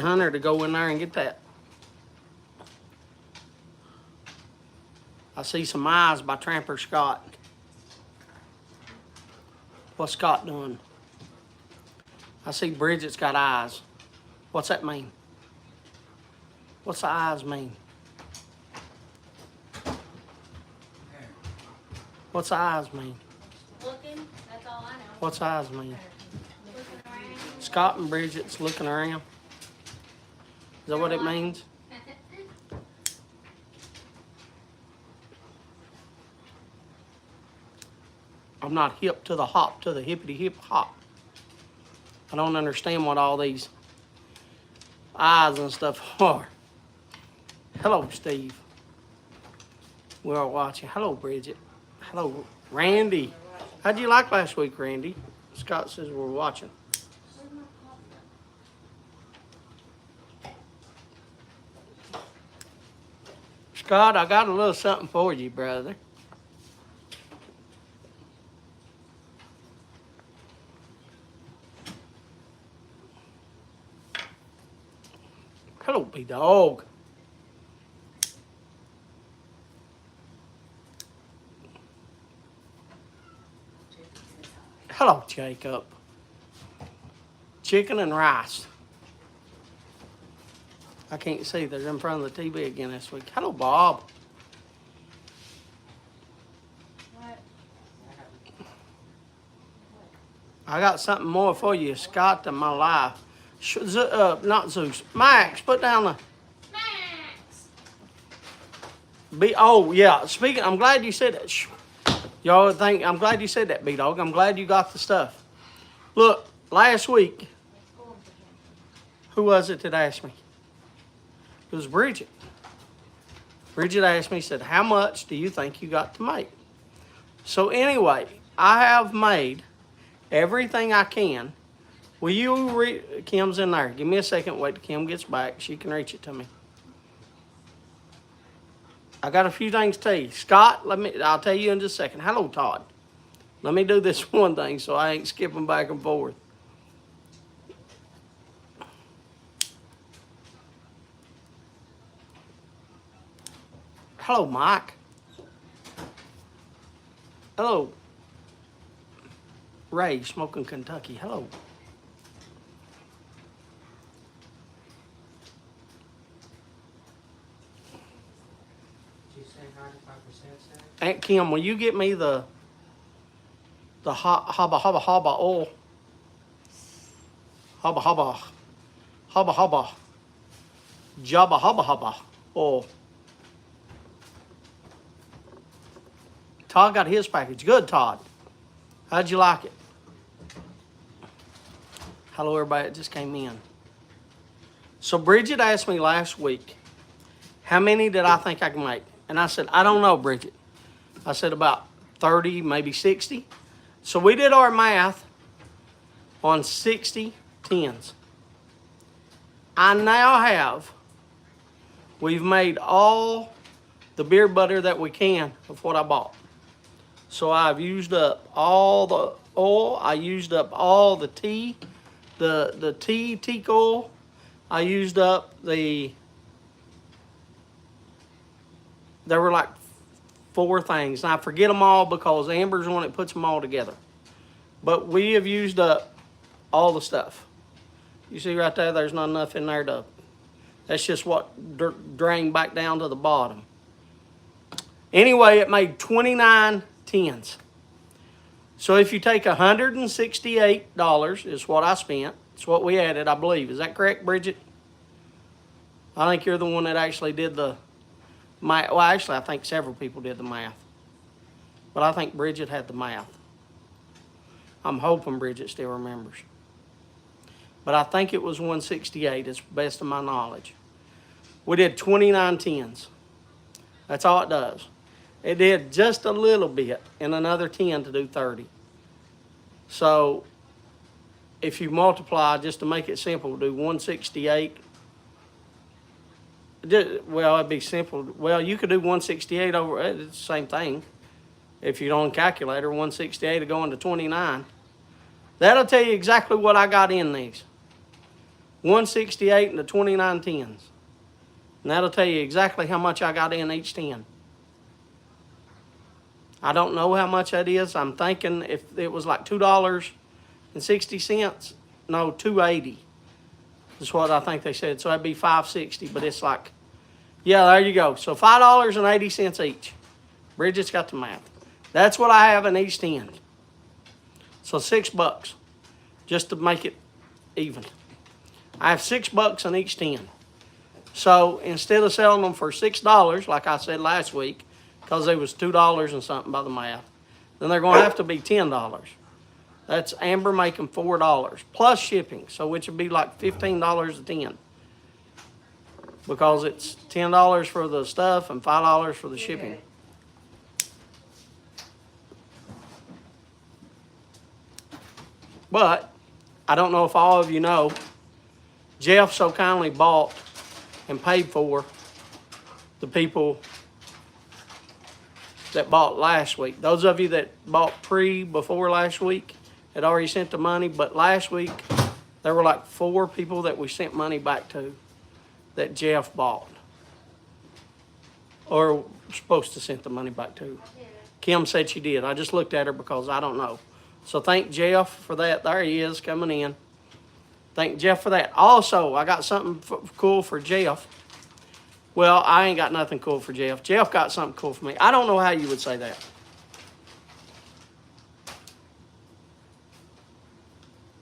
Hunter to go in there and get that. I see some eyes by Tramper Scott. What's Scott doing? I see Bridget's got eyes. What's that mean? What's the eyes mean? What's the eyes mean? Looking, that's all I know. What's the eyes mean? Looking around. Scott and Bridget's looking around. Is that what it means? I'm not hip to the hop, to the hippity hip hop. I don't understand what all these eyes and stuff are. Hello, Steve. We are watching. Hello, Bridget. Hello, Randy. How'd you like last week, Randy? Scott says we're watching. Scott, I got a little something for you, brother. Hello, B-Dog. Hello, Jacob. Chicken and rice. I can't see. They're in front of the TV again this week. Hello, Bob. What? I got something more for you, Scott, in my life. Not Zeus. Max, put down the... Max! Oh, yeah. Speaking, I'm glad you said that. Y'all think, I'm glad you said that, B-Dog. I'm glad you got the stuff. Look, last week, who was it that asked me? It was Bridget. Bridget asked me, said, how much do you think you got to make? So anyway, I have made everything I can. Will you Kim's in there. Give me a second. Wait till Kim gets back. She can reach it to me. I got a few things to tell you. Scott, I'll tell you in just a second. Hello, Todd. Let me do this one thing so I ain't skipping back and forth. Hello, Mike. Hello. Ray, Smoking Kentucky. Hello. Did you say 95% say? Aunt Kim, will you get me the haba oil? Haba Jabba haba oil. Todd got his package. Good, Todd. How'd you like it? Hello, everybody that just came in. So Bridget asked me last week, how many did I think I can make? And I said, I don't know, Bridget. I said about 30, maybe 60. So we did our math on 60 tins. I now have, we've made all the beer butter that we can of what I bought. So I've used up all the oil. I used up all the tea, the teak oil. I used up there were like 4 things. And I forget them all because Amber's the one that puts them all together. But we have used up all the stuff. You see right there, there's not enough in there to, that's just what drained back down to the bottom. Anyway, it made 29 tins. So if you take $168 is what I spent. It's what we added, I believe. Is that correct, Bridget? I think you're the one that actually did the math. Well, actually, I think several people did the math. But I think Bridget had the math. I'm hoping Bridget still remembers. But I think it was 168, as best of my knowledge. We did 29 tins. That's all it does. It did just a little bit and another 10 to do 30. So if you multiply, just to make it simple, do 168. Well, it'd be simple. Well, you could do 168 over, it's the same thing. If you don't calculator, 168 to go into 29. That'll tell you exactly what I got in these. 168 and the 29 tens. And that'll tell you exactly how much I got in each 10. I don't know how much that is. I'm thinking if it was like $2.60, no, $2.80 is what I think they said. So that'd be $5.60, but it's like, yeah, there you go. So $5.80 each. Bridget's got the math. That's what I have in each 10. So $6 just to make it even. I have $6 in each 10. So instead of selling them for $6, like I said last week, because they was $2 and something by the math, then they're going to have to be $10. That's Amber making $4 plus shipping, so which would be like $15 a 10. Because it's $10 for the stuff and $5 for the shipping. But I don't know if all of you know, Jeff so kindly bought and paid for the people that bought last week. Those of you that bought before last week had already sent the money, but last week there were like 4 people that we sent money back to that Jeff bought. Or supposed to send the money back to. Kim said she did. I just looked at her because I don't know. So thank Jeff for that. There he is coming in. Thank Jeff for that. Also, I got something cool for Jeff. Well, I ain't got nothing cool for Jeff. Jeff got something cool for me. I don't know how you would say that.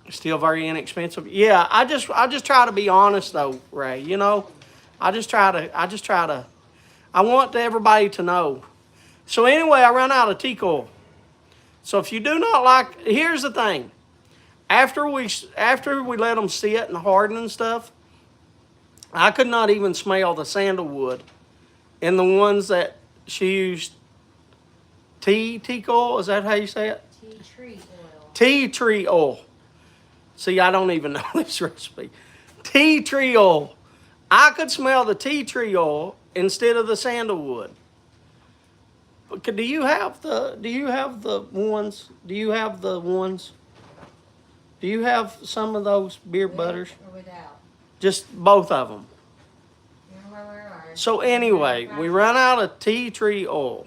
Still very inexpensive. Yeah, I just try to be honest though, Ray. You know, I want everybody to know. So anyway, I run out of teak oil. So if you do not like, here's the thing. After we let them sit and harden and stuff, I could not even smell the sandalwood in the ones that she used. Teak oil, is that how you say it? Tea tree oil. Tea tree oil. See, I don't even know this recipe. Tea tree oil. I could smell the tea tree oil instead of the sandalwood. Do you have the ones? Do you have some of those beer butters? Or without? Just both of them. Where So anyway, we run out of tea tree oil.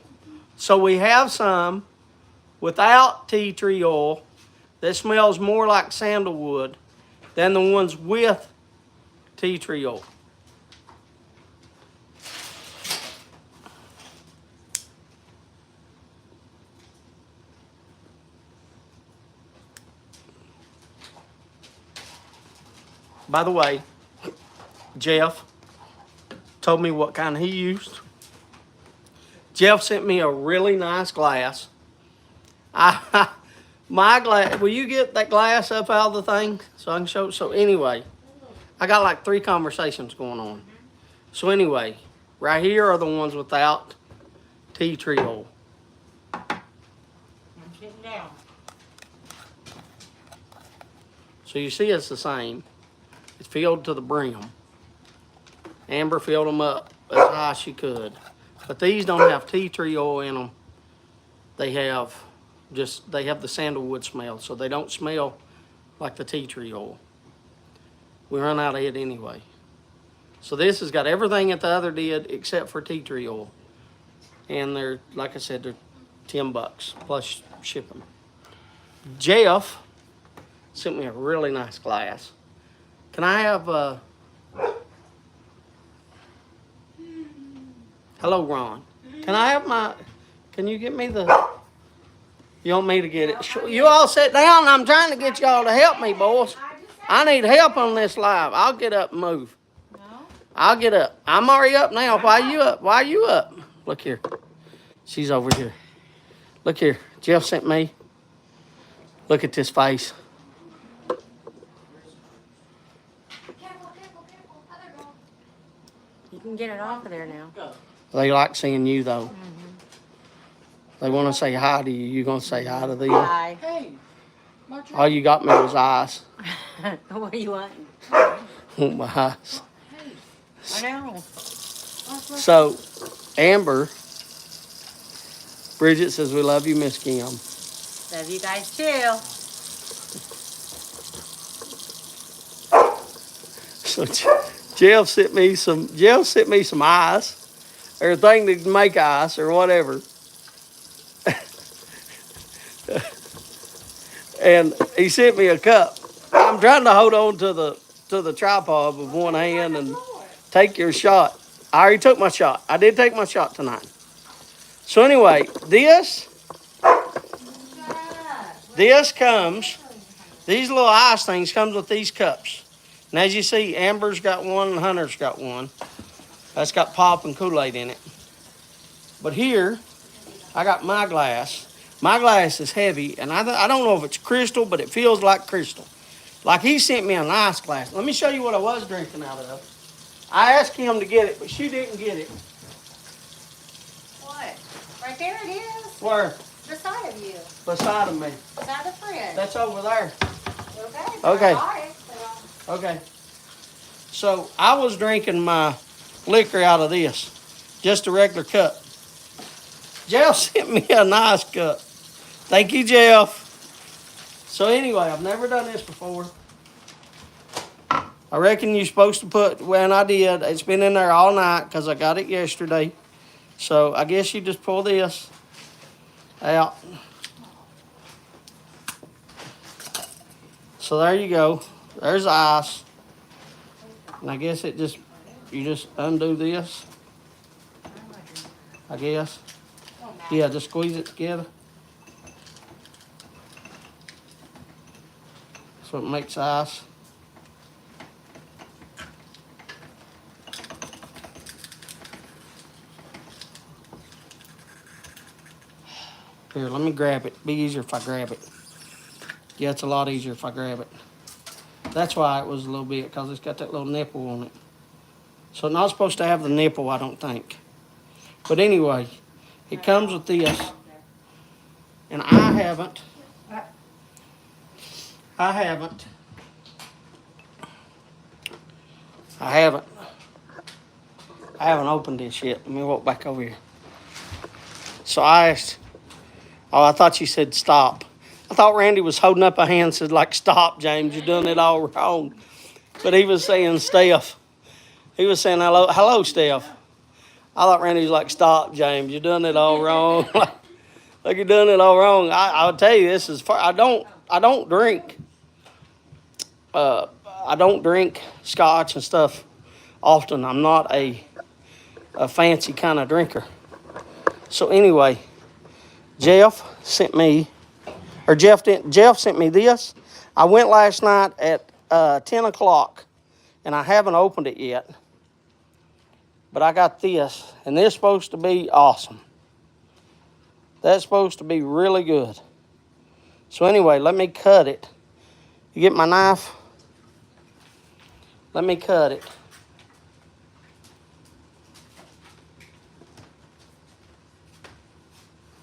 So we have some without tea tree oil that smells more like sandalwood than the ones with tea tree oil. By the way, Jeff told me what kind he used. Jeff sent me a really nice glass. My glass, will you get that glass up out of the thing so I can show? So anyway, I got like 3 conversations going on. So anyway, right here are the ones without tea tree oil. I'm sitting down. So you see it's the same. It's filled to the brim. Amber filled them up as high as she could. But these don't have tea tree oil in them. They have the sandalwood smell, so they don't smell like the tea tree oil. We run out of it anyway. So this has got everything that the other did except for tea tree oil. And they're, like I said, they're $10 plus shipping. Jeff sent me a really nice glass. Can I have hello, Ron. Can you get me you want me to get it? You all sit down. I'm trying to get y'all to help me, boys. I need help on this live. I'll get up and move. No? I'll get up. I'm already up now. Why you up? Why you up? Look here. She's over here. Look here. Jeff sent me. Look at this face. Careful. Other girl. You can get it off of there now. They like seeing you, though. They want to say hi to you. You going to say hi to them? Bye. Hey, All you got me was eyes. What do you want? Want my eyes. I know. So, Amber, Bridget says, we love you, Miss Kim. Love you guys too. So Jeff sent me some ice, or a thing to make ice or whatever. And he sent me a cup. I'm trying to hold on to the tripod with one hand and take your shot. I already took my shot. I did take my shot tonight. So anyway, this comes, these little ice things comes with these cups. And as you see, Amber's got one and Hunter's got one. That's got pop and Kool-Aid in it. But here, I got my glass. My glass is heavy, and I don't know if it's crystal, but it feels like crystal. Like he sent me a nice glass. Let me show you what I was drinking out of. I asked him to get it, but she didn't get it. What? Right there it is. Where? Beside of you. Beside of me. Beside the fridge. That's over there. Okay. Okay. I got it, so. Okay. So I was drinking my liquor out of this. Just a regular cup. Jeff sent me a nice cup. Thank you, Jeff. So anyway, I've never done this before. I reckon you're supposed to put, when I did, it's been in there all night because I got it yesterday. So I guess you just pull this out. So there you go. There's the ice. And I guess you just undo this. I guess. Yeah, just squeeze it together. So it makes ice. Here, let me grab it. Be easier if I grab it. Yeah, it's a lot easier if I grab it. That's why it was a little bit, because it's got that little nipple on it. So it's not supposed to have the nipple, I don't think. But anyway, it comes with this. And I haven't opened this yet. Let me walk back over here. So I asked, I thought you said stop. I thought Randy was holding up a hand and said, like, stop, James, you're doing it all wrong. But he was saying, Steph. He was saying, hello, Steph. I thought Randy was like, stop, James, you're doing it all wrong. Like you're doing it all wrong. I'll tell you, this is I don't drink scotch and stuff often. I'm not a fancy kind of drinker. So anyway, Jeff sent me this. I went last night at 10 o'clock, and I haven't opened it yet. But I got this, and this is supposed to be awesome. That's supposed to be really good. So anyway, let me cut it. You get my knife? Let me cut it.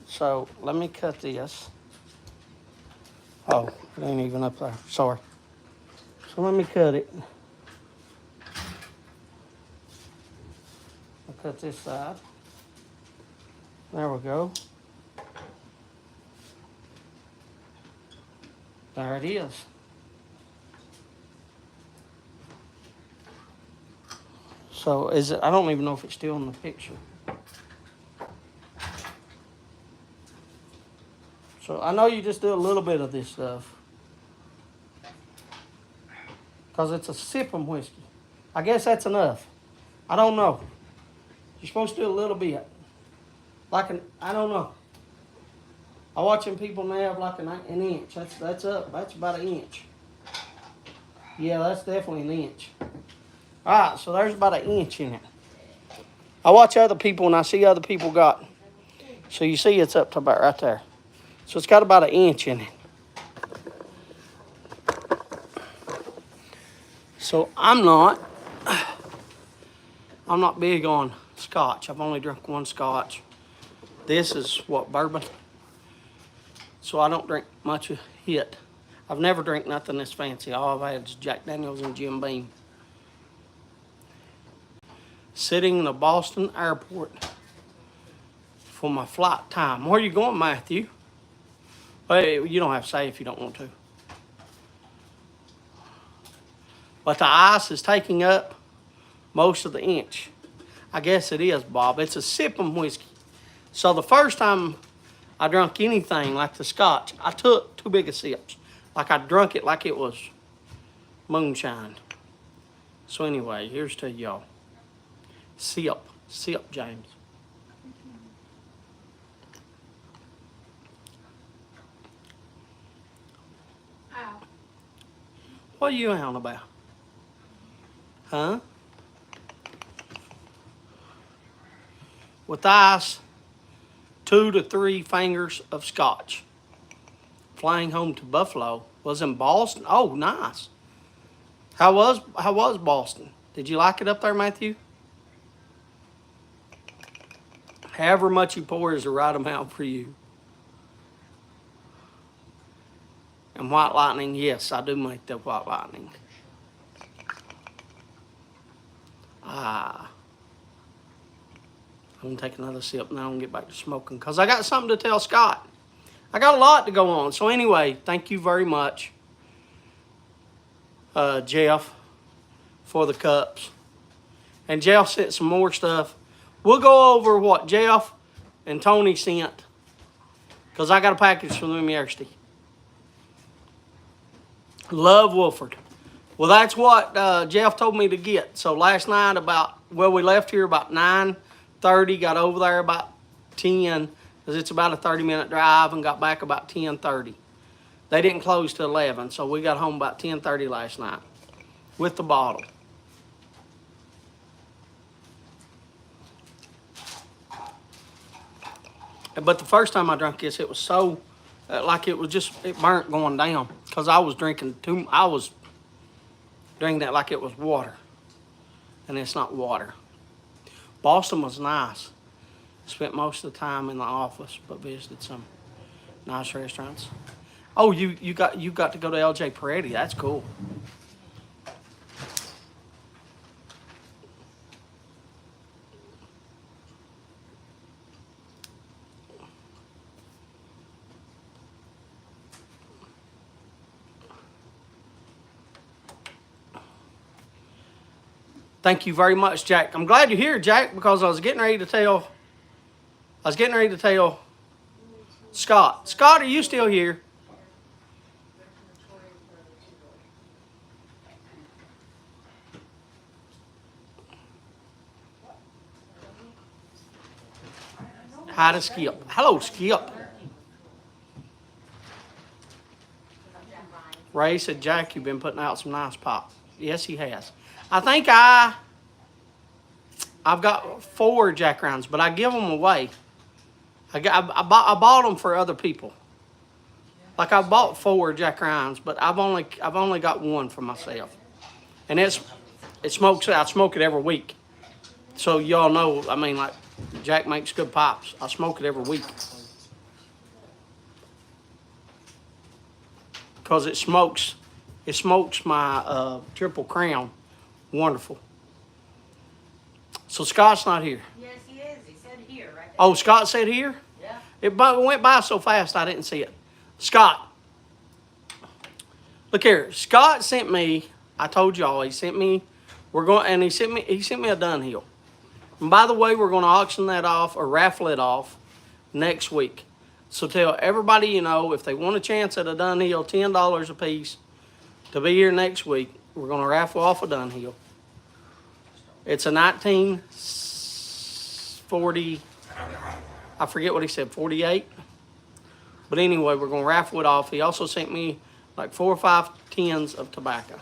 So let me cut this. Oh, it ain't even up there. Sorry. So let me cut it. I'll cut this side. There we go. There it is. So is it? I don't even know if it's still in the picture. So I know you just do a little bit of this stuff. Because it's a sipping whiskey. I guess that's enough. I don't know. You're supposed to do a little bit. I don't know. I watching people nab like an inch. That's up. That's about an inch. Yeah, that's definitely an inch. All right, so there's about an inch in it. I watch other people and I see other people got. So you see it's up to about right there. So it's got about an inch in it. So I'm not big on scotch. I've only drunk one scotch. This is what, bourbon? So I don't drink much of it. I've never drank nothing this fancy. All I've had is Jack Daniels and Jim Beam. Sitting in the Boston airport for my flight time. Where are you going, Matthew? Well, you don't have to say if you don't want to. but the ice is taking up most of the inch. I guess it is, Bob. It's a sipping whiskey. So the first time I drank anything like the scotch, I took too big of sips. Like I drunk it like it was moonshine. So anyway, here's to y'all. Sip, James. Ow. What are you on about? Huh? With ice, 2 to 3 fingers of scotch. Flying home to Buffalo. Was in Boston. Oh, nice. How was Boston? Did you like it up there, Matthew? However much you pour is the right amount for you. And white lightning, yes, I do make the white lightning. I'm gonna take another sip now and get back to smoking because I got something to tell Scott. I got a lot to go on. So anyway, thank you very much, Jeff, for the cups. And Jeff sent some more stuff. We'll go over what Jeff and Tony sent because I got a package from the university. Love Wolford. Well, that's what Jeff told me to get. So last night we left here about 9:30, got over there about 10, because it's about a 30-minute drive, and got back about 10:30. They didn't close till 11, so we got home about 10:30 last night with the bottle. But the first time I drank this, it was so, like it burnt going down, because I was drinking that like it was water, and it's not water. Boston was nice. Spent most of the time in the office, but visited some nice restaurants. Oh, you got to go to LJ Peretti. That's cool. Thank you very much, Jack. I'm glad you're here, Jack, because I was getting ready to tell Scott. Scott, are you still here? Hi to Skip. Hello, Skip. Ray said, Jack, you've been putting out some nice pop. Yes, he has. I think I've got 4 Jack rounds, but I give them away. I bought them for other people. Like I bought 4 Jack rounds, but I've only got 1 for myself, and it smokes. I smoke it every week, so y'all know. I mean, like Jack makes good pops. I smoke it every week because it smokes. It smokes my Triple Crown. Wonderful. So Scott's not here. Yes, he is. He said here, right there. Oh, Scott said here? Yeah. It went by so fast I didn't see it. Scott. Look here. Scott sent me, I told y'all, he sent me a Dunhill. And by the way, we're going to auction that off or raffle it off next week. So tell everybody you know, if they want a chance at a Dunhill, $10 a piece to be here next week, we're going to raffle off a Dunhill. It's a 1940, I forget what he said, 48. But anyway, we're going to raffle it off. He also sent me like 4 or 5 tins of tobacco.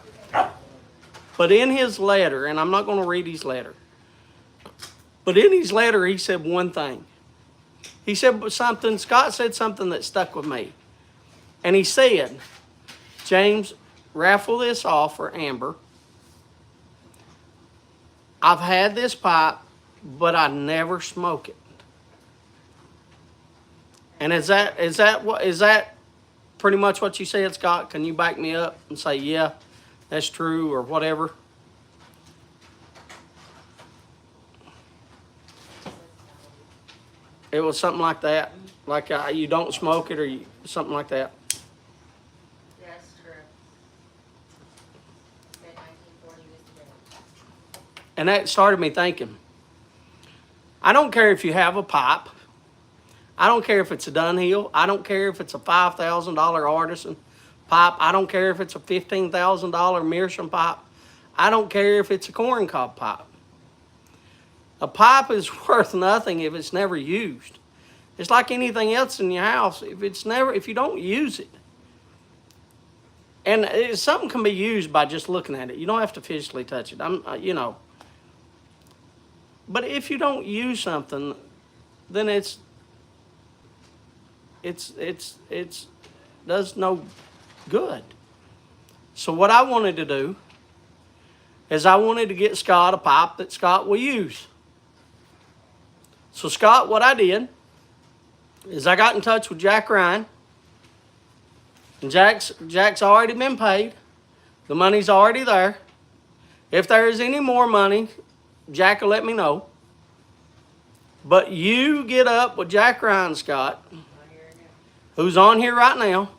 But in his letter, and I'm not going to read his letter, but in his letter he said one thing. He said something, Scott said something that stuck with me. And he said, James, raffle this off for Amber. I've had this pipe, but I never smoke it. And is that pretty much what you said, Scott? Can you back me up and say, yeah, that's true or whatever? It was something like that, like you don't smoke it or something like that. That's true. And that started me thinking, I don't care if you have a pipe. I don't care if it's a Dunhill. I don't care if it's a $5,000 artisan pipe. I don't care if it's a $15,000 Meerschaum pipe. I don't care if it's a corncob pipe. A pipe is worth nothing if it's never used. It's like anything else in your house. If you don't use it, and something can be used by just looking at it. You don't have to physically touch it. But if you don't use something, then it's does no good. So what I wanted to do is I wanted to get Scott a pipe that Scott will use. So Scott, what I did is I got in touch with Jack Ryan. And Jack's already been paid. The money's already there. If there is any more money, Jack will let me know. But you get up with Jack Ryan, Scott, who's on here right now.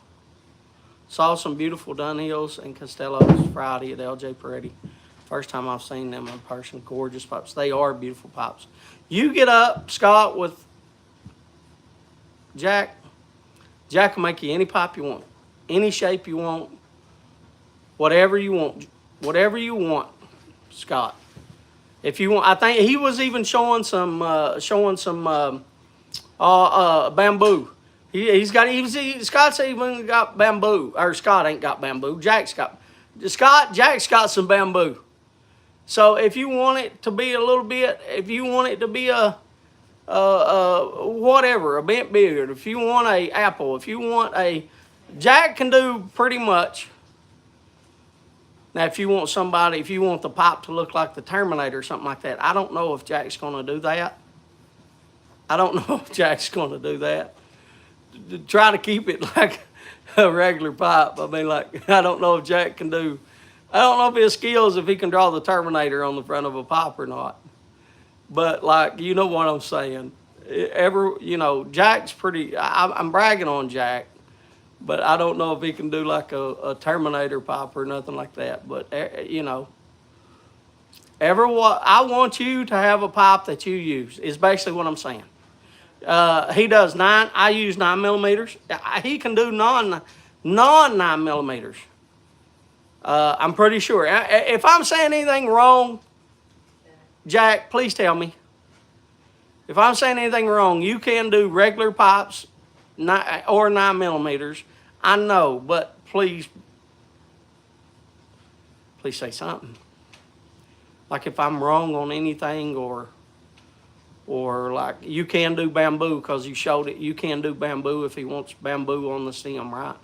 Saw some beautiful Dunhills and Costellos Friday at LJ Peretti. First time I've seen them in person. Gorgeous pipes. They are beautiful pipes. You get up, Scott, with Jack. Jack will make you any pipe you want, any shape you want, whatever you want, Scott. If you want, I think he was even showing some bamboo. Scott's even got bamboo, or Scott ain't got bamboo. Jack's got some bamboo. So if you want it to be a little bit, if you want it to be a whatever, a bent beard, if you want a apple, if you want a, Jack can do pretty much. Now, if you want the pipe to look like the Terminator or something like that, I don't know if Jack's going to do that. To try to keep it like a regular pipe. I mean, like, I don't know if Jack can do, I don't know if his skills, if he can draw the Terminator on the front of a pipe or not. But, like, you know what I'm saying. Jack's pretty, I'm bragging on Jack. But I don't know if he can do like a Terminator pipe or nothing like that. But, I want you to have a pipe that you use, is basically what I'm saying. He does 9, I use 9 millimeters. He can do non 9 millimeters. I'm pretty sure. If I'm saying anything wrong, Jack, please tell me. If I'm saying anything wrong, you can do regular pipes or 9 millimeters. I know, but please say something. Like if I'm wrong on anything, or like you can do bamboo because you showed it. You can do bamboo if he wants bamboo on the stem, right?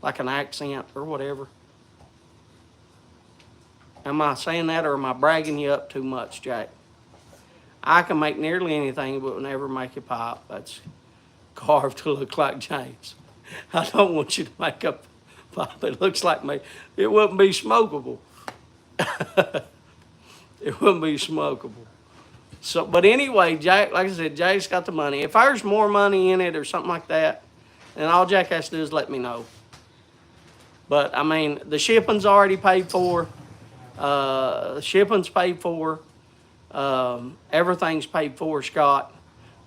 Like an accent or whatever. Am I saying that, or am I bragging you up too much, Jack? I can make nearly anything, but never make a pipe that's carved to look like James. I don't want you to make a pipe that looks like me. It wouldn't be smokable. It wouldn't be smokable. So, but anyway, Jack, like I said, Jack's got the money. If there's more money in it or something like that, then all Jack has to do is let me know. But, I mean, the shipping's already paid for. Shipping's paid for. Everything's paid for, Scott.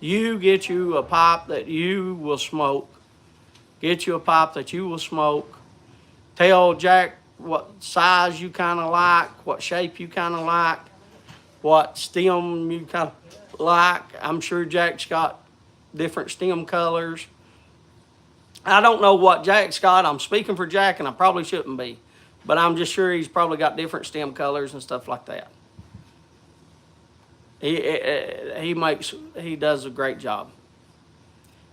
You get you a pipe that you will smoke. Get you a pipe that you will smoke. Tell Jack what size you kind of like, what shape you kind of like, what stem you kind of like. I'm sure Jack's got different stem colors. I don't know what Jack's got. I'm speaking for Jack, and I probably shouldn't be. But I'm just sure he's probably got different stem colors and stuff like that. He does a great job.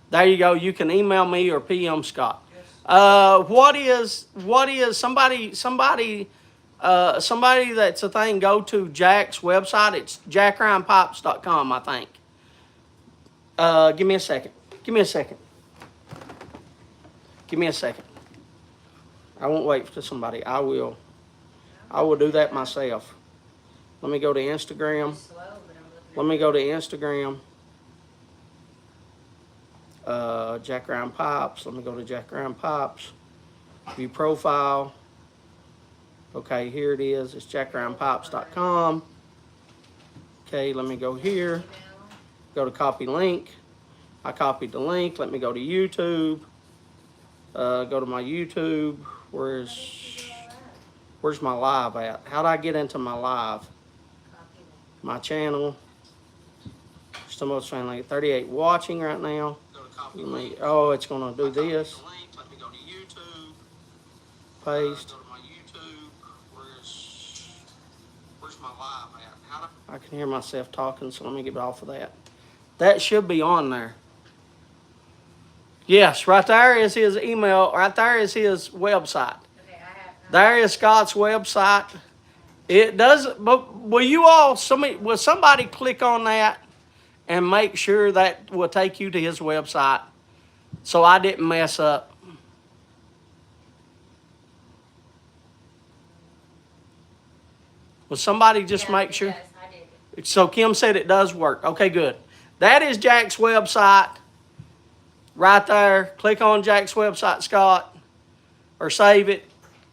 There you go. You can email me or PM Scott. What is somebody that's a thing, go to Jack's website. It's jackryanpipes.com, I think. Give me a second. I won't wait for somebody. I will do that myself. Let me go to Instagram. Jack Ryan Pipes. Let me go to Jack Ryan Pipes. View profile. Okay, here it is. It's jackaroundpipes.com. Okay, let me go here. Go to copy link. I copied the link. Let me go to YouTube. Go to my YouTube. Where's my live at? How do I get into my live? My channel. Stumbo family 38 watching right now. Oh, it's gonna do this. Let me go to YouTube. Paste. Go to my YouTube. Where's my live at? I can hear myself talking, so let me get off of that. That should be on there. Yes, right there is his email. Right there is his website. Okay, I have. There is Scott's website. It does, but will somebody click on that and make sure that will take you to his website so I didn't mess up? Will somebody just make sure? Yes, I did. So Kim said it does work. Okay, good. That is Jack's website right there. Click on Jack's website, Scott, or save it,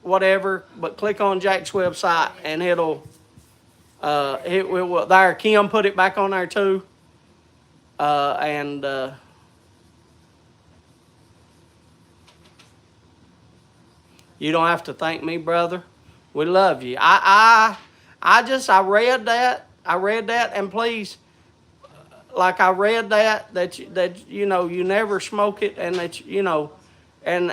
whatever. But click on Jack's website and it will there. Kim put it back on there too. You don't have to thank me, brother. We love you. I read that. I read that, and please, like I read that you know you never smoke it, and that you know, and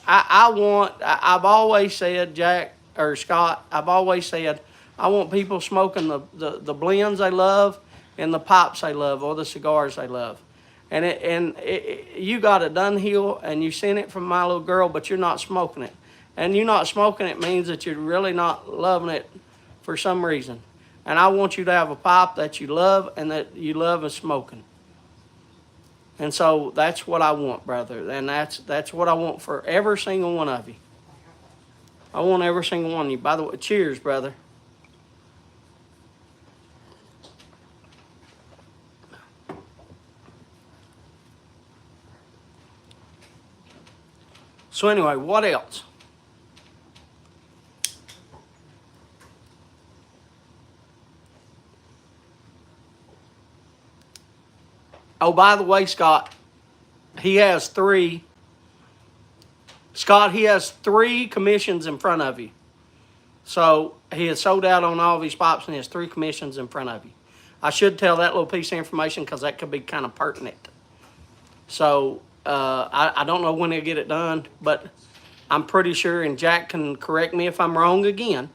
I've always said, Jack or Scott, I've always said I want people smoking the blends they love and the pipes they love or the cigars they love, and you got it done, Hill, and you sent it from my little girl, but you're not smoking it, and you not smoking it means that you're really not loving it for some reason. And I want you to have a pipe that you love and that you love is smoking. And so that's what I want, brother. And that's what I want for every single one of you. I want every single one of you. By the way, cheers, brother. So anyway, what else? Oh, by the way, Scott, he has three commissions in front of you. So he has sold out on all of his pipes and he has 3 commissions in front of you. I should tell that little piece of information because that could be kind of pertinent. So I don't know when he'll get it done, but I'm pretty sure, and Jack can correct me if I'm wrong again,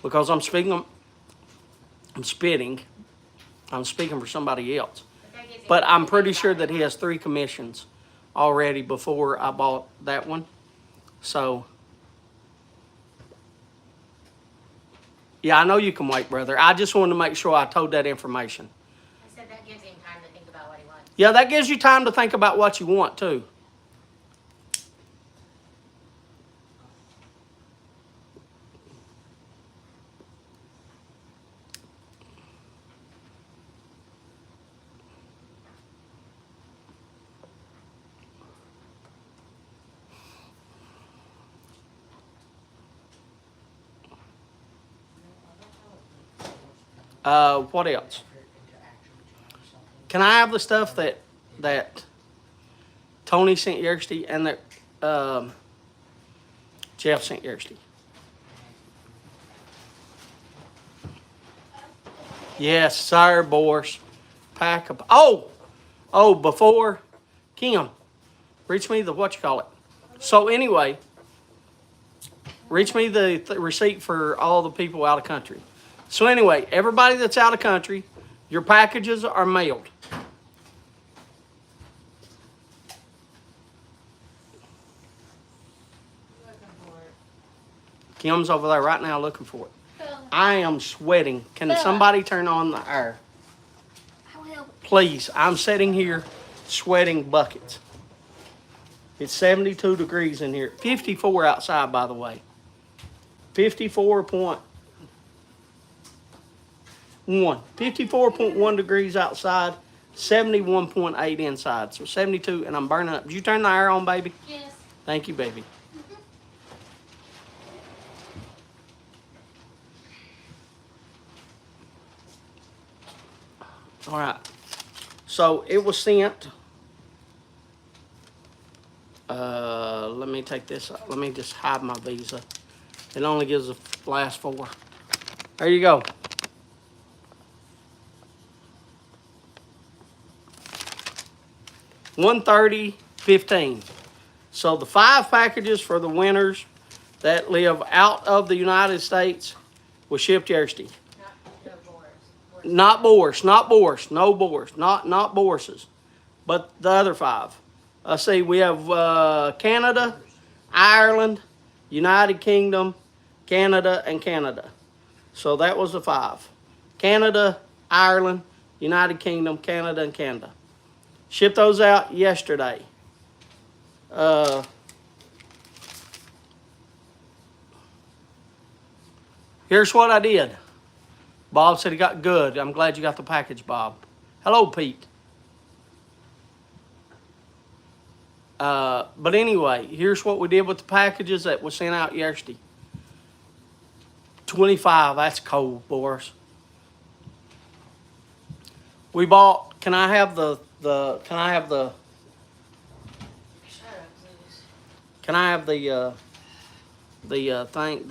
because I'm speaking for somebody else. But I'm pretty sure that he has 3 commissions already before I bought that one. So, yeah, I know you can wait, brother. I just wanted to make sure I told that information. I said that gives him time to think about what he wants. Yeah, that gives you time to think about what you want, too. What else? Can I have the stuff that Tony sent yesterday and that Jeff sent yesterday? Yes, sir, Boris. Pack up. Oh, before Kim, reach me the what you call it. So anyway, reach me the receipt for all the people out of country. So anyway, everybody that's out of country, your packages are mailed. Kim's over there right now looking for it. I am sweating. Can somebody turn on the air? Please, I'm sitting here sweating buckets. It's 72 degrees in here. 54 outside, by the way. 54.1. 54.1 degrees outside, 71.8 inside. So 72, and I'm burning up. Did you turn the air on, baby? Yes. Thank you, baby. All right. So it was sent. Let me take this. Let me just hide my visa. It only gives the last four. There you go. $130.15. So the 5 packages for the winners that live out of the United States was shipped yesterday. Not no boars. Not Boris, not Boris, no Boris, not Boris's, but the other 5. See, we have Canada, Ireland, United Kingdom, Canada, and Canada. So that was the 5. Canada, Ireland, United Kingdom, Canada, and Canada. Shipped those out yesterday. Here's what I did. Bob said he got good. I'm glad you got the package, Bob. Hello, Pete. But anyway, here's what we did with the packages that was sent out yesterday. 25, that's cold, Boris. We bought, can I have the Shut up, please. can I have the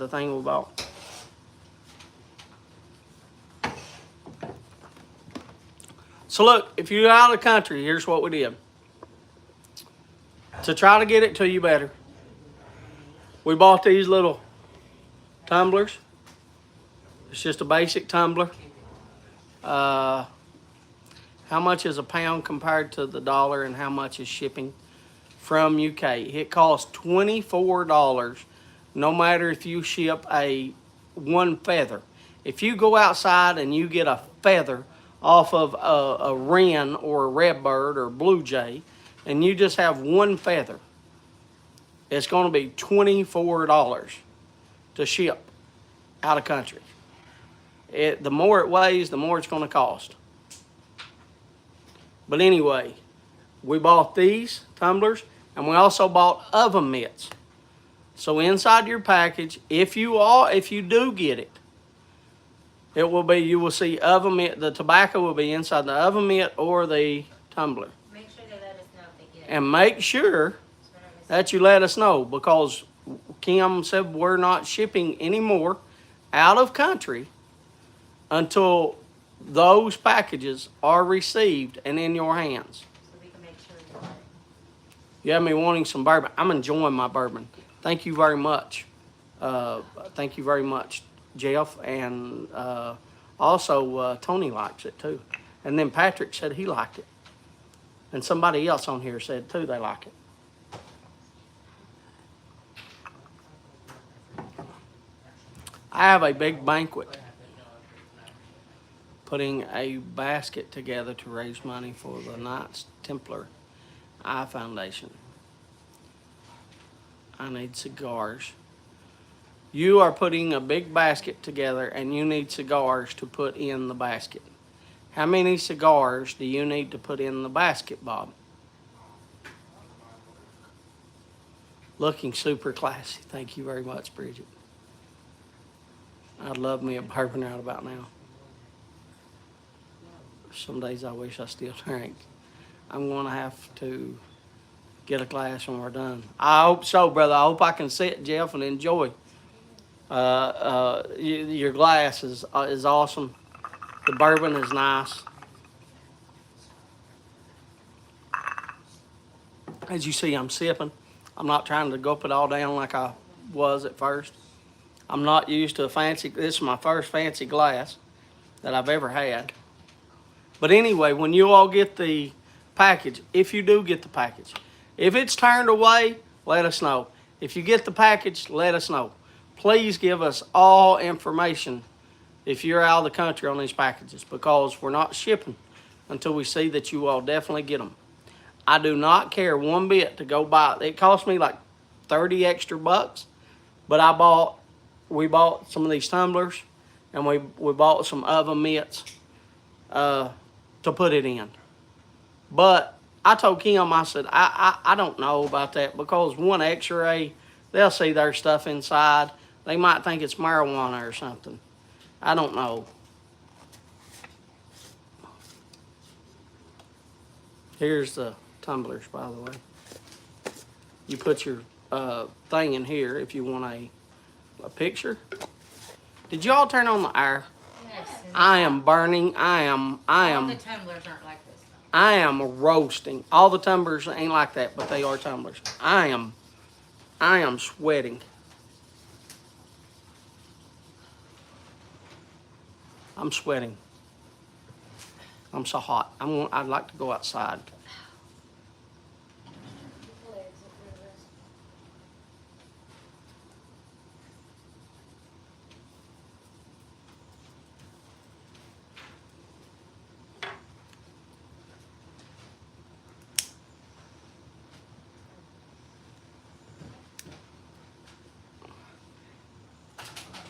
thing we bought? So look, if you're out of the country, here's what we did. To try to get it to you better, we bought these little tumblers. It's just a basic tumbler. How much is a pound compared to the dollar, and how much is shipping from UK? It costs $24, no matter if you ship one feather. If you go outside and you get a feather off of a wren or a redbird or blue jay, and you just have one feather, it's going to be $24 to ship out of country. The more it weighs, the more it's going to cost. But anyway, we bought these tumblers, and we also bought oven mitts. So inside your package, if you do get it, it will be, you will see oven mitt. The tobacco will be inside the oven mitt or the tumbler. Make sure they let us know if they get it. And make sure that you let us know, because Kim said we're not shipping anymore out of country until those packages are received and in your hands. So we can make sure you get it. You have me wanting some bourbon. I'm enjoying my bourbon. Thank you very much. Thank you very much, Jeff. And also, Tony likes it too. And then Patrick said he liked it. And somebody else on here said too they like it. I have a big banquet, putting a basket together to raise money for the Knights Templar Eye Foundation. I need cigars. You are putting a big basket together, and you need cigars to put in the basket. How many cigars do you need to put in the basket, Bob? Looking super classy. Thank you very much, Bridget. I'd love me a bourbon right about now. Some days I wish I still drank. I'm going to have to get a glass when we're done. I hope so, brother. I hope I can sit, Jeff, and enjoy. Your glass is awesome. The bourbon is nice. As you see, I'm sipping. I'm not trying to gulp it all down like I was at first. I'm not used to a fancy, this is my first fancy glass that I've ever had. But anyway, when you all get the package, if you do get the package, if it's turned away, let us know. If you get the package, let us know. Please give us all information if you're out of the country on these packages, because we're not shipping until we see that you all definitely get them. I do not care one bit to go buy. It cost me like 30 extra bucks, but we bought some of these tumblers, and we bought some oven mitts to put it in. But I told Kim, I said, I don't know about that, because one X-ray, they'll see their stuff inside. They might think it's marijuana or something. I don't know. Here's the tumblers, by the way. You put your thing in here if you want a picture. Did y'all turn on the air? Yes. I am burning. I All the am tumblers aren't like this though. I am roasting. All the tumblers ain't like that, but they are tumblers. I am sweating. I'm sweating. I'm so hot. I'd like to go outside.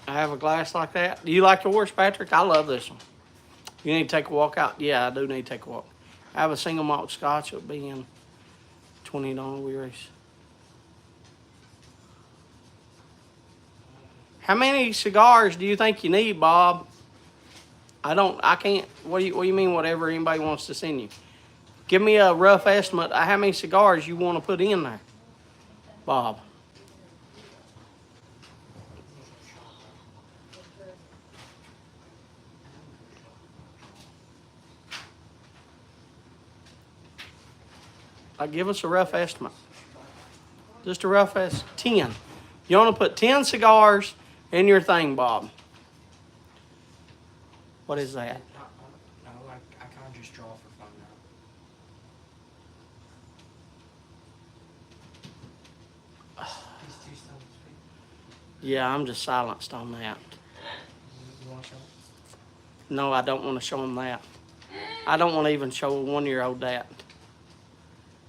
I have a glass like that. Do you like yours, Patrick? I love this one. You need to take a walk out. Yeah, I do need to take a walk. I have a single malt scotch. It'll be in $20 wearies. How many cigars do you think you need, Bob? I can't. What do you mean? Whatever anybody wants to send you. Give me a rough estimate of how many cigars you want to put in there, Bob. Give us a rough estimate. Just a rough estimate. 10. You want to put 10 cigars in your thing, Bob. What is that? No, I can't just draw for fun now. These two stones, please. Yeah, I'm just silenced on that. You want to show? No, I don't want to show them that. I don't want to even show a 1-year-old that.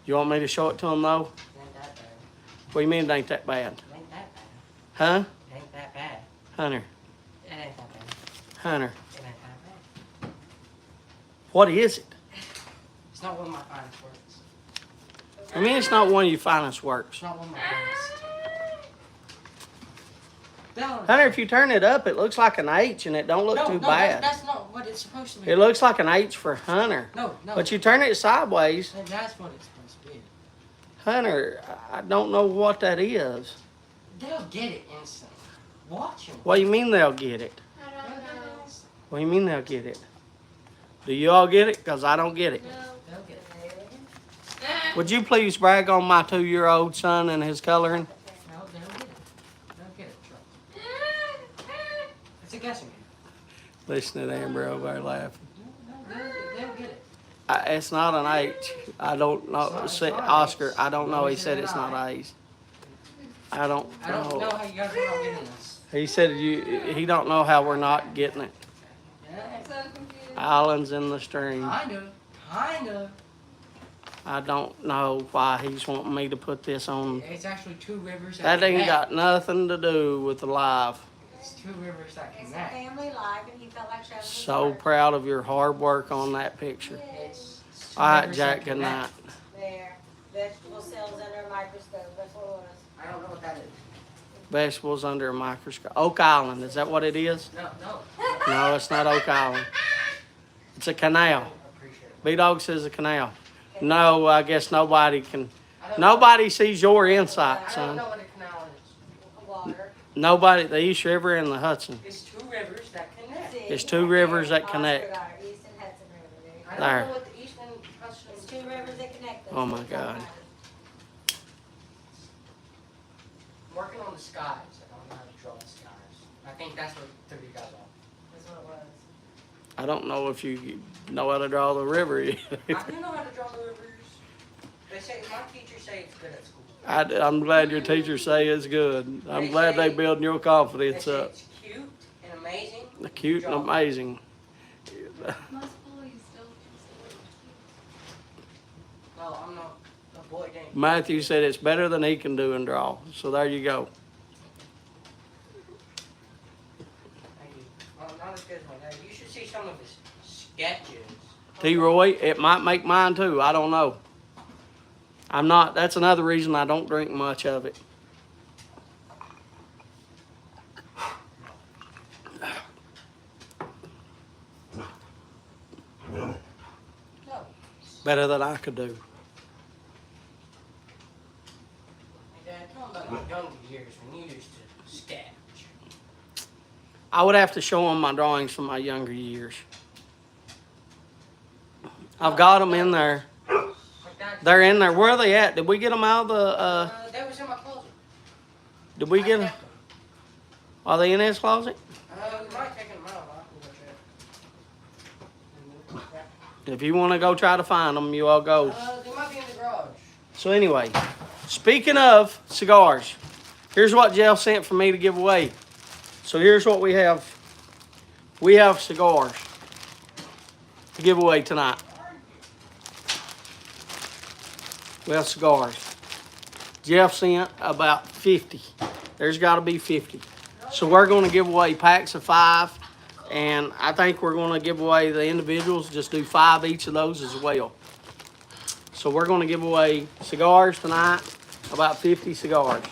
You want me to show it to them, though? It ain't that bad. What do you mean it ain't that bad? It ain't that bad. Huh? It ain't that bad. Hunter, It ain't that bad. Hunter, It ain't that bad. what is it? It's not one of my finest works. I mean, it's not one of your finest works. It's not one of my finest. Dylan. Hunter, if you turn it up, it looks like an H, and it don't look too bad. That's not what it's supposed to be. It looks like an H for Hunter. No. But you turn it sideways. That's what it's supposed to be. Hunter, I don't know what that is. They'll get it instantly. Watch them. What do you mean they'll get it? I don't know. What do you mean they'll get it? Do you all get it? Because I don't get it. No. They'll get it. Would you please brag on my 2-year-old son and his coloring? No, they'll get it. They'll get it. Trust. It's a guessing game. Listen to Amber over there laughing. They'll get it. It's not an H. I don't know. See, Oscar, I don't know. He said it's not A's. I don't I don't know know. how you guys are not getting this. He said he don't know how we're not getting it. Yeah. So confused. Islands in the stream. Kind of. I don't know why he's wanting me to put this on. It's actually two rivers That ain't connect. got nothing to do with the live. It's two rivers that It's a connect. family life, and he felt like showing his So work. proud of your hard work on that picture. It's two All right, rivers Jack, that good night. connect. There, vegetable cells under a microscope. That's what it was. I don't know what that is. Vegetables under a microscope. Oak Island, is that what it is? No. No, it's not Oak Island. It's a canal. Appreciate it. B-Dog says a canal. No, I guess nobody can. I don't know. Nobody sees your insight, I don't son. know what a canal is. Water. Nobody. The East River and the Hudson. It's two rivers that connect. See? It's two rivers that Oscar connect. got it. East and Hudson River. I There. don't There. know what the east and Hudson It's is. two rivers that connect us. Oh, my God. I'm working on the skies. I don't know how to draw the skies. I think that's what threw you guys off. That's what it was. I don't know if you know how to draw the river. I do know how to draw the rivers. They say my teachers say it's good at school. I'm glad your teachers say it's good. I'm glad they building your They confidence say up. it's cute and amazing. Cute and amazing. Most boys don't. No, I'm not a boy game. Matthew said it's better than he can do and draw. So there you go. Thank you. Well, not as good as my dad. You should see some of his sketches. T-Roy, it might make mine too. I don't know. I'm not. That's another reason I don't drink much of it. No. better than I could do. Hey, Dad, tell them about your younger years when you used to sketch. I would have to show them my drawings from my younger years. I've got them in there. Like that. They're in there. Where are they at? Did we get them out of the? They was in my closet. Did we get I them? kept them. Are they in his closet? We might take them out. I can go check. If you want to go try to find them, you all go. They might be in the garage. So anyway, speaking of cigars, here's what Jeff sent for me to give away. So here's what we have. We have cigars to give away tonight. We have cigars. Jeff sent about 50. There's got to be 50. So we're going to give away packs of 5. And I think we're going to give away the individuals, just do 5 each of those as well. So we're going to give away cigars tonight, about 50 cigars.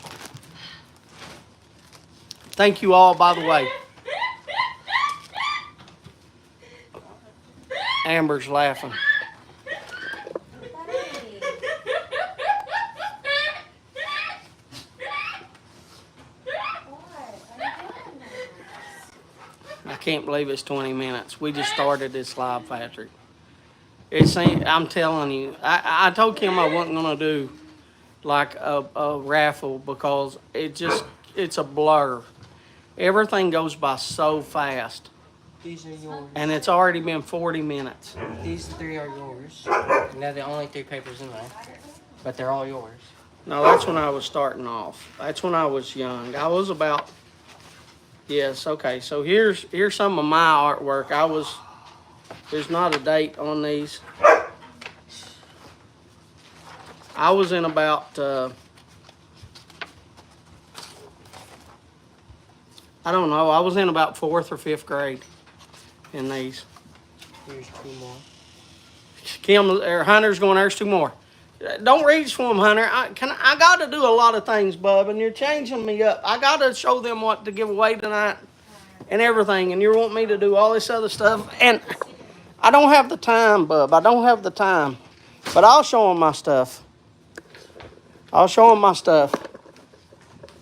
Thank you all, by the way. Amber's laughing. I can't believe it's 20 minutes. We just started this live, Patrick. I'm telling you, I told Kim I wasn't going to do like a raffle because it's a blur. Everything goes by so fast. These are yours. And it's already been 40 minutes. These 3 are yours. And they're the only 3 papers in there. But they're all yours. No, that's when I was starting off. That's when I was young. I was about, yes, okay. So here's some of my artwork. There's not a date on these. I was in about, I don't know, I was in about 4th or 5th grade in these. Here's 2 more. Kim or Hunter's going, there's 2 more. Don't reach for them, Hunter. I got to do a lot of things, bub, and you're changing me up. I got to show them what to give away tonight and everything, and you want me to do all this other stuff. And I don't have the time, bub. I don't have the time. But I'll show them my stuff. I'll show them my stuff.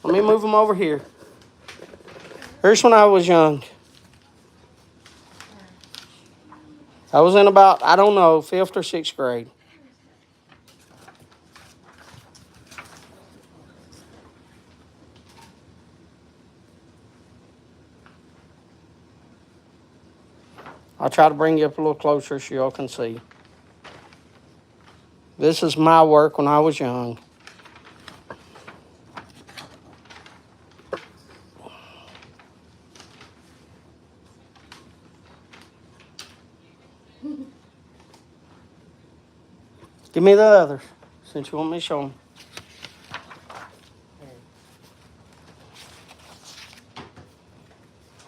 Let me move them over here. Here's when I was young. I was in about, I don't know, 5th or 6th grade. I'll try to bring you up a little closer so y'all can see. This is my work when I was young. Give me the others, since you want me to show them.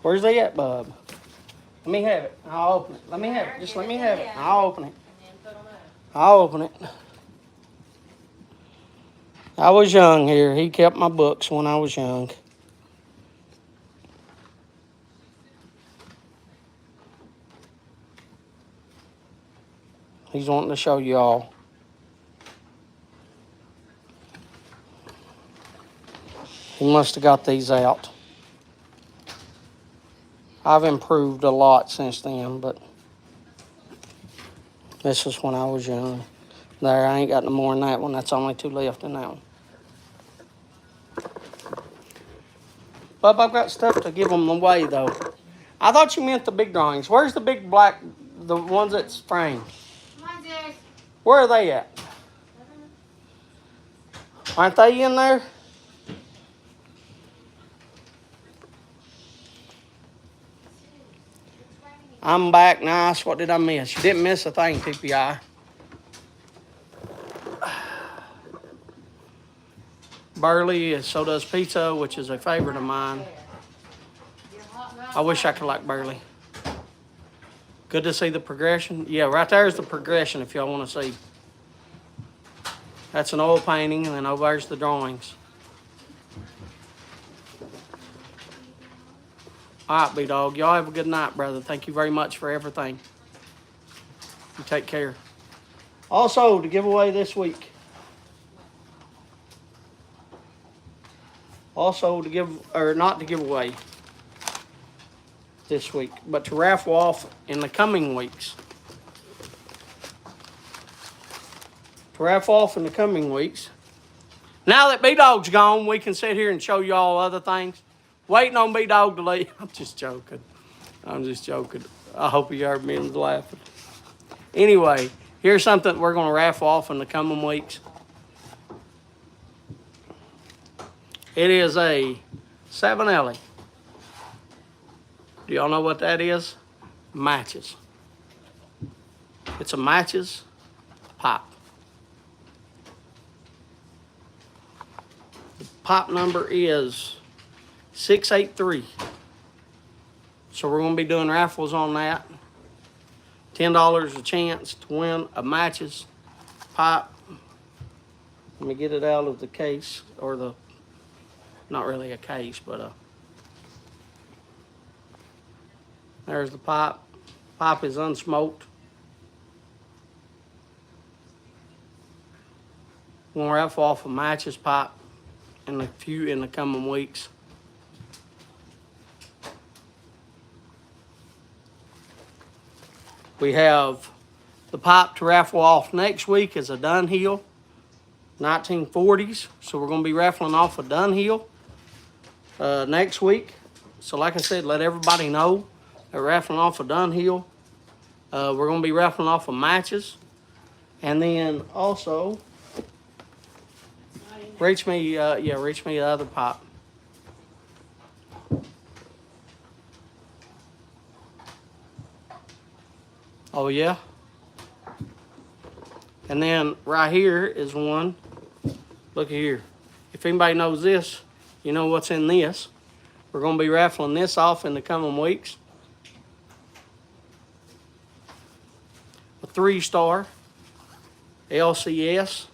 Where's they at, bub? Let me have it. I'll open it. Let me have it. Just let me have it. I'll open it. I'll open it. I was young here. He kept my books when I was young. He's wanting to show you all. He must have got these out. I've improved a lot since then, but this is when I was young. There, I ain't got no more than that one. That's only 2 left in that one. Bub, I've got stuff to give them away, though. I thought you meant the big drawings. Where's the big black, the ones that's framed? Where are they at? Aren't they in there? I'm back. Nice. What did I miss? You didn't miss a thing, PPI. Burley, so does pizza, which is a favorite of mine. I wish I could like Burley. Good to see the progression. Yeah, right there is the progression if y'all want to see. That's an oil painting, and then over there's the drawings. All right, B-Dog. Y'all have a good night, brother. Thank you very much for everything. You take care. Also, to give away this week. Also, to give, or not to give away this week, but to raffle off in the coming weeks. To raffle off in the coming weeks. Now that B-Dog's gone, we can sit here and show you all other things. Waiting on B-Dog to leave. I'm just joking. I hope you heard me laughing. Anyway, here's something we're going to raffle off in the coming weeks. It is a 7L. Do y'all know what that is? Matches. It's a matches pop. The pop number is 683. So we're going to be doing raffles on that. $10 a chance to win a matches pop. Let me get it out of the case, or the, not really a case, but there's the pop. Pop is unsmoked. We're going to raffle off a matches pop in the coming weeks. We have the pop to raffle off next week is a Dunhill 1940s. So we're going to be raffling off a Dunhill next week. So like I said, let everybody know that we're raffling off a Dunhill. We're going to be raffling off of matches. And then also, reach me the other pop. Oh yeah. And then right here is one. Look here. If anybody knows this, you know what's in this. We're going to be raffling this off in the coming weeks. A 3-star LCS.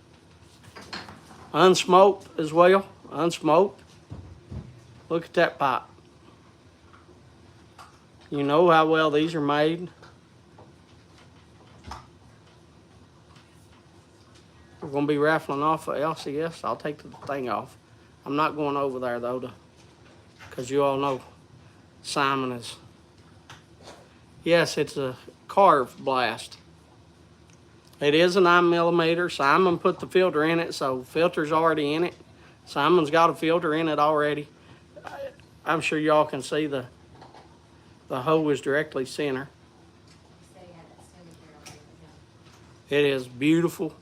Unsmoked as well. Unsmoked. Look at that pop. You know how well these are made. We're going to be raffling off a LCS. I'll take the thing off. I'm not going over there, though, because you all know Simon is... Yes, it's a carve blast. It is a 9mm. Simon put the filter in it, so filter's already in it. Simon's got a filter in it already. I'm sure y'all can see the hole is directly center. It is beautiful.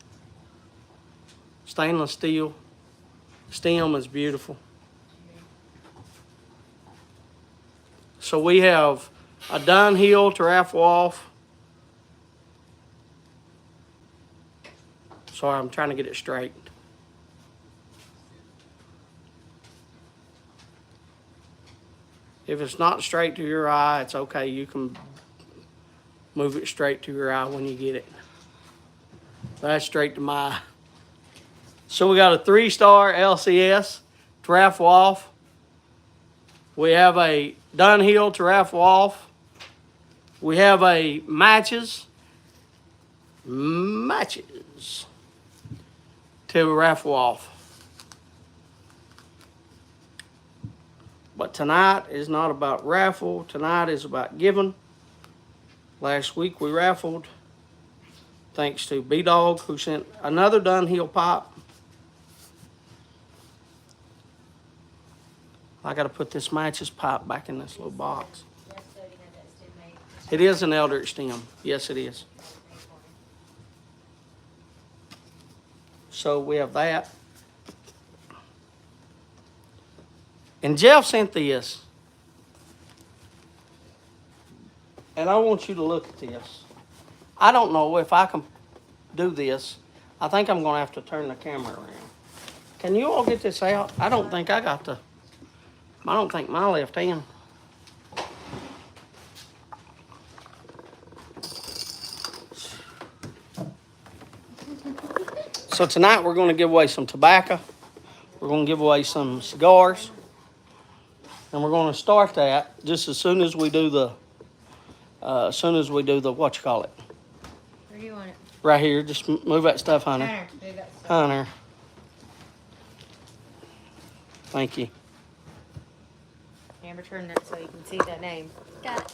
Stainless steel. Stem is beautiful. So we have a Dunhill to raffle off. Sorry, I'm trying to get it straight. If it's not straight to your eye, it's okay. You can move it straight to your eye when you get it. That's straight to my eye. So we got a 3-star LCS to raffle off. We have a Dunhill to raffle off. We have a matches to raffle off. But tonight is not about raffle. Tonight is about giving. Last week we raffled, thanks to B-Dog, who sent another Dunhill pop. I got to put this matches pipe back in this little box. It is an Eldritch stem. Yes, it is. So we have that. And Jeff sent this. And I want you to look at this. I don't know if I can do this. I think I'm going to have to turn the camera around. Can you all get this out? I don't think I got the... I don't think my left hand. So tonight we're going to give away some tobacco. We're going to give away some cigars. And we're going to start that just as soon as we do the, what you call it? Where do you want it? Right here. Just move that stuff, Hunter. Hunter, do that stuff. Hunter. Thank you. Amber, turn that so you can see that name. Got it.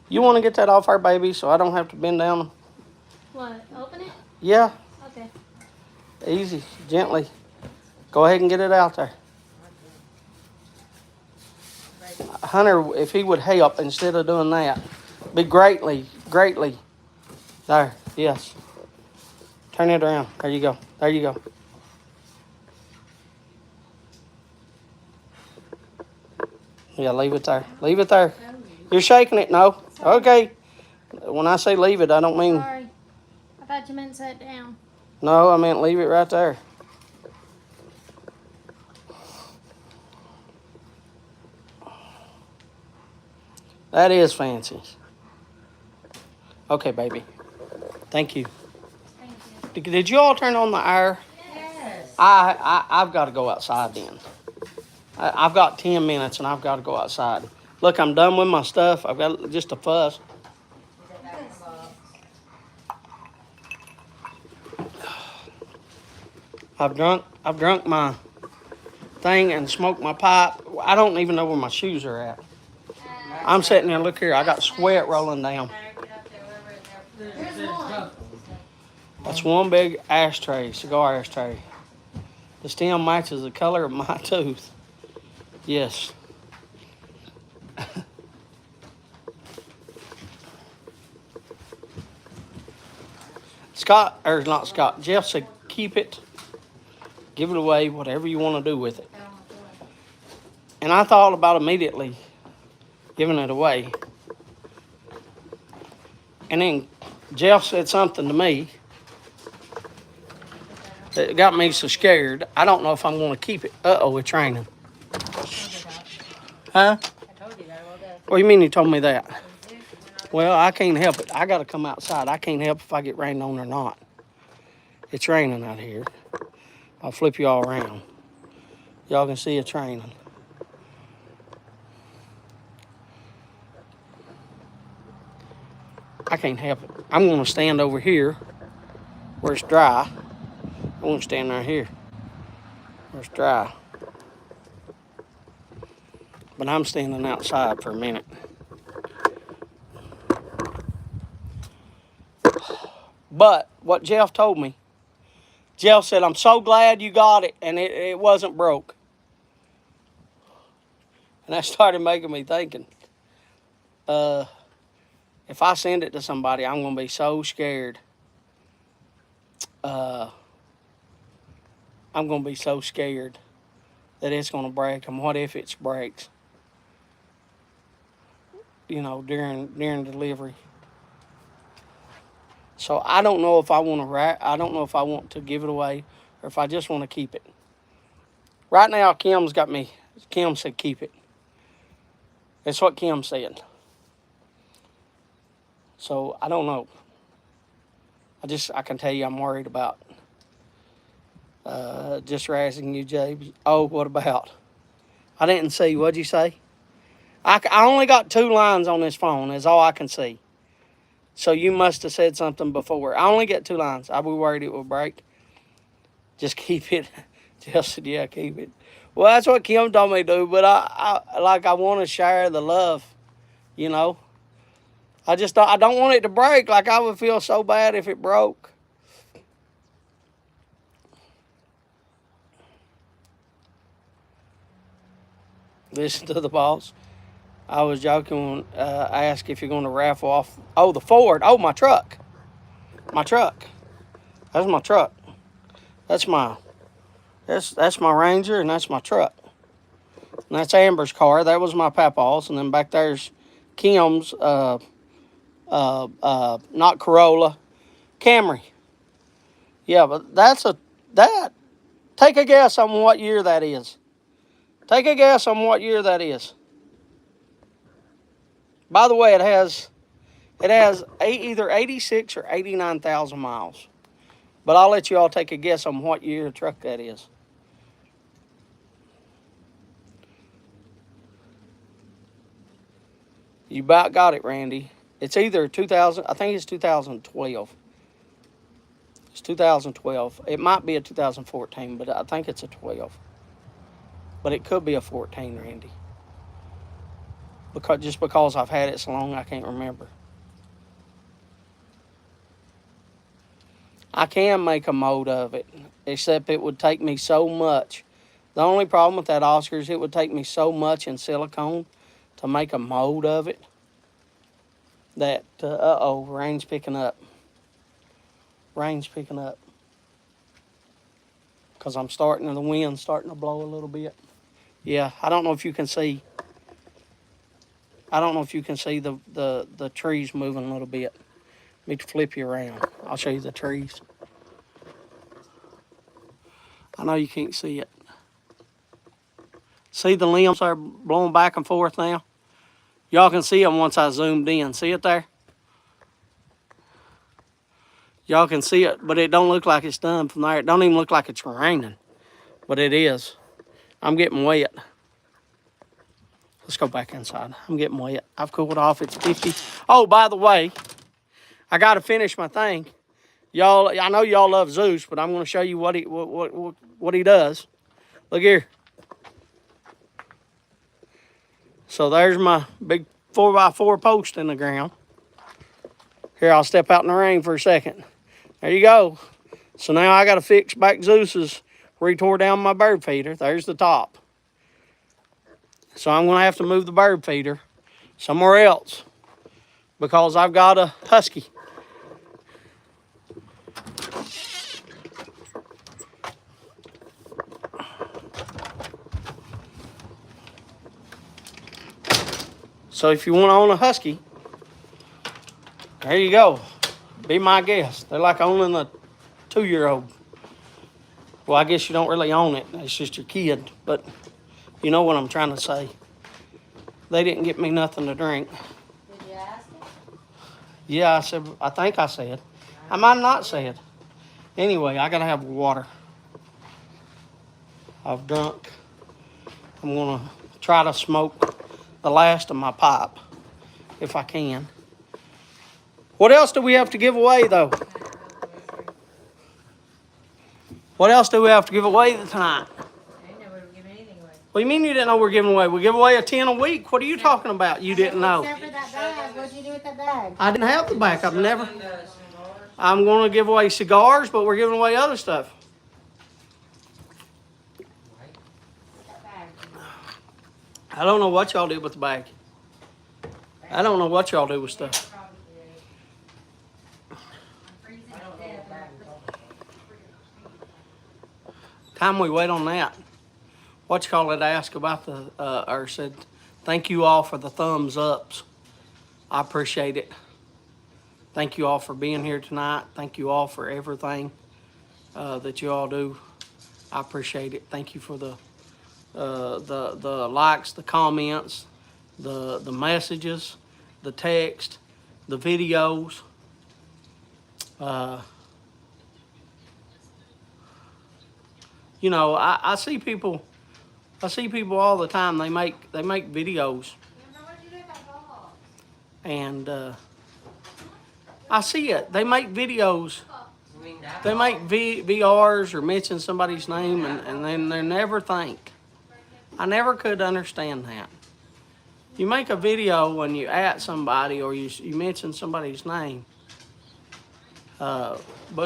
You want to get that off our baby so I don't have to bend down? What? Open it? Yeah, Okay. easy, gently. Go ahead and get it out there. Hunter, if he would help instead of doing that, be greatly. There, yes. Turn it around. There you go. There you go. Yeah, leave it there. Leave it there. You're shaking it, no? Okay. When I say leave it, I don't mean, Sorry. I thought you meant set down. no, I meant leave it right there. That is fancy. Okay, baby. Thank you. Thank you. Did you all turn on the air? Yes. I've got to go outside then. I've got 10 minutes and I've got to go outside. Look, I'm done with my stuff. I've got just a fuss. Is that back in the box? I've drunk my thing and smoked my pipe. I don't even know where my shoes are at. I'm sitting there, look here, I got sweat rolling down. Hunter, get up there, wherever it's there. There's one. That's one big ashtray, cigar ashtray. The stem matches the color of my tooth. Yes. Scott, or not Scott, Jeff said keep it, give it away, whatever you want to do with it. And I thought about immediately giving it away. And then Jeff said something to me that got me so scared. I don't know if I'm going to keep it. Uh-oh, it's raining. Huh? I told you that all day. What do you mean you told me that? Well, I can't help it. I got to come outside. I can't help if I get rained on or not. It's raining out here. I'll flip you all around. Y'all can see it's raining. I can't help it. I'm going to stand over here where it's dry. I won't stand right here where it's dry. But I'm standing outside for a minute. But what Jeff told me, Jeff said, I'm so glad you got it and it wasn't broke. And that started making me thinking, if I send it to somebody, I'm going to be so scared. I'm going to be so scared that it's going to break. And what if it breaks? You know, during delivery. So I don't know if I want to I don't know if I want to give it away or if I just want to keep it. Right now, Kim said keep it. That's what Kim said. So I don't know. I can tell you I'm worried about just razzing you, Jabe. Oh, what about? I didn't see. What'd you say? I only got 2 lines on this phone. Is all I can see. So you must have said something before. I only get 2 lines. I'll be worried it will break. Just keep it. Jeff said, yeah, keep it. Well, that's what Kim told me to do, but I want to share the love, you know. I don't want it to break. Like I would feel so bad if it broke. Listen to the boss. I was joking when I asked if you're going to raffle off. Oh, the Ford. Oh, my truck. My truck. That's my truck. That's my Ranger, and that's my truck. And that's Amber's car. That was my papaw's. And then back there's Kim's, not Corolla, Camry. Yeah, but take a guess on what year that is. Take a guess on what year that is. By the way, it has either 86 or 89,000 miles. But I'll let you all take a guess on what year truck that is. You about got it, Randy. It's either 2000, I think it's 2012. It's 2012. It might be a 2014, but I think it's a 12. But it could be a 14, Randy. Because I've had it so long, I can't remember. I can make a mold of it, except it would take me so much. The only problem with that, Oscar, is it would take me so much in silicone to make a mold of it that, rain's picking up. Rain's picking up. Because the wind's starting to blow a little bit. Yeah, I don't know if you can see. I don't know if you can see the trees moving a little bit. Let me flip you around. I'll show you the trees. I know you can't see it. See the limbs are blowing back and forth now? Y'all can see them once I zoomed in. See it there? Y'all can see it, but it don't look like it's done from there. It don't even look like it's raining, but it is. I'm getting wet. Let's go back inside. I'm getting wet. I've cooled off. It's 50. Oh, by the way, I got to finish my thing. Y'all, I know y'all love Zeus, but I'm going to show you what he does. Look here. So there's my big 4x4 post in the ground. Here, I'll step out in the rain for a second. There you go. So now I got to fix back Zeus's where he tore down my bird feeder. There's the top. So I'm going to have to move the bird feeder somewhere else because I've got a husky. So if you want to own a husky, there you go. Be my guest. They're like owning a 2-year-old. Well, I guess you don't really own it. It's just your kid. But you know what I'm trying to say. They didn't get me nothing to drink. Did you ask him? Yeah, I think I said. I might not said. Anyway, I got to have water. I've drunk. I'm going to try to smoke the last of my pipe if I can. What else do we have to give away, though? What else do we have to give away tonight? I didn't know we were giving anything away. What do you mean you didn't know we're giving away? We give away a 10 a week. What are you talking about? You didn't know. Except for that bag. What'd you do with that bag? I didn't have the back. I'm going to give away cigars, but we're giving away other stuff. That bag. I don't know what y'all do with the bag. I don't know what y'all do with stuff. Time we wait on that. What you call it? Ask about or said, thank you all for the thumbs ups. I appreciate it. Thank you all for being here tonight. Thank you all for everything that you all do. I appreciate it. Thank you for the likes, the comments, the messages, the text, the videos. You know, I see people all the time. They make videos, and I see it. They make videos. They make VRs or mention somebody's name, and then they never think. I never could understand that. You make a video when you at somebody or you mention somebody's name, but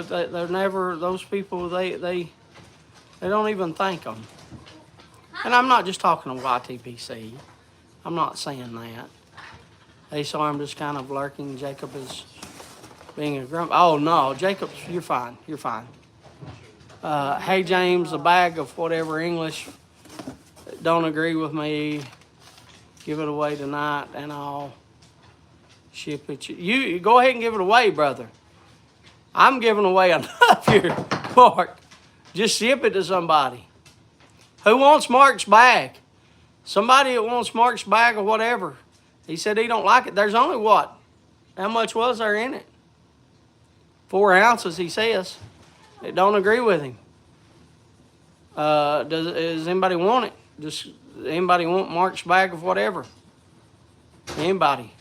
they're never, those people, they don't even thank them. And I'm not just talking to YTPC. I'm not saying that. Hey, so I'm just kind of lurking. Jacob is being a grump. Oh, no, Jacob, you're fine. You're fine. Hey, James, a bag of whatever English. Don't agree with me. Give it away tonight, and I'll ship it. You go ahead and give it away, brother. I'm giving away enough here, Mark. Just ship it to somebody. Who wants Mark's bag? Somebody that wants Mark's bag or whatever. He said he don't like it. There's only what? How much was there in it? 4 ounces, he says. It don't agree with him. Does anybody want it? Does anybody want Mark's bag of whatever? Anybody?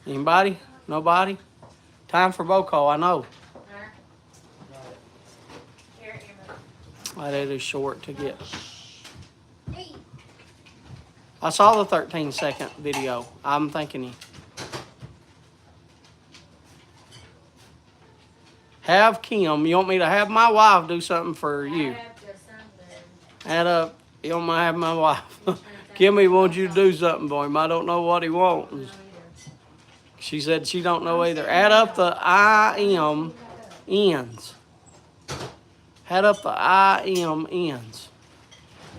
Anybody? Nobody? Time for roll call, I know. Here, That is short to get. I saw the 13-second video. I'm thanking you. Have Kim. You want me to have my wife do something for you? Add up. You want me to have my wife? Kimmy wants you to do something for him. I don't know what he wants. She said she don't know either. Add up the IM ends. Add up the IM ends.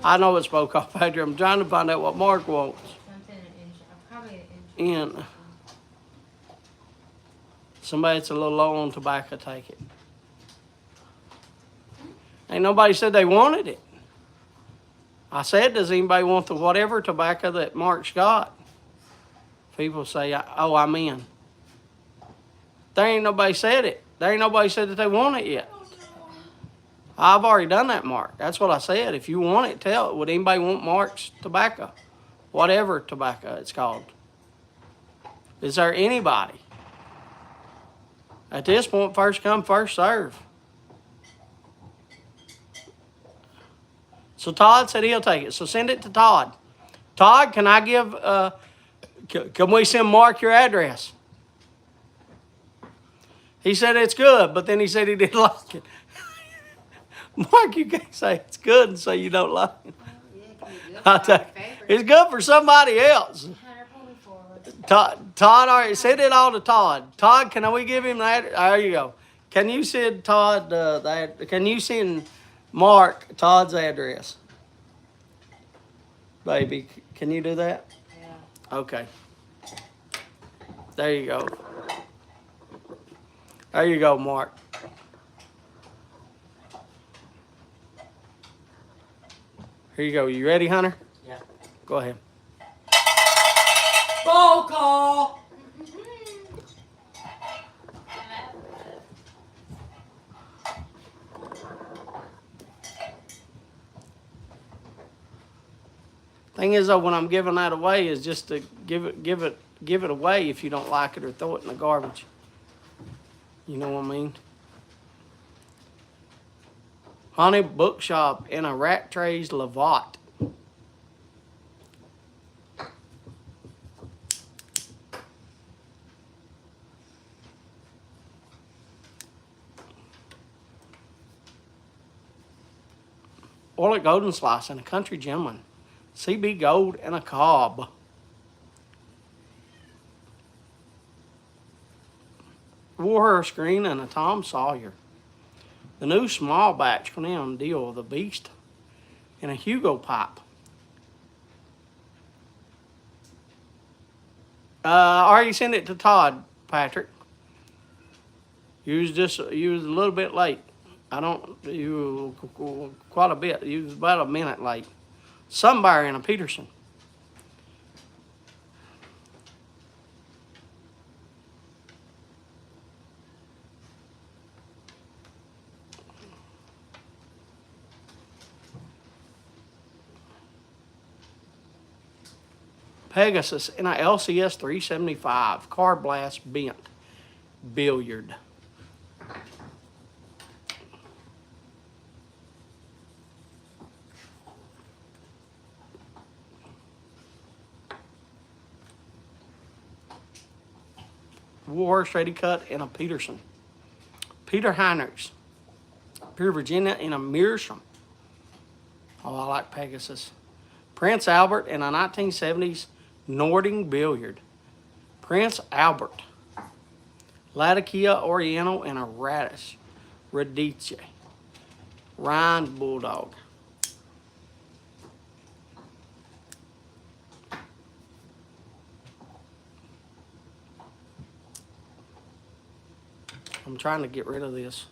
I know it's spoke off, Patrick. I'm trying to find out what Mark wants. In. Somebody that's a little low on tobacco, take it. Ain't nobody said they wanted it. I said, does anybody want the whatever tobacco that Mark's got? People say, oh, I'm in. There ain't nobody said it. There ain't nobody said that they want it yet. I've already done that, Mark. That's what I said. If you want it, tell it. Would anybody want Mark's tobacco? Whatever tobacco it's called. Is there anybody? At this point, first come, first serve. So Todd said he'll take it. So send it to Todd. Todd, can I give, can we send Mark your address? He said it's good, but then he said he didn't like it. Mark, you can't say it's good and say you don't like it. It's good for somebody else. Todd already said it all to Todd. Todd, can we give him that? There you go. Can you send Todd that? Can you send Mark Todd's address? Baby, can you do that? Yeah. Okay. There you go. There you go, Mark. Here you go. You ready, Hunter? Yeah. Go ahead. Roll call. Thing is, though, when I'm giving that away, is just to give it away if you don't like it or throw it in the garbage. You know what I mean? Honey Bookshop in a Rat Trays Lavatte. Orlick Golden Slice and a Country Gentleman. CB Gold and a Cobb. Warhurst Screen and a Tom Sawyer. The new small batch Cornell deal of the Beast and a Hugo pipe. I already sent it to Todd, Patrick. You was a little bit late. You quite a bit. You was about a minute late. Somewhere in a Peterson. Pegasus in a LCS 375 car blast bent billiard. Warhorse Ready Cut in a Peterson. Peter Heinrichs, Pure Virginia in a Meerschaum. Oh, I like Pegasus. Prince Albert in a 1970s Nording billiard. Prince Albert. Latakia Oriental in a Radish. Radice. Rhine Bulldog. I'm trying to get rid of this.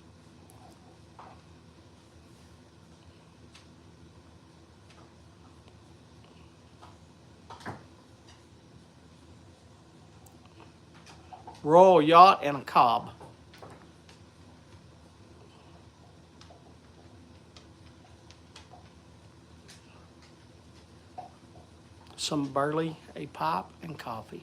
Royal Yacht and a Cobb. Some Burley a pipe and coffee.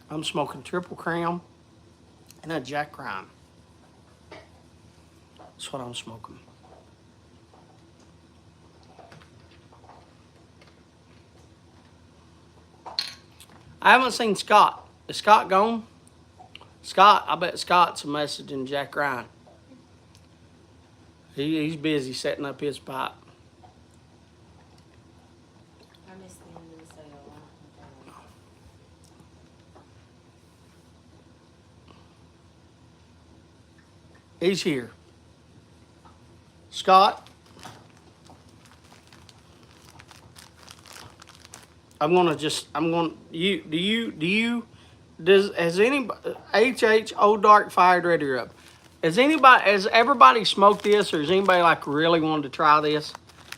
I'm smoking Triple Crown and a Jack Ryan. That's what I'm smoking. I haven't seen Scott. Is Scott gone? Scott, I bet Scott's messaging Jack Ryan. He's busy setting up his pipe. I missed the end of the sale. He's here. Scott, has anybody, HH Old Dark Fired Ready Rub, has everybody smoked this, or has anybody like really wanted to try this?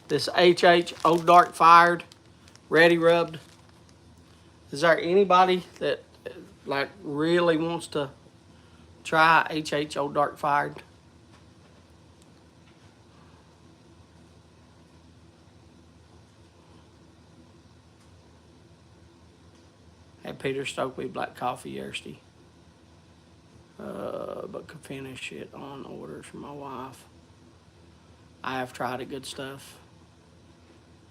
This HH Old Dark Fired Ready Rubbed? Is there anybody that like really wants to try HH Old Dark Fired? Had Peter Stokely black coffee yesterday. But could finish it on orders from my wife. I have tried it, good stuff.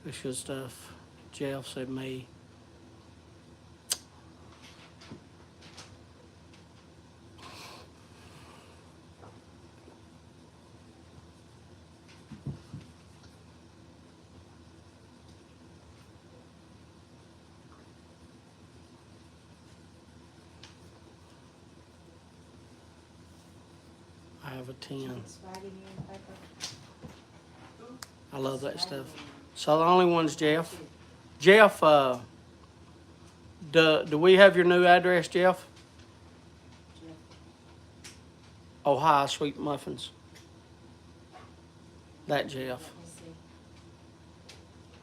It's good stuff. Jeff said me. I have a 10. I love that stuff. So the only one's Jeff. Jeff, do we have your new address, Jeff? Ohio Sweet Muffins. That Jeff.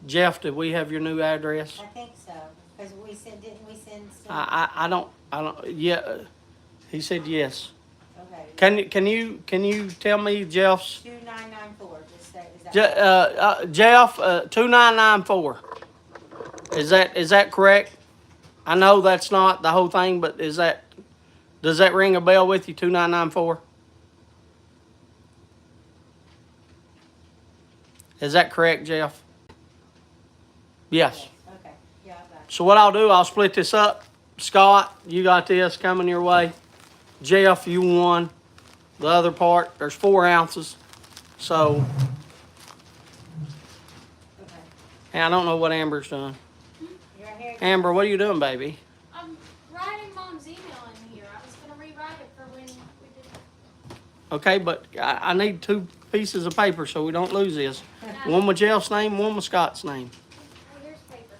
Jeff, did we have your new address? I think so, because didn't we send some? I don't, yeah, he said yes. Okay. Can you tell me Jeff's? 2994, just say, is that? Jeff, 2994. Is that correct? I know that's not the whole thing, but does that ring a bell with you, 2994? Is that correct, Jeff? Yes. Okay, yeah, I got it. So what I'll do, I'll split this up. Scott, you got this coming your way. Jeff, you won. The other part, there's 4 ounces. So, Okay. and I don't know what Amber's done. You're right here. Amber, what are you doing, baby? I'm writing Mom's email in here. I was gonna rewrite it for when we did. Okay, but I need 2 pieces of paper so we don't lose this. One with Jeff's name, one with Scott's name. Oh, here's paper.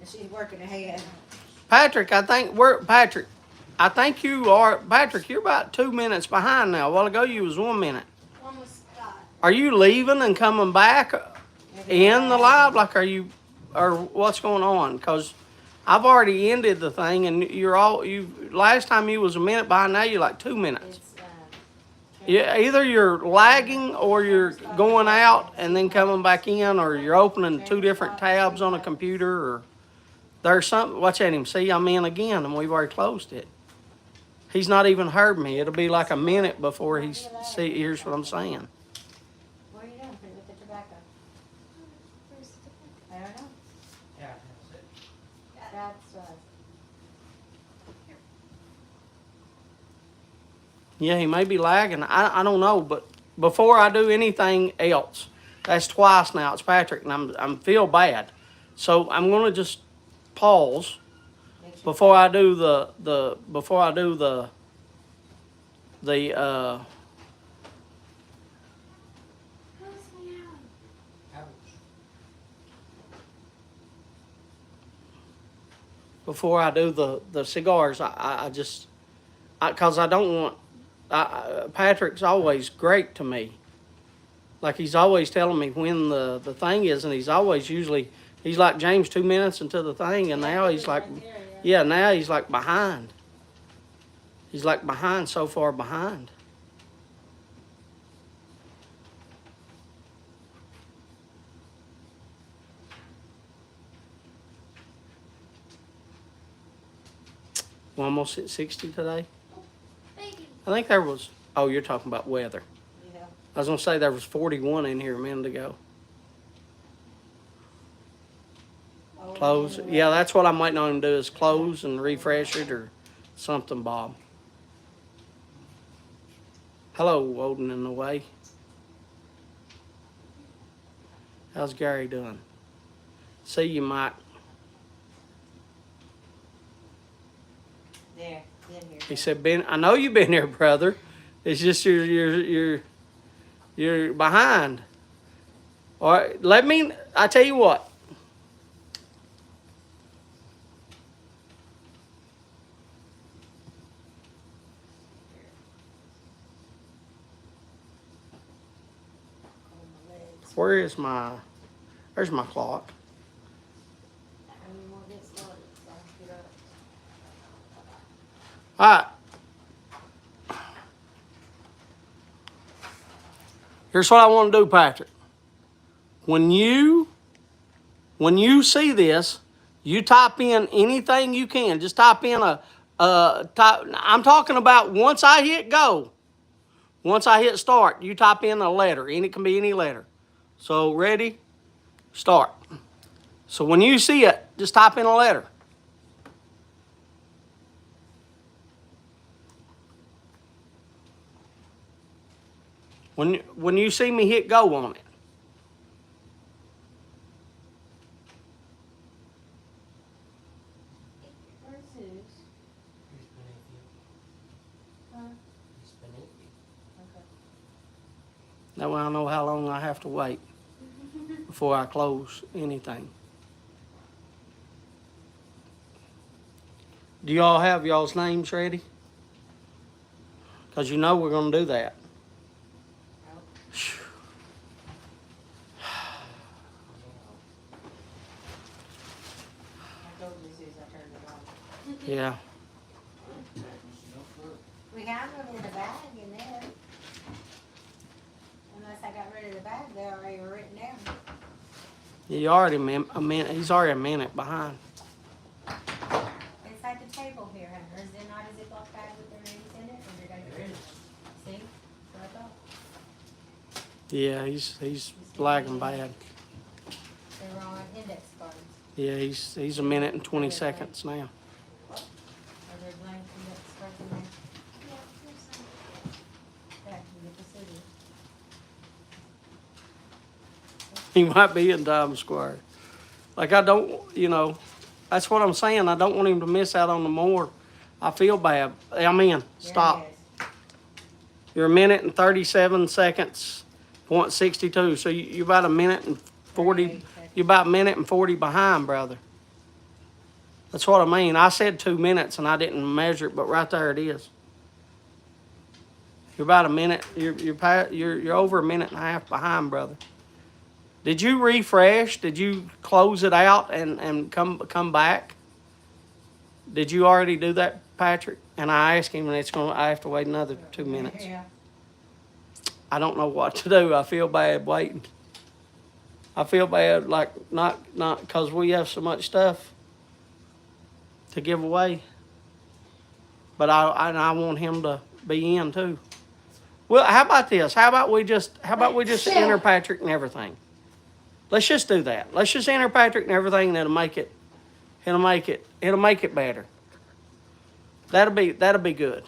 She's working ahead. Patrick, I think you're about 2 minutes behind now. A while ago you was 1 minute. One was Scott. Are you leaving and coming back in the live? Like, or what's going on? Because I've already ended the thing, and last time you was a minute behind. Now you're like 2 minutes. It's, Yeah, either you're lagging or you're going out and then coming back in, or you're opening 2 different tabs on a computer, or there's something. Watch at him. See, I'm in again, and we've already closed it. He's not even heard me. It'll be like a minute before he hears what I'm saying. what are you doing with the tobacco? Where's the difference? I don't know. Yeah, that's it. That's, Yeah, he may be lagging. I don't know, but before I do anything else, that's twice now. It's Patrick, and I'm feel bad, so I'm gonna just pause make sure. before I do the Where's me out? Ouch. before I do the cigars. Because I don't want. Patrick's always great to me. Like he's always telling me when the thing is, and he's like James 2 minutes into the thing, and now he's like, yeah, now he's like behind. He's like behind, so far behind. We're almost at 60 today. Baby. I think there was, oh, you're talking about weather. Yeah. I was going to say there was 41 in here a minute ago. Oh, Close. Yeah, that's what I'm waiting on him to do is close and refresh it or something, Bob. Hello, Woden in the way. How's Gary doing? See you, Mike. There, in here. He said, "Ben, I know you've been here, brother. It's just you're behind." All right, I tell you what. On my legs. There's my clock. And we won't get started, so get up. All right. Here's what I want to do, Patrick. When you see this, you type in anything you can. Just type in I'm talking about once I hit go. Once I hit start, you type in a letter, and it can be any letter. So ready, start. So when you see it, just type in a letter. When you see me hit go on it. Where's Zeus? He's beneath you. Huh? He's beneath you. Okay. That way I know how long I have to wait before I close anything. Do y'all have y'all's names ready? Because you know we're going to do that. Phew. I told you Zeus, I turned it on. Yeah. We have them in the bag in there. Unless I got rid of the bag, they're already written down. He's already a minute behind. Inside the table here, Hunter. Is there not a Ziploc bag with their names in it? Or did I get There rid is. of it? See? That's what I thought. Yeah, he's lagging bad. They were on index cards. Yeah, he's a minute and 20 seconds now. Are there blank index cards in there? Yeah, there's some. Yeah, you get the scissors. He might be in Times Square. Like I don't, that's what I'm saying. I don't want him to miss out on the more. I feel bad. I'm in. Stop. There it is. You're a minute and 37 seconds, .62. So you're about a minute and 40. You're about a minute and 40 behind, brother. That's what I mean. I said 2 minutes and I didn't measure it, but right there it is. You're about a minute. You're over a minute and a half behind, brother. Did you refresh? Did you close it out and come back? Did you already do that, Patrick? And I asked him, and I have to wait another 2 minutes. Yeah. I don't know what to do. I feel bad waiting. I feel bad, like not because we have so much stuff to give away. But I want him to be in too. Well, how about this? How about we just enter Patrick and everything? Let's just do that. Let's just enter Patrick and everything, and it'll make it better. That'll be good.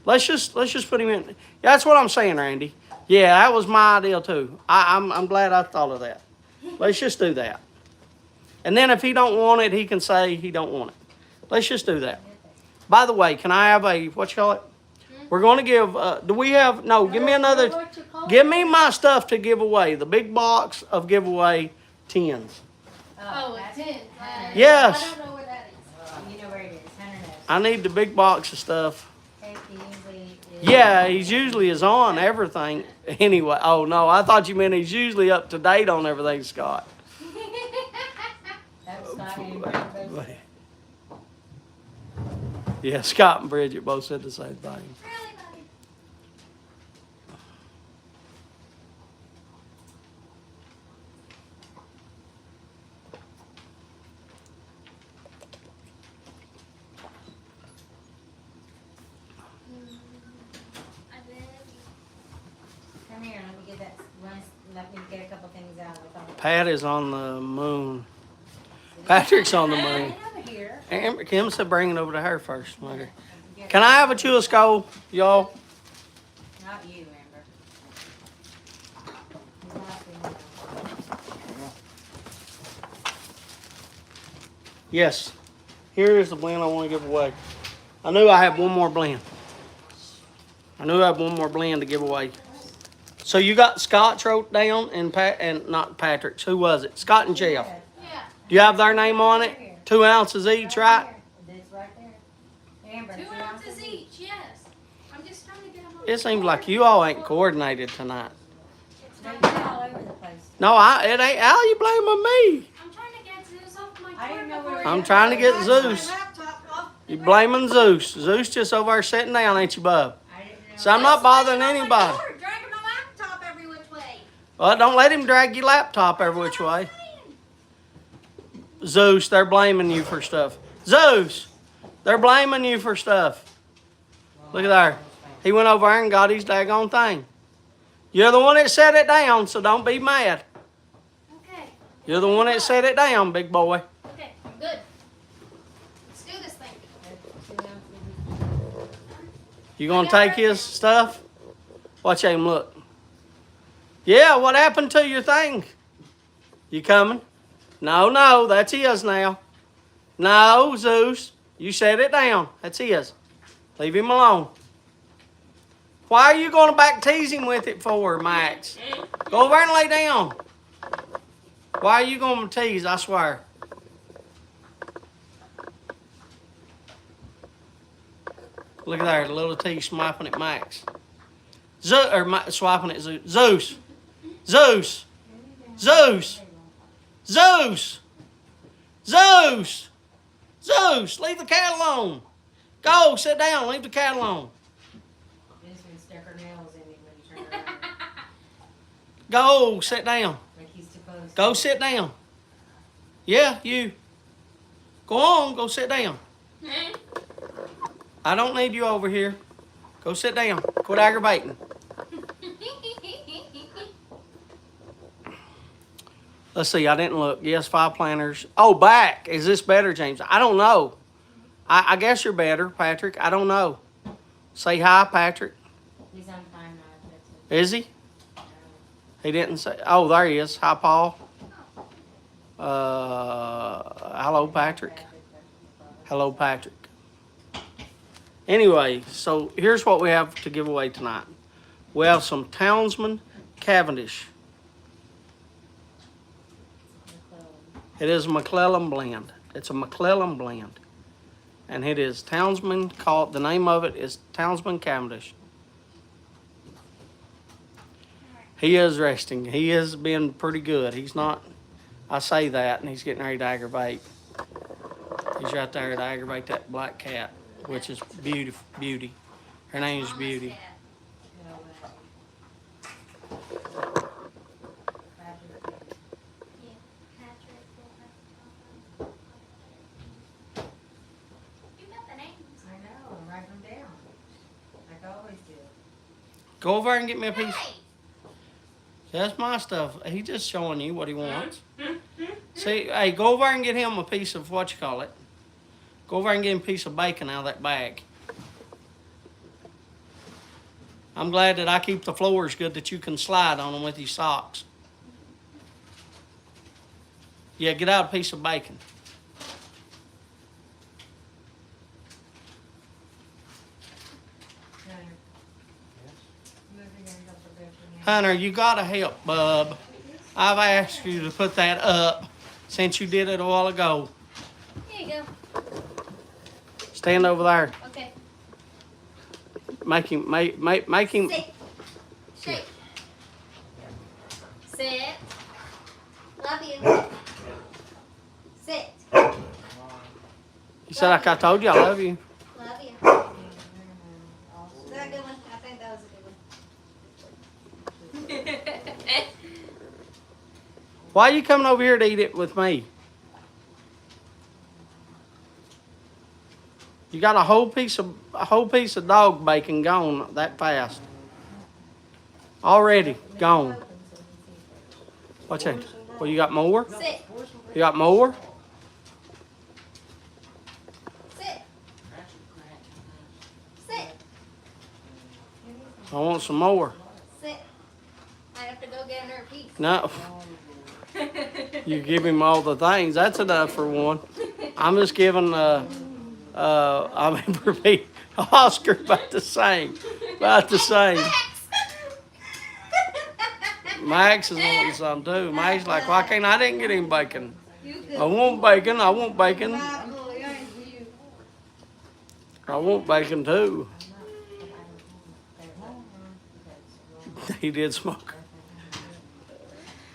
Let's just put him in. That's what I'm saying, Randy. Yeah, that was my idea too. I'm glad I thought of that. Let's just do that. And then if he don't want it, he can say he don't want it. Let's just do that. By the way, can I have what you call it? We're going to give, do we have, no, give me another, give me my stuff to give away. The big box of giveaway tins. Oh, that's it's in. Hunter. Yes. I don't know where that is. You know where it is. Hunter knows. I need the big box of stuff. Hey, He usually is. Yeah, he's usually is on everything. Anyway, oh no, I thought you meant he's usually up to date on everything, Scott. That was Scott and Bridget both said. Yeah, Scott and Bridget both said the same thing. Really, buddy? I did. Come here, let me get that, let me get a couple things out of the phone. Pat is on the moon. Patrick's on the moon. Get over here. Amber, Kim said bring it over to her first. Mother. Can I have a chewasco, y'all? Not you, Amber. Yes. Here is the blend I want to give away. I knew I had one more blend. I knew I had one more blend to give away. So you got Scott's wrote down and not Patrick's. Who was it? Scott and Jeff. Yeah. Do you have their name on it? 2 ounces each, right? It's right there. Amber, 2 ounces each, yes. I'm just trying to get them on. It seems like you all ain't coordinated tonight. It's They're not all over the place. No, it ain't. Al, you blaming me? I'm trying to get Zeus off my I didn't know before where he- I'm trying to get That's Zeus. my laptop off. You blaming Zeus. Zeus just over there sitting down, ain't you, bub? I didn't know. So I'm not bothering anybody. Dragging my laptop every which way. Well, don't let him drag your laptop every which way. Zeus, they're blaming you for stuff. Zeus, they're blaming you for stuff. Look at there. He went over there and got his daggone thing. You're the one that set it down, so don't be mad. Okay. You're the one that set it down, big boy. Okay, I'm good. Let's do this thing. You gonna take his stuff? Watch him look. Yeah, what happened to your thing? You coming? No, that's his now. No, Zeus, you set it down. That's his. Leave him alone. Why are you going to back tease him with it for, Max? Go over and lay down. Why are you going to tease, I swear? Look at there, the little T swiping at Max. Swiping at Zeus. Zeus! Zeus! Zeus! Zeus! Zeus! Zeus! Leave the cat alone. Go, sit down, leave the cat alone. This one stuck her nails in me when he turned around. Go, sit down. Like he's too close. Go sit down. Yeah, you. Go on, go sit down. I don't need you over here. Go sit down. Quit aggravating. Let's see, I didn't look. Yes, 5 planters. Oh, back. Is this better, James? I don't know. I guess you're better, Patrick. I don't know. Say hi, Patrick. He's on time now. Is he? He didn't say. Oh, there he is. Hi, Paul. Hello, Patrick. Hello, Patrick. Anyway, so here's what we have to give away tonight. We have some Townsman Cavendish. It is a McClellan blend. It's a McClellan blend. And it is Townsman, the name of it is Townsman Cavendish. He is resting. He has been pretty good. He's not, I say that, and he's getting ready to aggravate. He's right there to aggravate that black cat, which is Beauty. Her name is Beauty. Go over there and get me a piece. That's my stuff. He's just showing you what he wants. See, hey, go over there and get him a piece of what you call it. Go over there and get him a piece of bacon out of that bag. I'm glad that I keep the floors good that you can slide on them with your socks. Yeah, get out a piece of bacon. Hunter, you gotta help, bub. I've asked you to put that up since you did it a while ago. Here you go. Stand over there. Okay. Make him. Sit. Shake. Sit. Love you. Sit. You said like I told you I love you. Love you. Is that a good one? I think that was a good one. Why are you coming over here to eat it with me? You got a whole piece of dog bacon gone that fast. Already gone. What's that? Well, you got more? Sit. You got more? Sit. Sit. I want some more. Sit. I have to go get another piece. No. You give him all the things. That's enough for one. I'm just giving I mean for me, Oscar about the same. About the same. Max is wanting some too. Max like, why can't I didn't get him bacon? I want bacon. I want bacon. I want bacon too. He did smoke.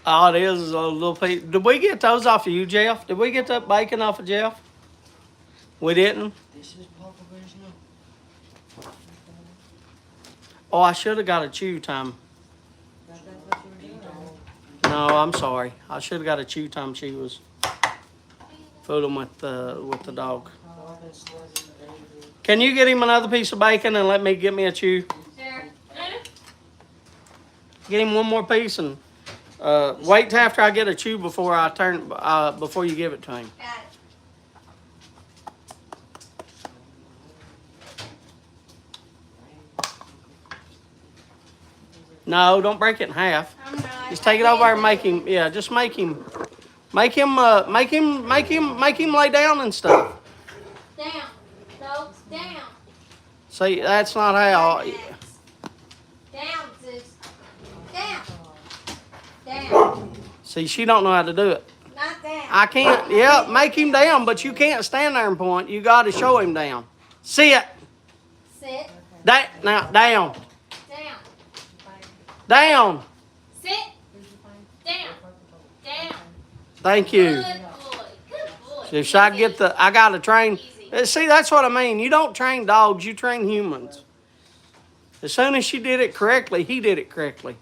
All it is a little piece. Did we get those off of you, Jeff? Did we get that bacon off of Jeff? We didn't? This is Papa Bear's now. Oh, I should have got a chew time. No, I'm sorry. I should have got a chew time. She was fooling with the dog. Can you get him another piece of bacon and let me get me a chew? Sure. Get him one more piece and wait till after I get a chew before I turn before you give it to him. Got it. No, don't break it in half. I'm not. Just take it over and make him. Yeah, just make him lay down and stuff. Down. No, down. See, that's not how. Down, Zeus. Down. Down. See, she don't know how to do it. Not down. I can't. Yeah, make him down, but you can't stand there and point. You got to show him down. Sit. Sit. Now down. Down. Down. Sit. Down. Down. Thank you. Good boy. Good boy. If I get I got to train. See, that's what I mean. You don't train dogs, you train humans. As soon as she did it correctly, he did it correctly.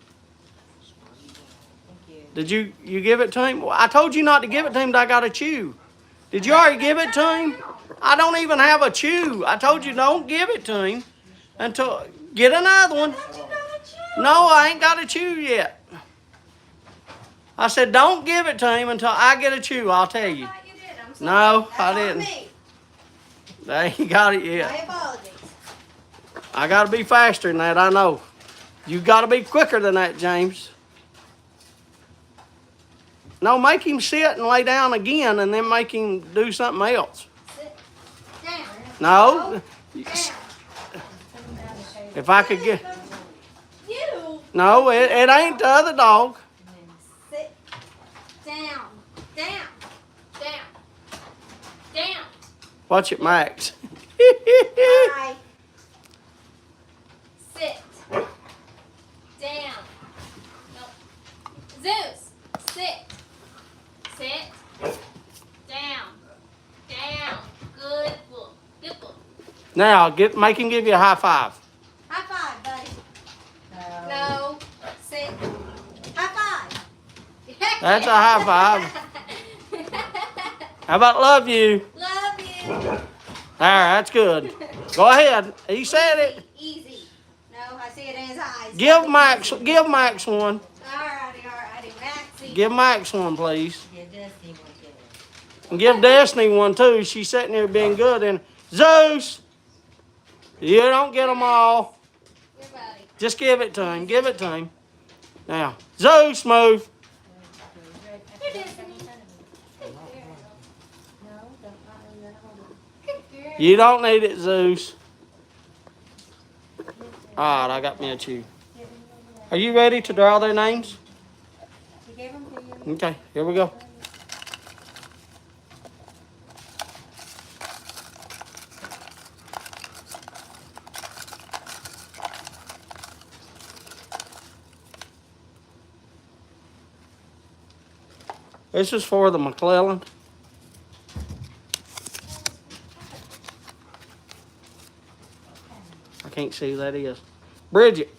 Did you give it to him? Well, I told you not to give it to him till I got a chew. Did you already give it to him? I don't even have a chew. I told you don't give it to him until get another one. No, I ain't got a chew yet. I said don't give it to him until I get a chew. I'll tell you. No, I didn't. They ain't got it yet. My apologies. I got to be faster than that, I know. You got to be quicker than that, James. No, make him sit and lay down again and then make him do something else. Sit. Down. No. Down. If I could get... You. No, it ain't the other dog. Sit. Down. Down. Down. Down. Watch it, Max. Hi. Sit. Down. No. Zeus. Sit. Sit. Down. Down. Good boy. Good boy. Now, make him give you a high five. High five, buddy. No. Sit. High five. That's a high five. How about love you? Love you. All right, that's good. Go ahead. He said it. Easy. No, I see it in his eyes. Give Max one. Alrighty, Maxie. Give Max one, please. Yeah, Destiny will give it. And give Destiny one too. She's sitting there being good. And Zeus, you don't get them all. Your buddy. Just give it to him. Give it to him. Now, Zeus, move. Here, Destiny. You don't need it, Zeus. All right, I got me a chew. Are you ready to draw their names? He gave them to you. Okay, here we go. This is for the McClellan. I can't see who that is. Bridget.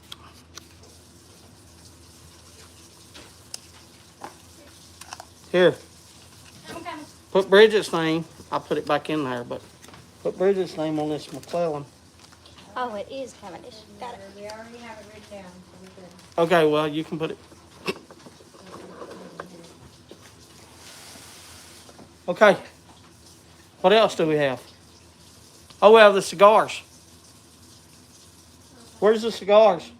Here, I'm coming. put Bridget's name. I'll put it back in there, but put Bridget's name on this McClellan. Oh, it is Cavendish. Got it. We already have it written down, so we could. Okay, well, you can put it. Okay. What else do we have? Oh, we have the cigars. Where's the cigars?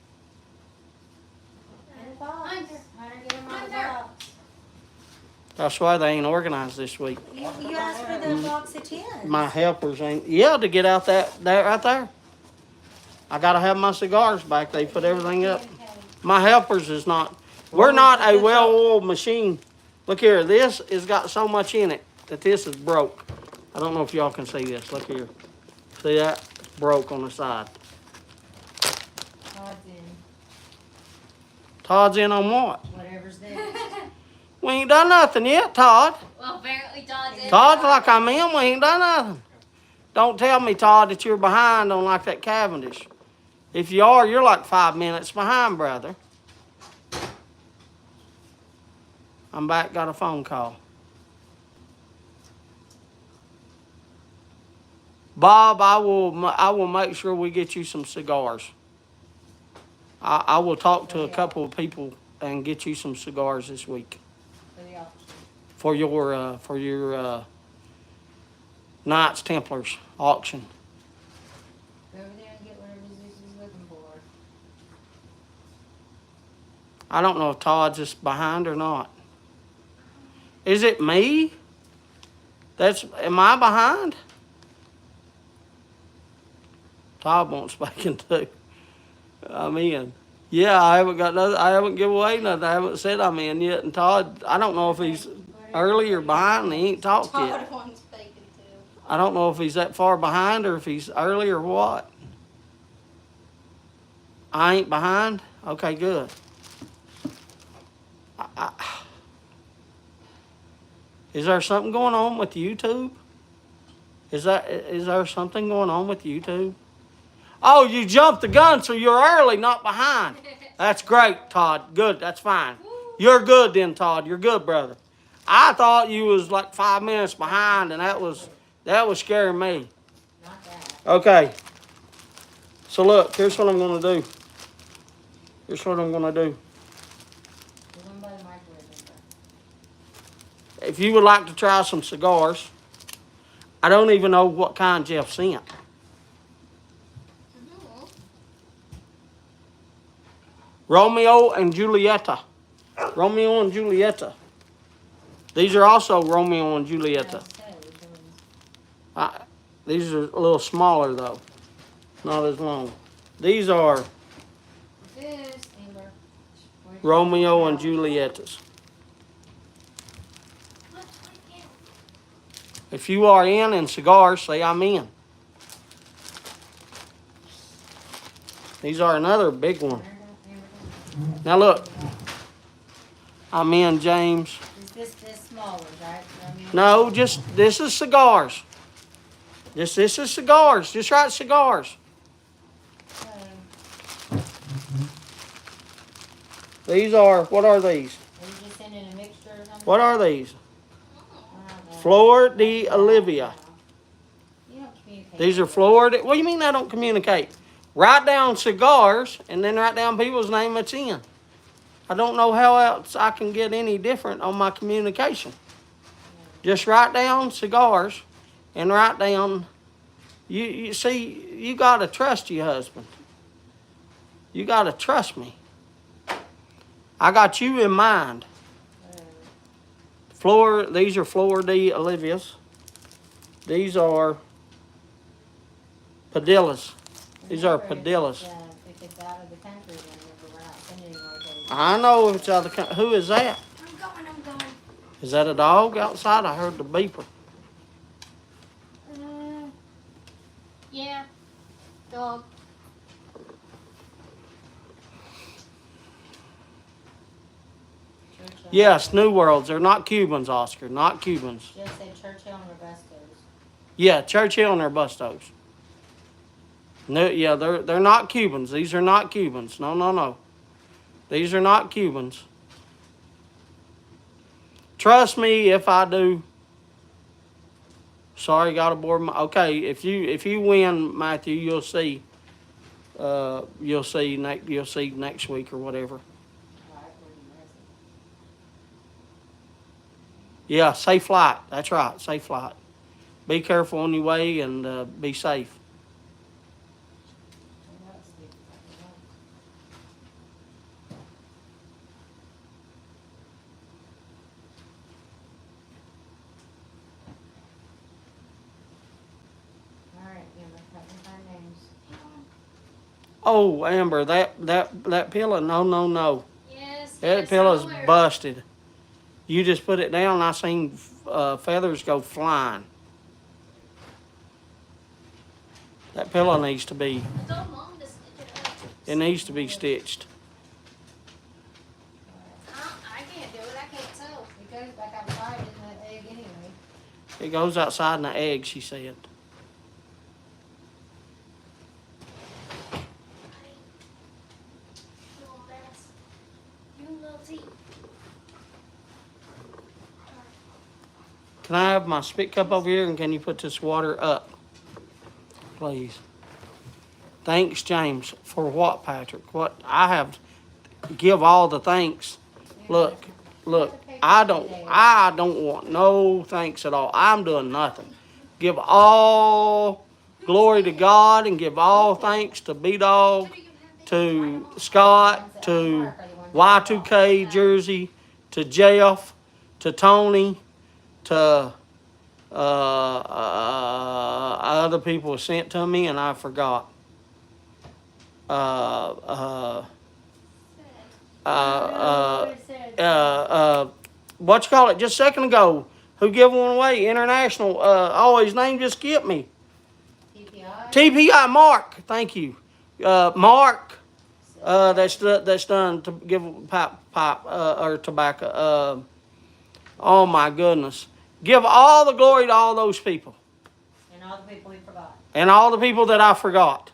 In the box. Under. Hunter, get them on the Under. box. That's why they ain't organized this week. You asked for the box of 10. My helpers ain't. Yeah, to get out that right there. I gotta have my cigars back. They put everything up. My helpers is not. We're not a well-oiled machine. Look here. This has got so much in it that this is broke. I don't know if y'all can see this. Look here. See that? It's broke on the side. Todd's in. Todd's in on what? Whatever's there. We ain't done nothing yet, Todd. Well, apparently Todd's in. Todd's like I'm in. We ain't done nothing. Don't tell me, Todd, that you're behind on like that Cavendish. If you are, you're like 5 minutes behind, brother. I'm back. Got a phone call. Bob, I will make sure we get you some cigars. I will talk to a couple of people and get you some cigars this week For the auction. for your Knights Templars auction. Go over there and get whatever Zeus is looking for. I don't know if Todd's just behind or not. Is it me? Am I behind? Todd won't speaking too. I'm in. Yeah, I haven't given away nothing. I haven't said I'm in yet. And Todd, I don't know if he's early or behind. He ain't talked yet. Todd wants bacon too. I don't know if he's that far behind or if he's early or what. I ain't behind? Okay, good. Is there something going on with YouTube? Is there something going on with YouTube? Oh, you jumped the gun, so you're early, not behind. That's great, Todd. Good, that's fine. You're good then, Todd. You're good, brother. I thought you was like 5 minutes behind, and that was scaring me. Not that. Okay. So look, here's what I'm gonna do. Here's what I'm gonna do. There's one by the microwave. If you would like to try some cigars, I don't even know what kind Jeff sent. Romeo and Julieta. Romeo and Julieta. These are also Romeo and Julieta. These are a little smaller though. Not as long. These are This, Amber. Romeo and Julietas. If you are in cigars, say I'm in. These are another big one. Now look. I'm in, James. Is this small one, right? No, just this is cigars. This is cigars. Just write cigars. These are, what are these? Are you just sending a mixture or something? What are these? I don't know. Flor de Olivia. You don't communicate. These are Flor de, what do you mean I don't communicate? Write down cigars and then write down people's name that's in. I don't know how else I can get any different on my communication. Just write down cigars and write down, you see, you got to trust your husband. You got to trust me. I got you in mind. These are Flor de Olivias. These are Padillas. These are Padillas. If it's out of the country, then we're not sending anymore. I know it's out of the country. Who is that? I'm going. Is that a dog outside? I heard the beeper. Yeah. Dog. Yes, New Worlds. They're not Cubans, Oscar. Not Cubans. Just said Churchill and Robustos. Yeah, Churchill and their Bustos. No, yeah, they're not Cubans. These are not Cubans. No, no, no. These are not Cubans. Trust me if I do. Sorry, got aboard my. Okay, if you win, Matthew, you'll see. You'll see next week or whatever. Alright, we're messing. Yeah, safe flight. That's right, safe flight. Be careful on your way and be safe. Alright, Amber, help me find names. Oh, Amber, that pillow. No, no, no. Yes. That yes, pillow's I'm aware. busted. You just put it down and I seen feathers go flying. That pillow needs to be, I told Mom to stitch it up. it needs to be stitched. I can't do it. I can't sew. It goes back outside in the egg anyway. It goes outside in the egg, she said. You want bass? You want little tea? Can I have my spit cup over here and can you put this water up? Please. Thanks, James. For what, Patrick? What I have give all the thanks. Look, I don't want no thanks at all. I'm doing nothing. Give all glory to God and give all thanks to B-Dog, to Scott, to Y2K Jersey, to Jeff, to Tony, to other people sent to me and I forgot. What you call it? Just a second ago, who gave one away? International. His name just skipped me. TPI. TPI Mark. Thank you, Mark. That's done to give pipe or tobacco. Oh my goodness. Give all the glory to all those people. And all the people we forgot. And all the people that I forgot.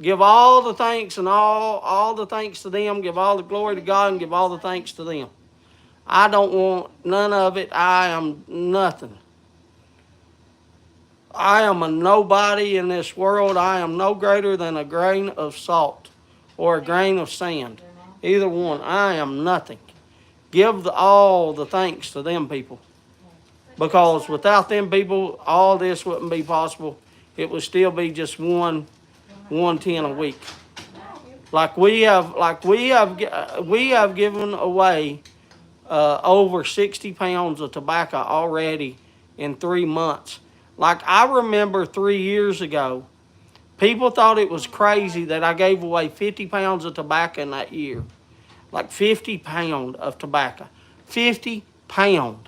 Give all the thanks and all the thanks to them. Give all the glory to God and give all the thanks to them. I don't want none of it. I am nothing. I am a nobody in this world. I am no greater than a grain of salt or a grain of sand. Either one. I am nothing. Give all the thanks to them people. Because without them people, all this wouldn't be possible. It would still be just 110 a week. Like we have given away over 60 pounds of tobacco already in 3 months. Like I remember 3 years ago, people thought it was crazy that I gave away 50 pounds of tobacco in that year. Like 50 pounds of tobacco. 50 pounds.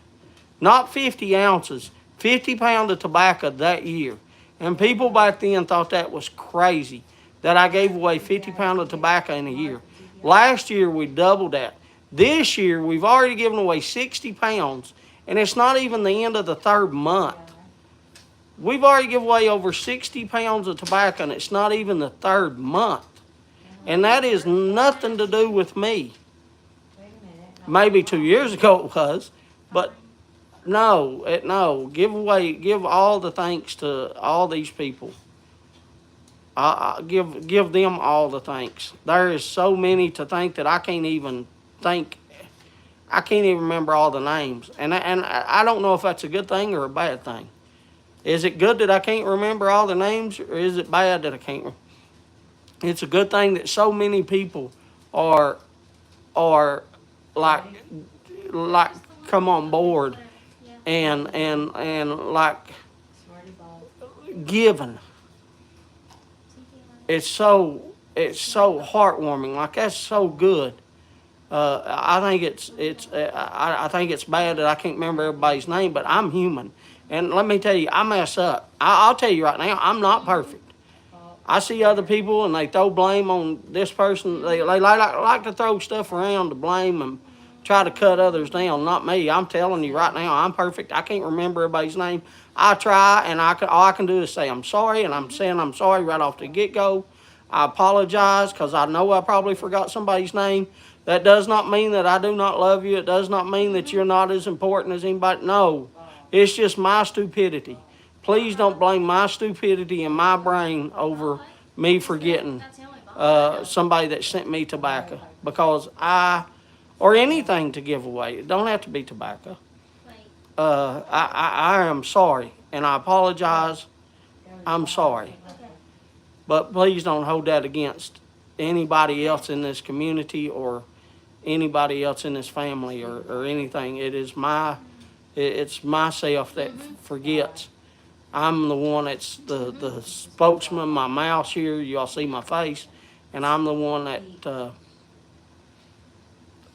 Not 50 ounces. 50 pounds of tobacco that year. And people back then thought that was crazy, that I gave away 50 pounds of tobacco in a year. Last year, we doubled that. This year, we've already given away 60 pounds, and it's not even the end of the third month. We've already given away over 60 pounds of tobacco, and it's not even the third month. And that is nothing to do with me. Wait a minute. Maybe 2 years ago it was, but no. Give all the thanks to all these people. Give them all the thanks. There is so many to thank that I can't even think. I can't even remember all the names, and I don't know if that's a good thing or a bad thing. Is it good that I can't remember all the names, or is it bad that I can't? It's a good thing that so many people are like come on board and like Smarty ball. giving. It's so heartwarming. Like that's so good. I think I think it's bad that I can't remember everybody's name, but I'm human, and let me tell you, I mess up. I'll tell you right now, I'm not perfect. I see other people and they throw blame on this person. They like to throw stuff around to blame them try to cut others down. Not me. I'm telling you right now, I'm perfect. I can't remember everybody's name. I try, and all I can do is say I'm sorry, and I'm saying I'm sorry right off the get-go. I apologize because I know I probably forgot somebody's name. That does not mean that I do not love you. It does not mean that you're not as important as anybody. No, it's just my stupidity. Please don't blame my stupidity and my brain over me forgetting That's the only bottle. somebody that sent me tobacco, because or anything to give away. It don't have to be tobacco. Like, I am sorry, and I apologize. I'm sorry. But please don't hold that against anybody else in this community or anybody else in this family or anything. It's myself that forgets. I'm the one that's the spokesman, my mouth here, y'all see my face, and I'm the one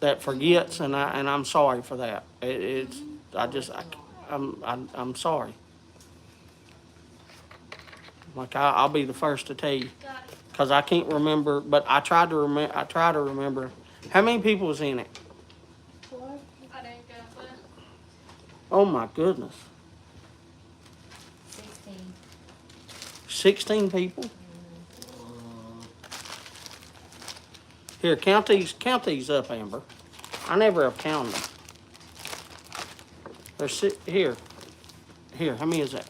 that forgets, and I'm sorry for that. I'm sorry. Like I'll be the first to tell you, got it. because I can't remember, but I try to remember. How many people was in it? I didn't get that. Oh my goodness, 16. 16 people. Here, count these up, Amber. I never have counted them. There's here. How many is that?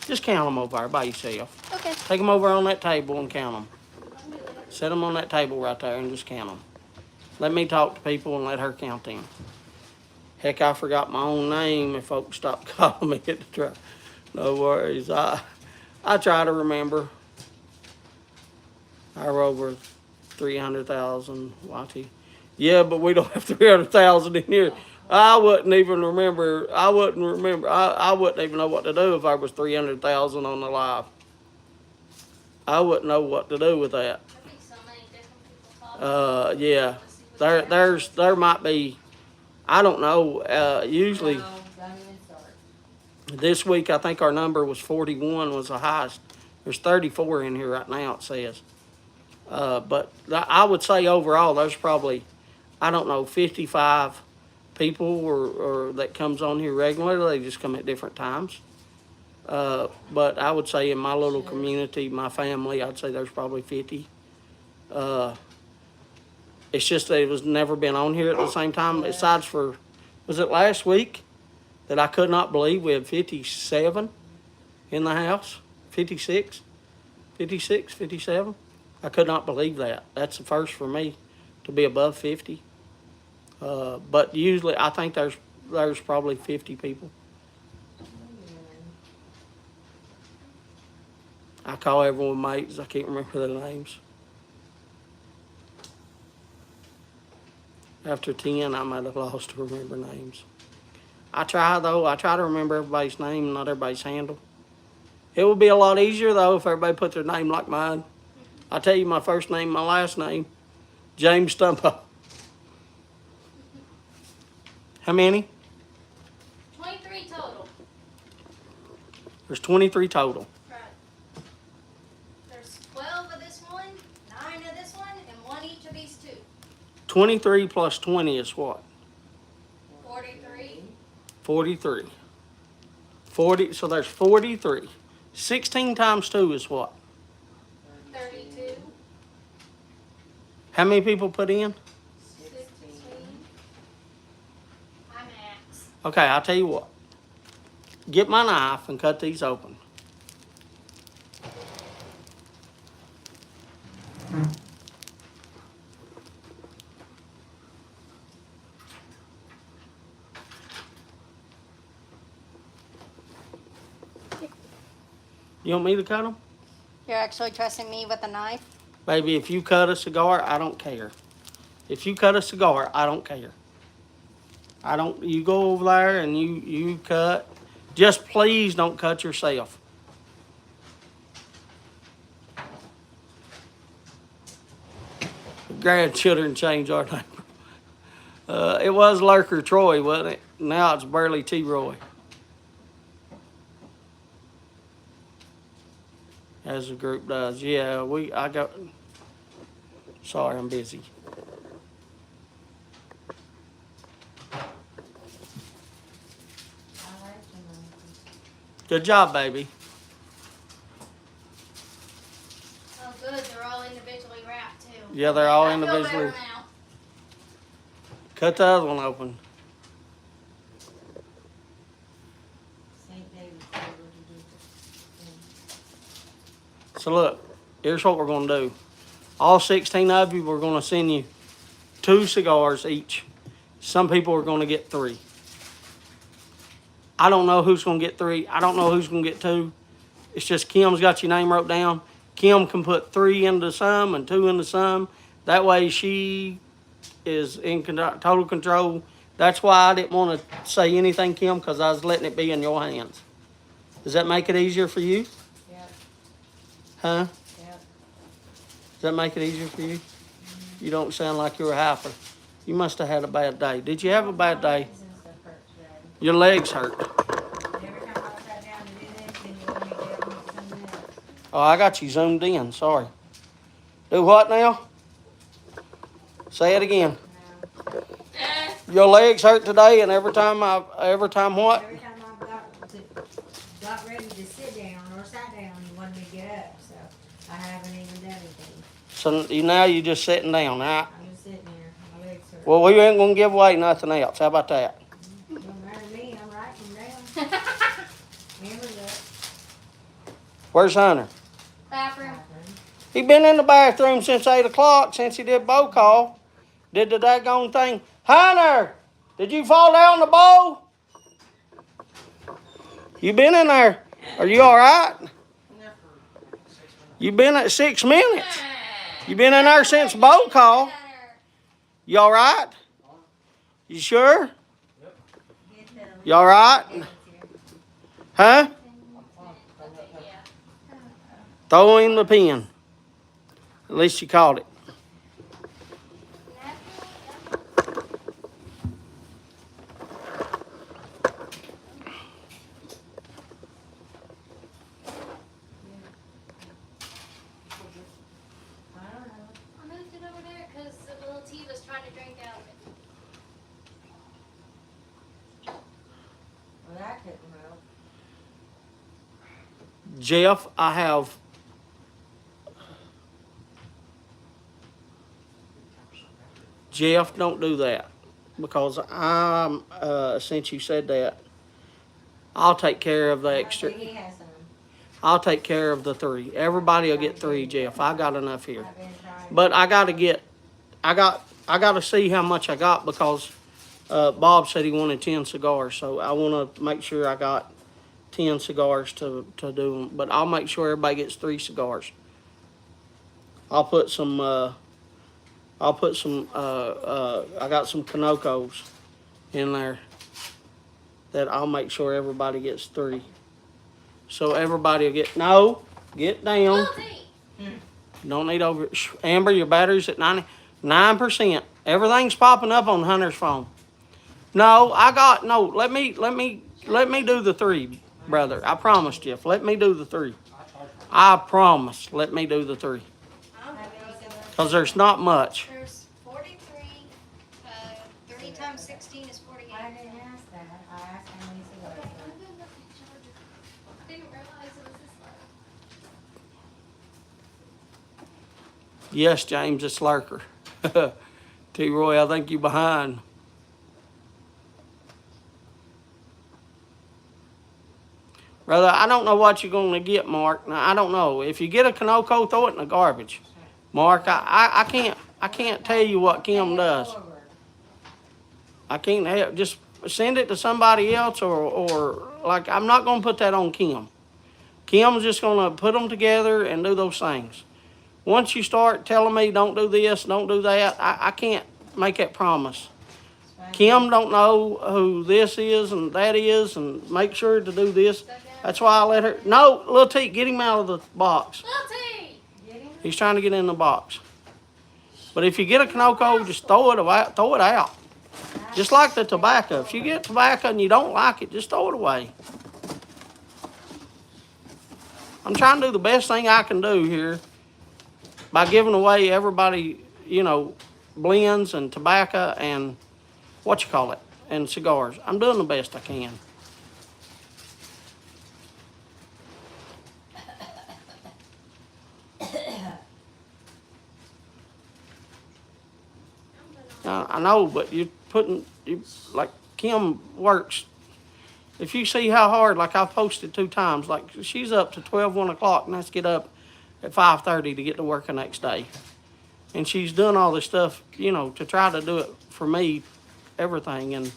Just count them over there by yourself. Okay. Take them over on that table and count them. I can do that. Set them on that table right there and just count them. Let me talk to people and let her count them. Heck, I forgot my own name if folks stop calling me at the truck. No worries. I try to remember. I were over 300,000. Watty. Yeah, but we don't have 300,000 in here. I wouldn't even remember. I wouldn't even know what to do if I was 300,000 on the live. I wouldn't know what to do with that. There'd be so many different people talking. Yeah. There might be. I don't know. Usually No, don't even start. this week I think our number was 41 was the highest. There's 34 in here right now, it says. But I would say overall there's probably, I don't know, 55 people or that comes on here regularly. They just come at different times. But I would say in my little community, my family, I'd say there's probably 50. It's just that it was never been on here at the same time. Besides for, was it last week that I could not believe we had 57 in the house? 56, 57. I could not believe that. That's the first for me to be above 50. But usually I think there's probably 50 people. I call everyone mates. I can't remember their names. After 10, I might have lost to remember names. I try, though. I try to remember everybody's name, not everybody's handle. It would be a lot easier, though, if everybody put their name like mine. I tell you my first name, my last name, James Stumbo. How many? 23 total. There's 23 total. Right. There's 12 of this one, 9 of this one, and 1 each of these two. 23 plus 20 is what? 43. 43. 40, so there's 43. 16 times 2 is what? 32. How many people put in? 16. I'm Max. Okay, I'll tell you what. Get my knife and cut these open. You want me to cut them? You're actually trusting me with a knife? Baby, if you cut a cigar, I don't care. If you cut a cigar, I don't care. You go over there and you cut. Just please don't cut yourself. Grandchildren change our name. It was Lurker Troy, wasn't it? Now it's Burley T. Roy. As the group does. Yeah, I got. Sorry, I'm busy. Good job, baby. Oh, good. They're all individually wrapped too. Yeah, they're all I feel individually. better now. Cut the other one open. St. David's able to do it. So look, here's what we're gonna do. All 16 of you, we're gonna send you 2 cigars each. Some people are gonna get 3. I don't know who's gonna get 3. I don't know who's gonna get 2. It's just Kim's got your name wrote down. Kim can put 3 into some and 2 into some. That way she is in total control. That's why I didn't want to say anything, Kim, because I was letting it be in your hands. Does that make it easier for you? Yep, Huh? yep. Does that make it easier for you? You don't sound like you're hyper. You must have had a bad day. Did you have a bad day? This is the first day. Your legs hurt. Every time I sat down to do this, then you want me to get up and do something else. Oh, I got you zoomed in. Sorry. Do what now? Say it again. No. Your legs hurt today, and every time what? Every time I got ready to sit down or sat down, you wanted me to get up, so I haven't even done anything. So you just sitting down, all right? I'm just sitting there, my legs hurt. Well, we ain't gonna give away nothing else. How about that? Don't matter to me, I'm writing them down. Amber's up. Where's Hunter? Bathroom. He been in the bathroom since 8 o'clock, since he did bow call. Did the daggone thing. Hunter, did you fall down the bowl? You been in there? Are you all right? You been at 6 minutes. You been in there since bow call. You all right? You sure? You all right? Huh? Throw him the pen. At least you caught it. I don't know. I moved it over there because the little T was trying to drink out of it. Well, that couldn't help. Jeff, I have Jeff, don't do that, because I'm since you said that, I'll take care of the extra. He has some. I'll take care of the 3. Everybody will get 3, Jeff. I got enough here. I've been trying. But I gotta see how much I got, because Bob said he wanted 10 cigars, so I want to make sure I got 10 cigars to do them. But I'll make sure everybody gets 3 cigars. I'll put some. I got some Kanokos in there that I'll make sure everybody gets 3. So everybody will get get down. Little T. Don't need over. Amber, your battery's at 99%. Everything's popping up on Hunter's phone. No. Let me do the 3, brother. I promise, Jeff. Let me do the 3. I promise. Let me do the 3. Cause there's not much. There's 43. 3 times 16 is 48. I didn't ask that. I asked how many cigars. Okay, I'm good enough to charge it. I didn't realize it was this low. Yes, James, it's Lurker. T. Roy, I think you behind. Brother, I don't know what you're going to get, Mark. Now, I don't know. If you get a Kanoko, throw it in the garbage. Mark, I can't tell you what Kim does. I can't help. Just send it to somebody else, or like, I'm not going to put that on Kim. Kim's just going to put them together and do those things. Once you start telling me don't do this, don't do that, I can't make that promise. Kim don't know who this is and that is, and make sure to do this. That's why I let her. No, little T, get him out of the box. Little T. He's trying to get in the box. But if you get a Kanoko, just throw it away, throw it out. Just like the tobacco. If you get tobacco and you don't like it, just throw it away. I'm trying to do the best thing I can do here by giving away everybody, blends and tobacco and and cigars. I'm doing the best I can. I know, but you're like Kim works. If you see how hard, like I've posted 2 times, like she's up to 12, 1 o'clock, and has to get up at 5:30 to get to work the next day. And she's done all this stuff, to try to do it for me, everything. And,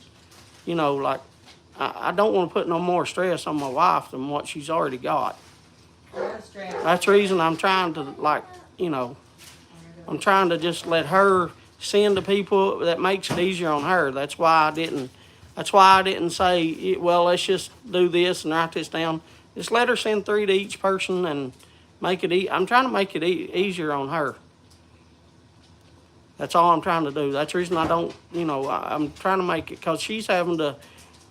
like, I don't want to put no more stress on my wife than what she's already got. No stress. That's the reason I'm trying to, like, I'm trying to just let her send to people that makes it easier on her. That's why I didn't say, well, let's just do this and write this down. Just let her send 3 to each person and make it I'm trying to make it easier on her. That's all I'm trying to do. That's the reason I don't, I'm trying to make it, because she's having to,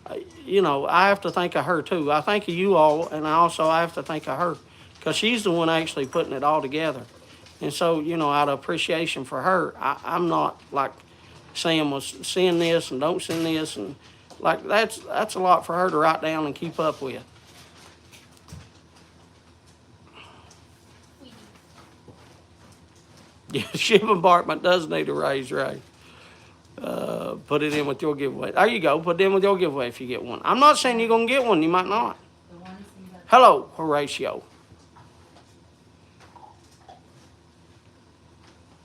I have to think of her too. I think of you all, and I have to think of her, because she's the one actually putting it all together. And so, out of appreciation for her, I'm not like saying, well, send this and don't send this. And like, that's a lot for her to write down and keep up with. Yeah, shipping department does need a raise, Ray. Put it in with your giveaway. There you go. Put it in with your giveaway if you get one. I'm not saying you're going to get one. You might not. The ones you got. Hello, Horatio.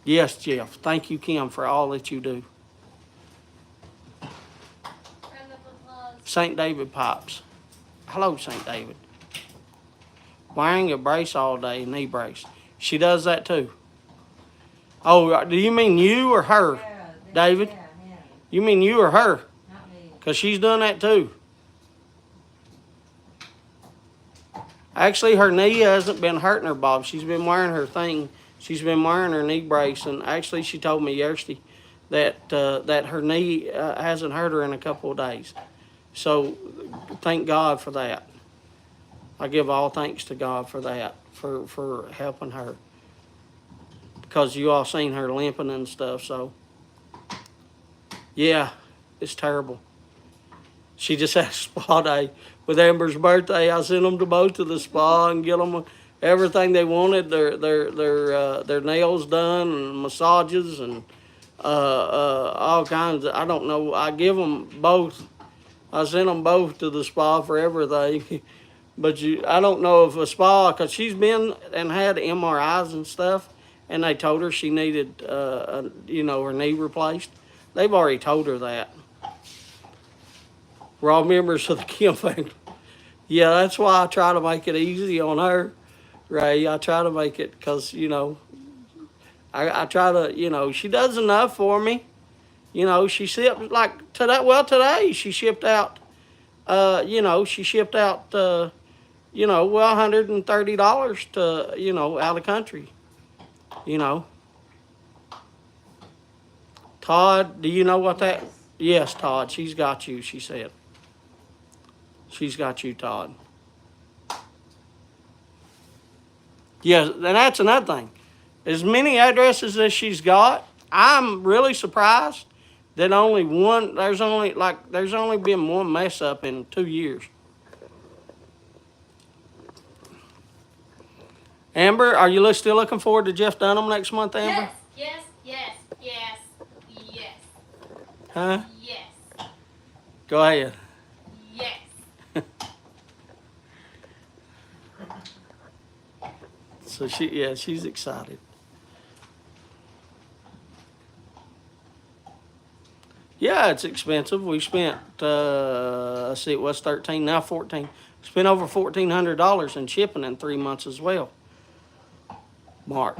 Yes, Jeff. Thank you, Kim, for all that you do. Round of applause. St. David Pipes. Hello, St. David. Wearing a brace all day, knee brace. She does that too. Oh, do you mean you or her, Yeah, David? Yeah, yeah, You mean you or her? not me. Because she's done that too. Actually, her knee hasn't been hurting her, Bob. She's been wearing her thing. She's been wearing her knee brace. And actually, she told me yesterday that her knee hasn't hurt her in a couple of days. So thank God for that. I give all thanks to God for that, for helping her. Because you all seen her limping and stuff, so. Yeah, it's terrible. She just had a spa day. With Amber's birthday, I sent them to both to the spa and get them everything they wanted, their nails done and massages and all kinds of, I don't know. I give them both. I sent them both to the spa for everything. But I don't know if a spa, because she's been and had MRIs and stuff, and they told her she needed, her knee replaced. They've already told her that. We're all members of the Kim family. Yeah, that's why I try to make it easy on her, Ray. I try to make it, because, I try to, she does enough for me. She shipped, like, today she shipped out, $130 to, out of the country. Todd, do you know what that? Yes, Todd, she's got you, she said. She's got you, Todd. Yeah, and that's another thing. As many addresses as she's got, I'm really surprised that there's only been one mess up in 2 years. Amber, are you still looking forward to Jeff Dunham next month, Amber? Yes, yes, yes, yes, yes, Huh? yes, Go ahead. yes. So she's excited. Yeah, it's expensive. We spent, it was 13, now 14. Spent over $1,400 in shipping in 3 months as well, Mark.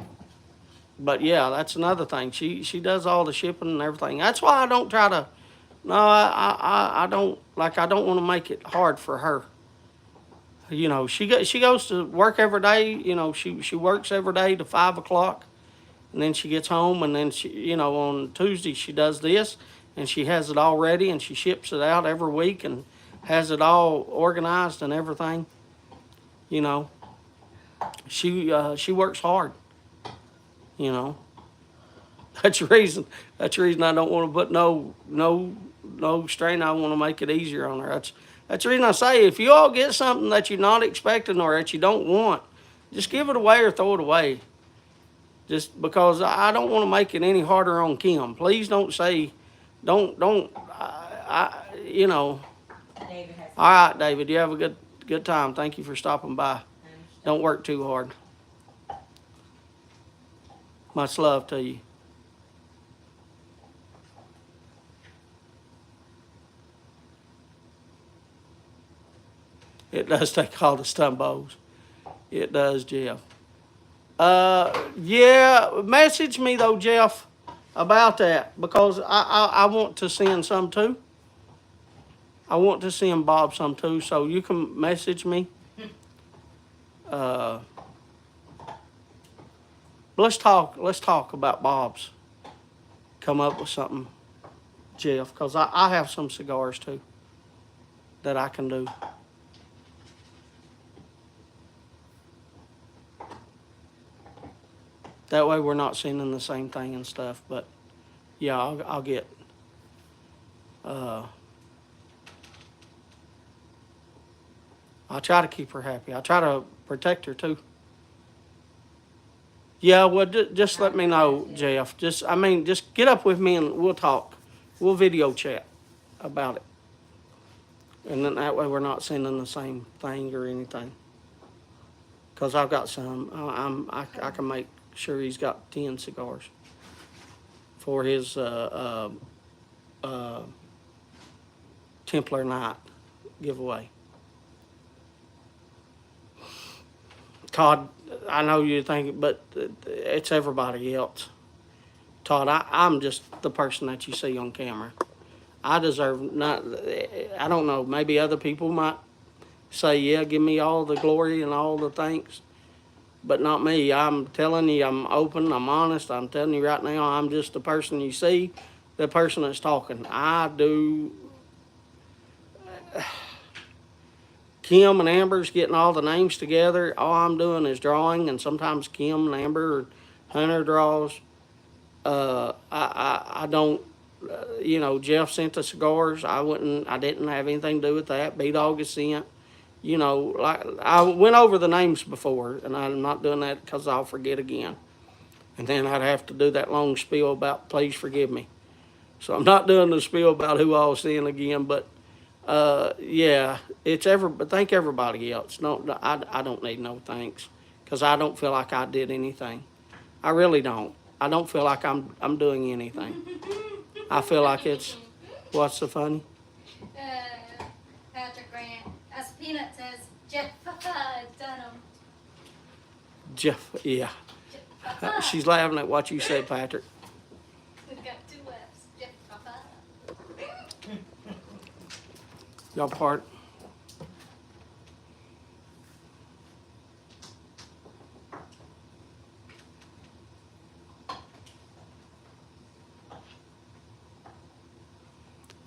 But yeah, that's another thing. She does all the shipping and everything. That's why I don't try to, no, I don't want to make it hard for her. She goes to work every day. She works every day to 5 o'clock, and then she gets home, and then she, on Tuesday she does this, and she has it all ready, and she ships it out every week, and has it all organized and everything. She works hard. That's the reason I don't want to put no strain. I want to make it easier on her. That's the reason I say, if you all get something that you're not expecting or that you don't want, just give it away or throw it away. Just because I don't want to make it any harder on Kim. Please don't say, don't, you know. David has. All right, David, you have a good time. Thank you for stopping by. Don't work too hard. Much love to you. It does take all the Stumbos. It does, Jeff. Yeah, message me though, Jeff, about that because I want to send some too. I want to send Bob some too, so you can message me. Uh, let's talk. Let's talk about Bob's. Come up with something, Jeff, because I have some cigars too that I can do. That way we're not sending the same thing and stuff. But yeah, I'll get. I try to keep her happy. I try to protect her too. Yeah, well, just let me know, Jeff. Just get up with me and we'll talk. We'll video chat about it, and then that way we're not sending the same thing or anything. Cause I've got some. I can make sure he's got 10 cigars for his Templar Night giveaway. Todd, I know you're thinking, but it's everybody else. Todd, I'm just the person that you see on camera. I deserve not. I don't know. Maybe other people might say, "Yeah, give me all the glory and all the thanks," but not me. I'm telling you, I'm open. I'm honest. I'm telling you right now, I'm just the person you see, the person that's talking. I do. Kim and Amber's getting all the names together. All I'm doing is drawing, and sometimes Kim and Amber or Hunter draws. I don't, you know, Jeff sent the cigars. I didn't have anything to do with that. B-Dog is sent. You know, like I went over the names before, and I'm not doing that because I'll forget again. And then I'd have to do that long spiel about please forgive me. So I'm not doing the spiel about who I was seeing again, but yeah, but thank everybody else. No, I don't need no thanks because I don't feel like I did anything. I really don't. I don't feel like I'm doing anything. I feel like it's what's so funny? Patrick Grant, as Peanut says, Jeff Dunham. Jeff, yeah. Jeff. She's laughing at what you said, Patrick. We've got 2 F's. Jeff. Y'all part.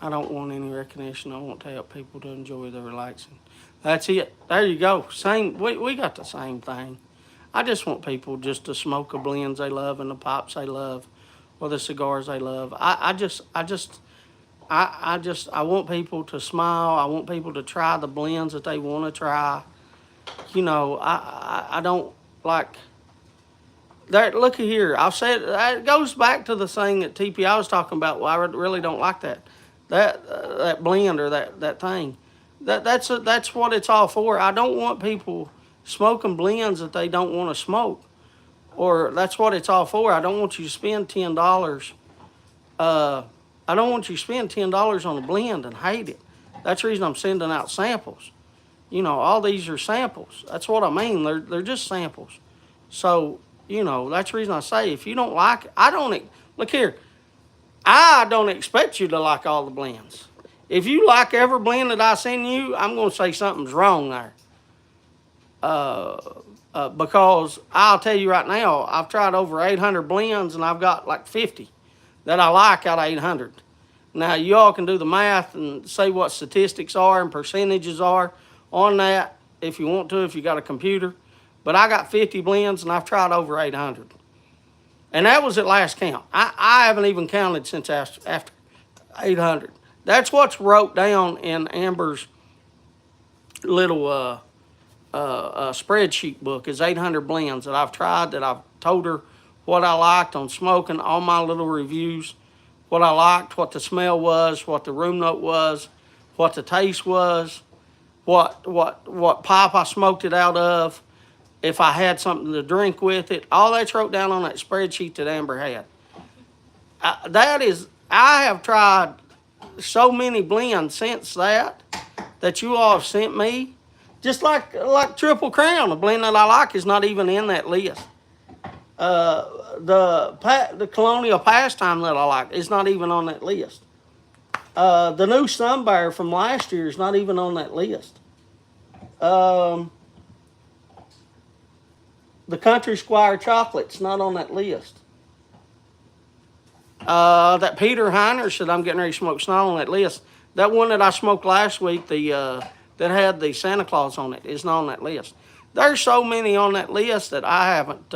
I don't want any recognition. I want to help people to enjoy the relaxing. That's it. There you go. Same. We got the same thing. I just want people just to smoke the blends they love and the pops they love, or the cigars they love. I want people to smile. I want people to try the blends that they want to try. You know, I don't like that. Look here. I've said it goes back to the thing that TPI was talking about. Well, I really don't like that blend or that thing. That's what it's all for. I don't want people smoking blends that they don't want to smoke, or that's what it's all for. I don't want you to spend $10. I don't want you to spend $10 on a blend and hate it. That's the reason I'm sending out samples. You know, all these are samples. That's what I mean. They're just samples. So, you know, that's the reason I say if you don't like it, look here. I don't expect you to like all the blends. If you like every blend that I send you, I'm going to say something's wrong there. Because I'll tell you right now, I've tried over 800 blends and I've got like 50 that I like out of 800. Now, you all can do the math and say what statistics are and percentages are on that if you want to, if you got a computer. But I got 50 blends and I've tried over 800. And that was at last count. I haven't even counted since after 800. That's what's wrote down in Amber's little spreadsheet book is 800 blends that I've tried, that I've told her what I liked on smoking, all my little reviews, what I liked, what the smell was, what the room note was, what the taste was, what pipe I smoked it out of, if I had something to drink with it. All that's wrote down on that spreadsheet that Amber had. I have tried so many blends since that you all have sent me. Just like Triple Crown, the blend that I like is not even in that list. The Colonial Pastime that I like is not even on that list. The new Stumbo from last year is not even on that list. The Country Squire Chocolate's not on that list. That Peter Heinrich that I'm getting ready to smoke's not on that list. That one that I smoked last week, that had the Santa Claus on it, is not on that list. There's so many on that list that I haven't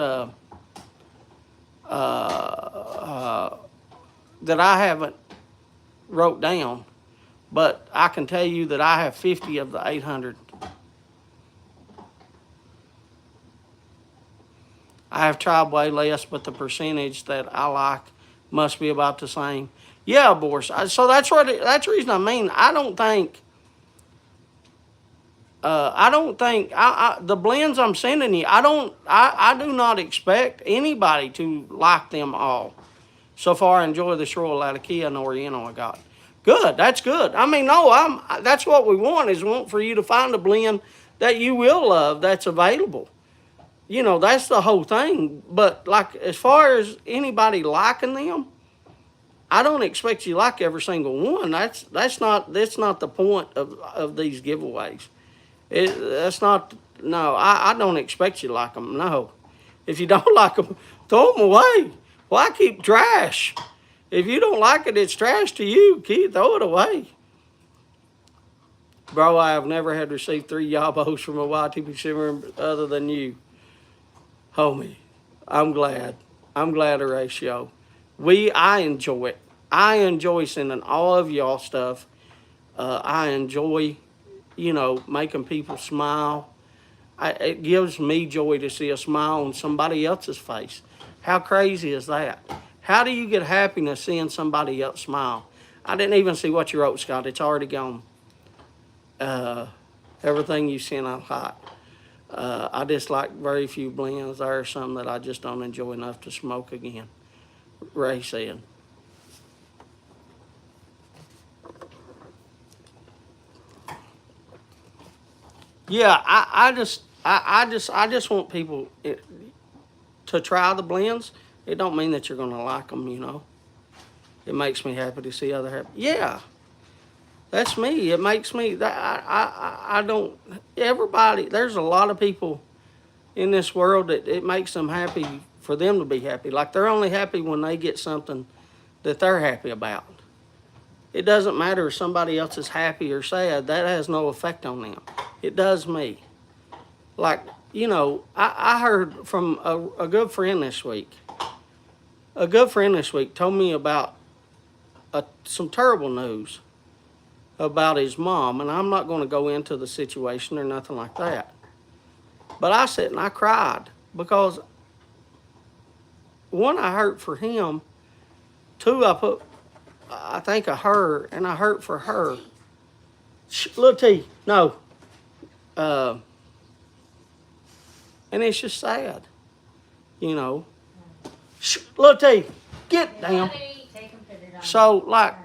wrote down, but I can tell you that I have 50 of the 800. I have tried way less, but the percentage that I like must be about the same. Yeah, Boris. So that's the reason I mean. I don't think the blends I'm sending you. I do not expect anybody to like them all. So far, I enjoy this Royal Latakia and Oriental I got. Good. That's good. I mean, no, that's what we want for you to find a blend that you will love that's available. You know, that's the whole thing. But like, as far as anybody liking them, I don't expect you to like every single one. That's not the point of these giveaways. I don't expect you to like them. No. If you don't like them, throw them away. Why keep trash? If you don't like it, it's trash to you. Throw it away. Bro, I have never had received 3 yabos from a YTP simmer other than you. Homie, I'm glad. I'm glad of ratio. I enjoy it. I enjoy sending all of y'all stuff. I enjoy, making people smile. It gives me joy to see a smile on somebody else's face. How crazy is that? How do you get happiness seeing somebody else smile? I didn't even see what you wrote, Scott. It's already gone. Everything you sent I like. I just like very few blends. There are some that I just don't enjoy enough to smoke again. Ray said. Yeah, I just want people to try the blends. It don't mean that you're gonna like them, It makes me happy to see other happy. Yeah, that's me. It makes me that I don't. Everybody, there's a lot of people in this world that it makes them happy for them to be happy. Like they're only happy when they get something that they're happy about. It doesn't matter if somebody else is happy or sad. That has no effect on them. It does me. Like, I heard from a good friend this week. A good friend this week told me about some terrible news about his mom. And I'm not going to go into the situation or nothing like that. But I sat and I cried because, one, I hurt for him. Two, I think of her, and I hurt for her. Little T, no. And it's just sad, Little T, get down. So, like,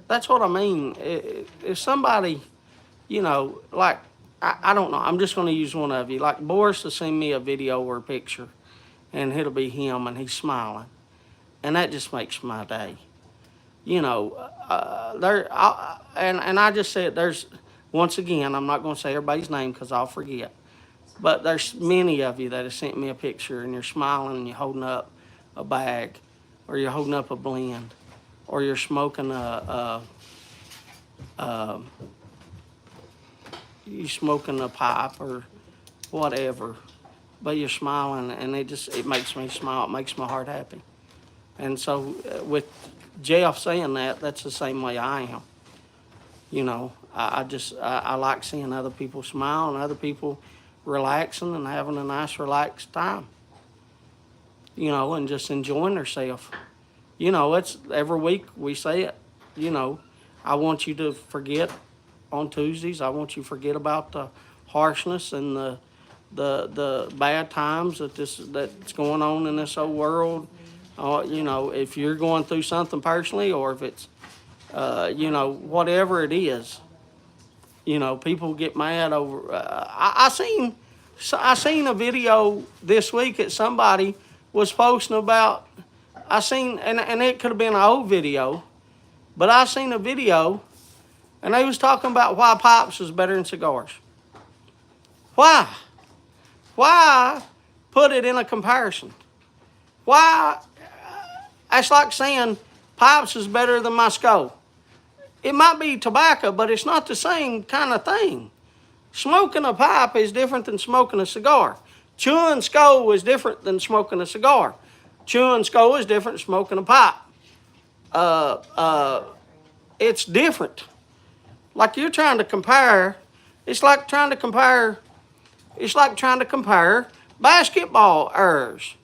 that's what I mean. If somebody, like, I don't know. I'm just going to use one of you. Like, Boris will send me a video or a picture, and it'll be him, and he's smiling. And that just makes my day. And I just said once again, I'm not going to say everybody's name because I'll forget. But there's many of you that have sent me a picture and you're smiling and you're holding up a bag or you're holding up a blend or you're smoking you smoking a pipe or whatever. But you're smiling and it makes me smile. It makes my heart happy. And so with Jeff saying that, that's the same way I am. I like seeing other people smile and other people relaxing and having a nice relaxed time. you know, and just enjoying themselves. You know, it's every week we say it, you know, I want you to forget on Tuesdays. I want you to forget about the harshness and the bad times that's going on in this whole world. You know, if you're going through something personally, or if it's you know, whatever it is, you know, people get mad over. I seen a video this week that somebody was posting about. I seen, and it could have been an old video, but I seen a video, and they was talking about why pipes is better than cigars. Why? Why put it in a comparison? Why? That's like saying pipes is better than my skull. It might be tobacco, but it's not the same kind of thing. Smoking a pipe is different than smoking a cigar. Chewing skull is different than smoking a cigar. Chewing skull is different than smoking a pipe. It's different. Like you're trying to compare, it's like trying to compare basketball errors.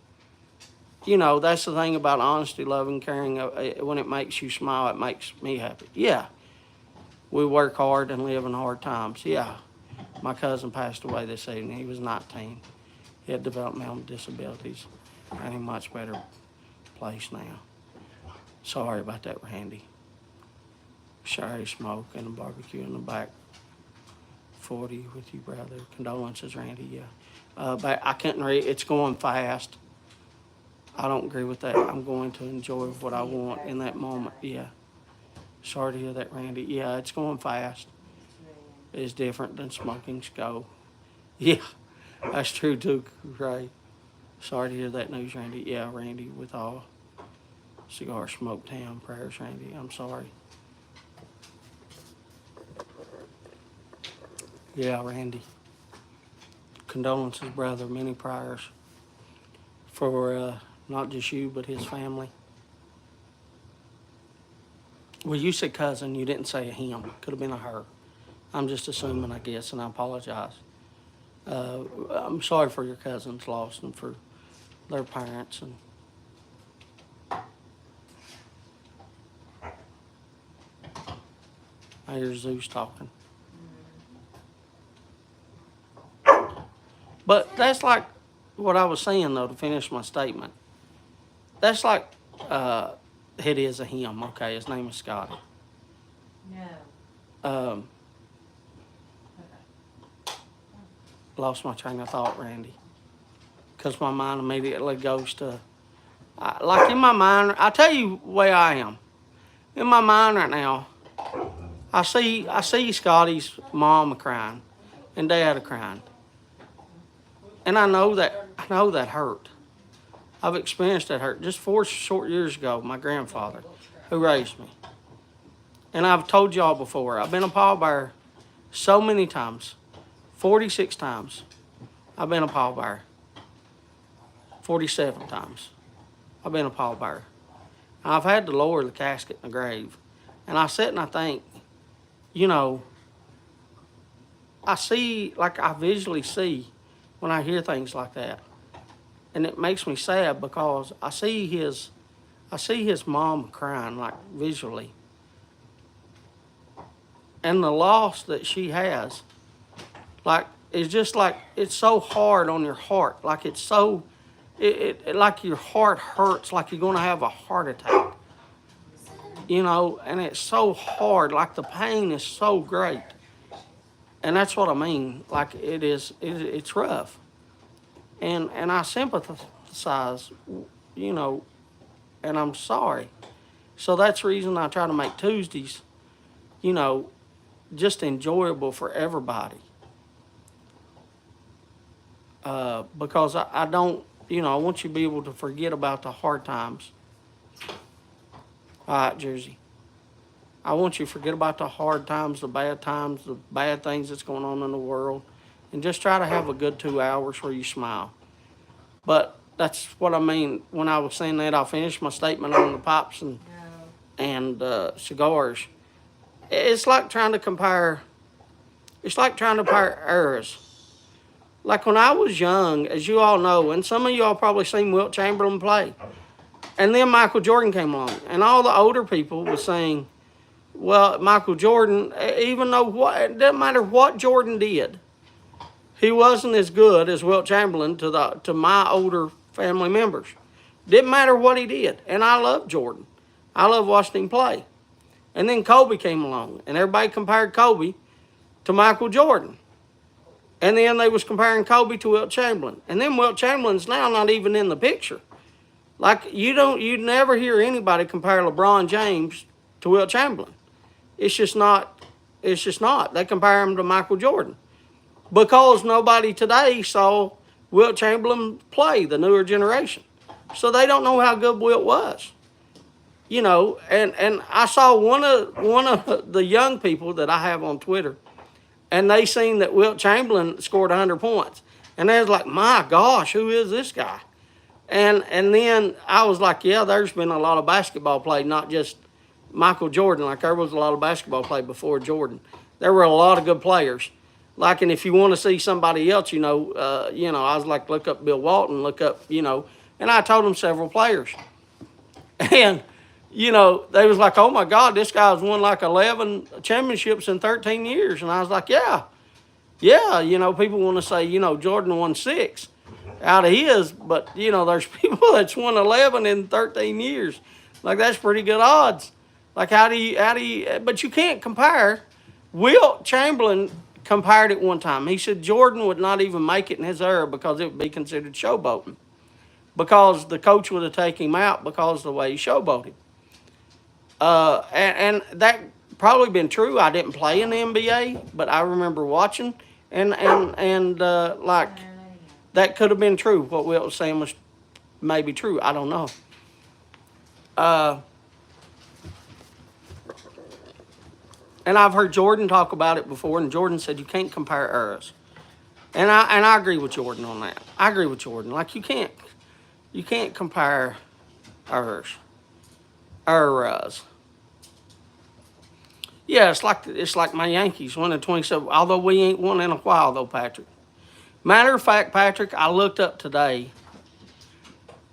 You know, that's the thing about honesty, love, and caring. When it makes you smile, it makes me happy. Yeah. We work hard and live in hard times. Yeah. My cousin passed away this evening. He was 19. He had developmental disabilities. And in a much better place now. Sorry about that, Randy. Sherry smoke and a barbecue in the back 40 with you, brother. Condolences, Randy, yeah. But I couldn't read. It's going fast. I don't agree with that. I'm going to enjoy what I want in that moment, yeah. Sorry to hear that, Randy. Yeah, it's going fast. It's different than smoking skull. Yeah, that's true too, Ray. Sorry to hear that news, Randy. Yeah, Randy, with all cigar smoke town prayers, Randy. I'm sorry. Yeah, Randy. Condolences, brother. Many prayers for not just you, but his family. Well, you said cousin. You didn't say a him. Could have been a her. I'm just assuming, I guess, and I apologize. I'm sorry for your cousin's loss and for their parents. And I hear Zeus talking. But that's like what I was saying, though, to finish my statement. That's like, it is a him, okay? His name is Scotty. No. Lost my train of thought, Randy. Because my mind immediately goes to, like in my mind, I tell you the way I am. In my mind right now, I see Scotty's mom crying and dad crying. And I know that hurt. I've experienced that hurt. Just 4 short years ago, my grandfather, who raised me. And I've told y'all before, I've been a pallbearer so many times. 46 times I've been a pallbearer. 47 times I've been a pallbearer. I've had to lower the casket in the grave. And I sit and I think, you know, I see, like I visually see when I hear things like that. And it makes me sad because I see his mom crying, like visually. And the loss that she has, like, it's just like, it's so hard on your heart. Like it's so, like your heart hurts like you're going to have a heart attack. You know, and it's so hard, like the pain is so great. And that's what I mean, like it's rough. And I sympathize, you know, and I'm sorry. So that's the reason I try to make Tuesdays, you know, just enjoyable for everybody. Because I don't, you know, I want you to be able to forget about the hard times. All right, Jersey. I want you to forget about the hard times, the bad things that's going on in the world, and just try to have a good 2 hours where you smile. But that's what I mean when I was saying that. I'll finish my statement on the pipes and cigars. It's like trying to compare errors. Like when I was young, as you all know, and some of y'all probably seen Wilt Chamberlain play. And then Michael Jordan came along. And all the older people were saying, well, Michael Jordan, even though it doesn't matter what Jordan did, he wasn't as good as Wilt Chamberlain to my older family members. Didn't matter what he did. And I love Jordan. I love watching him play. And then Kobe came along, and everybody compared Kobe to Michael Jordan. And then they was comparing Kobe to Wilt Chamberlain. And then Wilt Chamberlain's now not even in the picture. Like you never hear anybody compare LeBron James to Wilt Chamberlain. It's just not. They compare him to Michael Jordan. Because nobody today saw Wilt Chamberlain play, the newer generation. So they don't know how good Wilt was. You know, and I saw one of the young people that I have on Twitter, and they seen that Wilt Chamberlain scored 100 points. And they was like, my gosh, who is this guy? And then I was like, yeah, there's been a lot of basketball play, not just Michael Jordan. Like there was a lot of basketball play before Jordan. There were a lot of good players. Like, and if you want to see somebody else, I was like, look up Bill Walton, look up, and I told them several players. And, they was like, oh my God, this guy's won like 11 championships in 13 years. And I was like, yeah, people want to say, Jordan won 6 out of his, but, there's people that's won 11 in 13 years. Like, that's pretty good odds. Like, but you can't compare. Wilt Chamberlain compared it one time. He said Jordan would not even make it in his era because it would be considered showboating. Because the coach would have taken him out because of the way he showboated. And that probably been true. I didn't play in the NBA, but I remember watching and like that could have been true. What Wilt was saying was maybe true. I don't know. And I've heard Jordan talk about it before, and Jordan said you can't compare eras. And I agree with Jordan on that. I agree with Jordan. Like you can't compare eras. Yeah, it's like my Yankees winning 27. Although we ain't won in a while though, Patrick. Matter of fact, Patrick, I looked up today.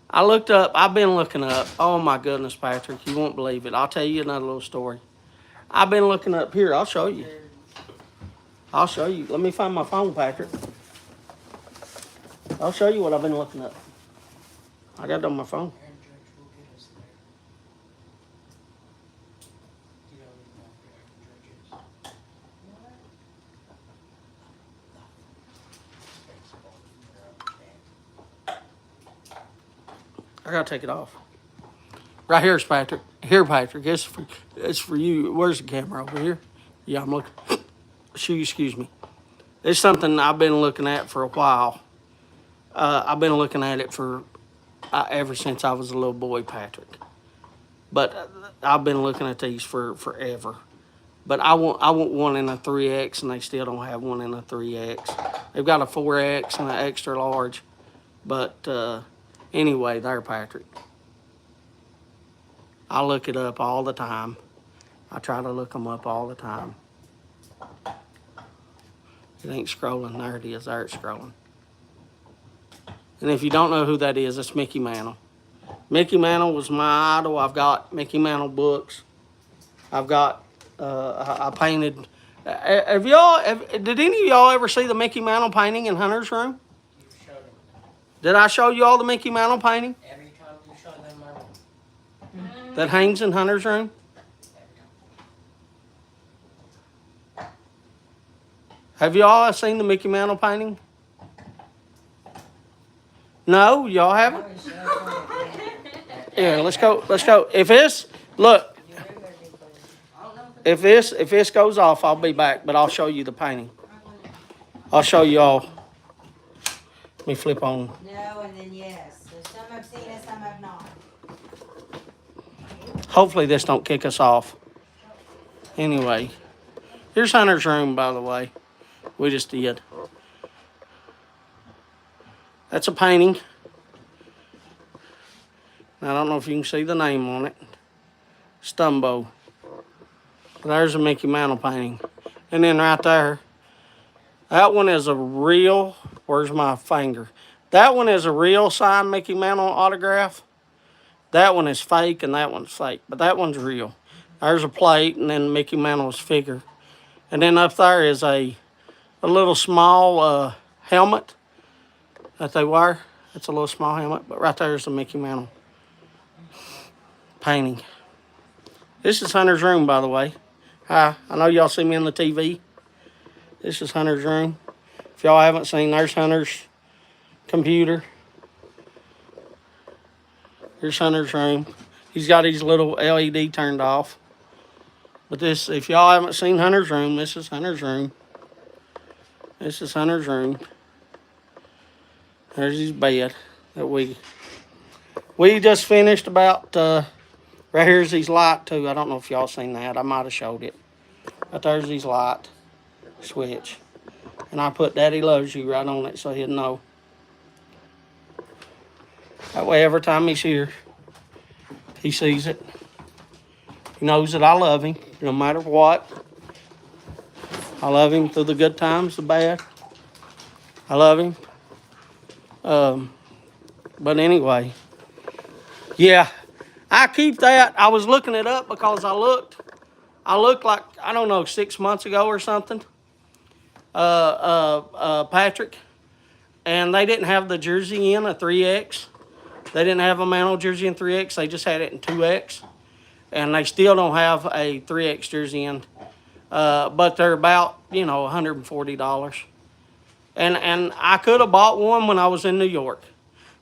I've been looking up. Oh my goodness, Patrick, you won't believe it. I'll tell you another little story. I've been looking up here. I'll show you. Let me find my phone, Patrick. I'll show you what I've been looking up. I got it on my phone. I gotta take it off. Right here's Patrick. Here, Patrick. It's for you. Where's the camera over here? Yeah, I'm looking. Excuse me. It's something I've been looking at for a while. I've been looking at it for ever since I was a little boy, Patrick. But I've been looking at these for forever. But I want one in a 3X, and they still don't have one in a 3X. They've got a 4X and an extra large. But anyway, there, Patrick. I look it up all the time. I try to look them up all the time. It ain't scrolling. There it is. There it's scrolling. And if you don't know who that is, it's Mickey Mantle. Mickey Mantle was my idol. I've got Mickey Mantle books. I've got, I painted. Did any of y'all ever see the Mickey Mantle painting in Hunter's room? You showed them. Did I show you all the Mickey Mantle painting Every time you showed them my room. that hangs in Hunter's room? Every time. Have y'all seen the Mickey Mantle painting? No, y'all haven't? Yeah, let's go. If this goes off, I'll be back, but I'll show you the painting. I'll show you all. Let me flip on. No, and then yes. So some have seen it, some have not. Hopefully this don't kick us off. Anyway, here's Hunter's room, by the way. We just did. That's a painting. I don't know if you can see the name on it. Stumbo. There's a Mickey Mantle painting. And then right there, That one is a real, where's my finger? That one is a real signed Mickey Mantle autograph. That one is fake and that one's fake, but that one's real. There's a plate and then Mickey Mantle's figure. And then up there is a little small helmet that they wear. It's a little small helmet, but right there is the Mickey Mantle painting. This is Hunter's room, by the way. Hi, I know y'all see me on the TV. This is Hunter's room. If y'all haven't seen, there's Hunter's computer. Here's Hunter's room. He's got his little LED turned off. But this, if y'all haven't seen Hunter's room, this is Hunter's room. This is Hunter's room. There's his bed that we just finished about, right here's his light too. I don't know if y'all seen that. I might have showed it. But there's his light switch. And I put Daddy Loves You right on it so he'd know. That way every time he's here, he sees it. He knows that I love him no matter what. I love him through the good times, the bad. I love him. But anyway, yeah, I keep that. I was looking it up because I looked like, I don't know, 6 months ago or something, Patrick, and they didn't have the jersey in a 3X. They didn't have a Mantle jersey in 3X. They just had it in 2X. And they still don't have a 3X jersey in. But they're about, $140. And I could have bought one when I was in New York.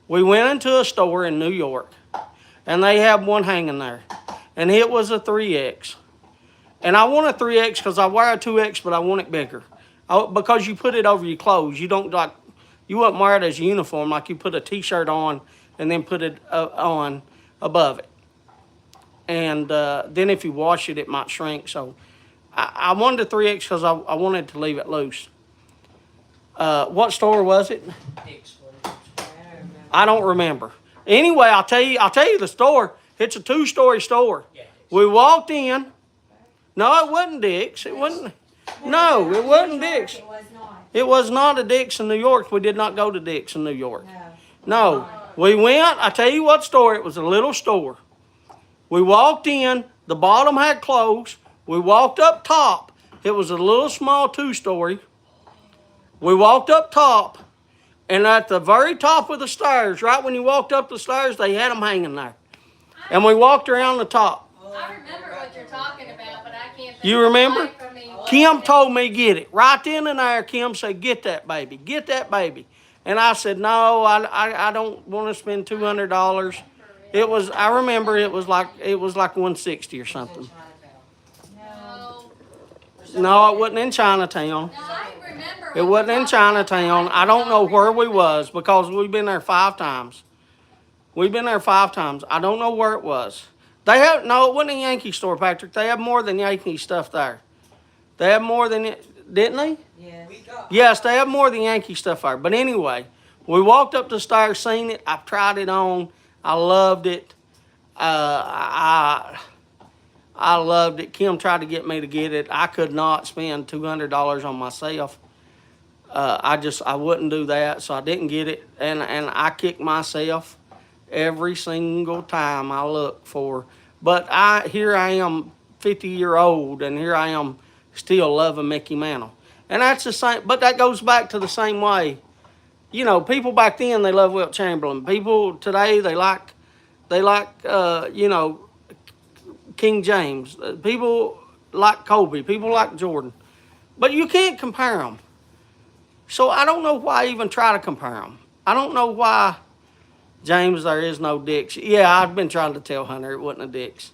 We went into a store in New York, and they had one hanging there. And it was a 3X. And I want a 3X because I wear a 2X, but I want it bigger. Because you put it over your clothes. You don't you wouldn't wear it as a uniform like you put a t-shirt on and then put it on above it. And then if you wash it, it might shrink. So I wanted a 3X because I wanted to leave it loose. What store was it? Dick's. I don't remember. Anyway, I'll tell you the store. It's a 2-story store. Yeah, We walked in. No, it wasn't Dick's. It wasn't. No, it wasn't Dick's. It was not. It was not a Dick's in New York. We did not go to Dick's in New York. No. No, we went. I tell you what store. It was a little store. We walked in. The bottom had clothes. We walked up top. It was a little small 2-story. We walked up top, and at the very top of the stairs, right when you walked up the stairs, they had them hanging there. And we walked around the top. I remember what you're talking about, but I can't think You of the remember? life of me. Kim told me get it. Right then and there, Kim said, get that baby. Get that baby. And I said, no, I don't want to spend $200. I remember it was like $160 or something. No. No, it wasn't in Chinatown. No, I remember. It wasn't in Chinatown. I don't know where we was because we've been there 5 times. We've been there 5 times. I don't know where it was. It wasn't a Yankee store, Patrick. They have more than Yankee stuff there. They have more than it, didn't they? Yes. Yes, they have more than Yankee stuff there. But anyway, we walked up the stairs, seen it. I've tried it on. I loved it. I loved it. Kim tried to get me to get it. I could not spend $200 on myself. I wouldn't do that, so I didn't get it. And I kick myself every single time I look for. But here I am, 50-year-old, and here I am still loving Mickey Mantle. And that's the same, but that goes back to the same way. People back then, they loved Wilt Chamberlain. People today, they like King James. People like Kobe. People like Jordan. But you can't compare them. So I don't know why even try to compare them. I don't know why, James, there is no Dick's. Yeah, I've been trying to tell Hunter it wasn't a Dick's.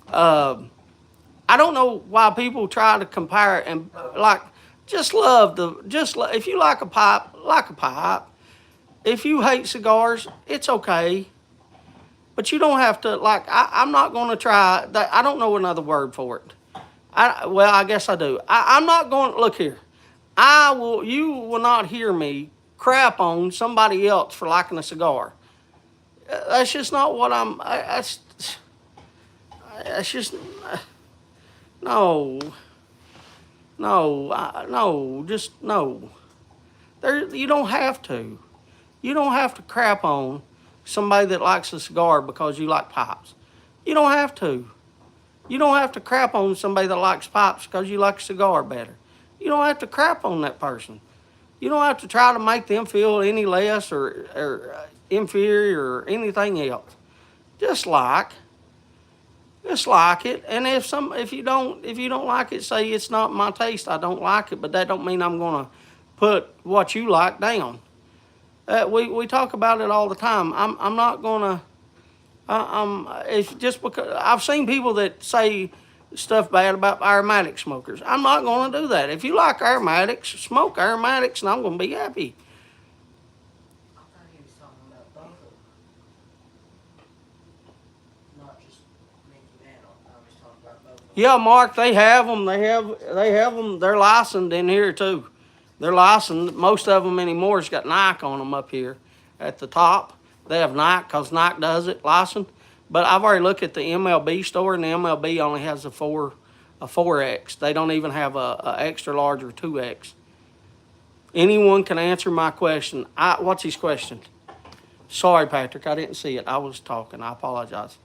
I don't know why people try to compare it and if you like a pipe, like a pipe. If you hate cigars, it's okay. But you don't have to, I'm not going to try, I don't know another word for it. I guess I do. I'm not going, look here. You will not hear me crap on somebody else for liking a cigar. That's just not what that's just, no. No, just no. You don't have to. You don't have to crap on somebody that likes a cigar because you like pipes. You don't have to. You don't have to crap on somebody that likes pipes because you like a cigar better. You don't have to crap on that person. You don't have to try to make them feel any less or inferior or anything else. Just like it. And if you don't like it, say it's not my taste. I don't like it, but that don't mean I'm gonna put what you like down. We talk about it all the time. I'm not gonna. It's just because I've seen people that say stuff bad about aromatic smokers. I'm not going to do that. If you like aromatics, smoke aromatics, and I'm going to be happy. I thought he was talking about both of them. Not just Mickey Mantle. I was talking about both of them. Yeah, Mark, they have them. They have them. They're licensed in here too. They're licensed. Most of them anymore has got Nike on them up here at the top. They have Nike because Nike does it, licensed. But I've already looked at the MLB store, and the MLB only has a 4X. They don't even have a extra large or 2X. Anyone can answer my question. What's his question? Sorry, Patrick, I didn't see it. I was talking. I apologize.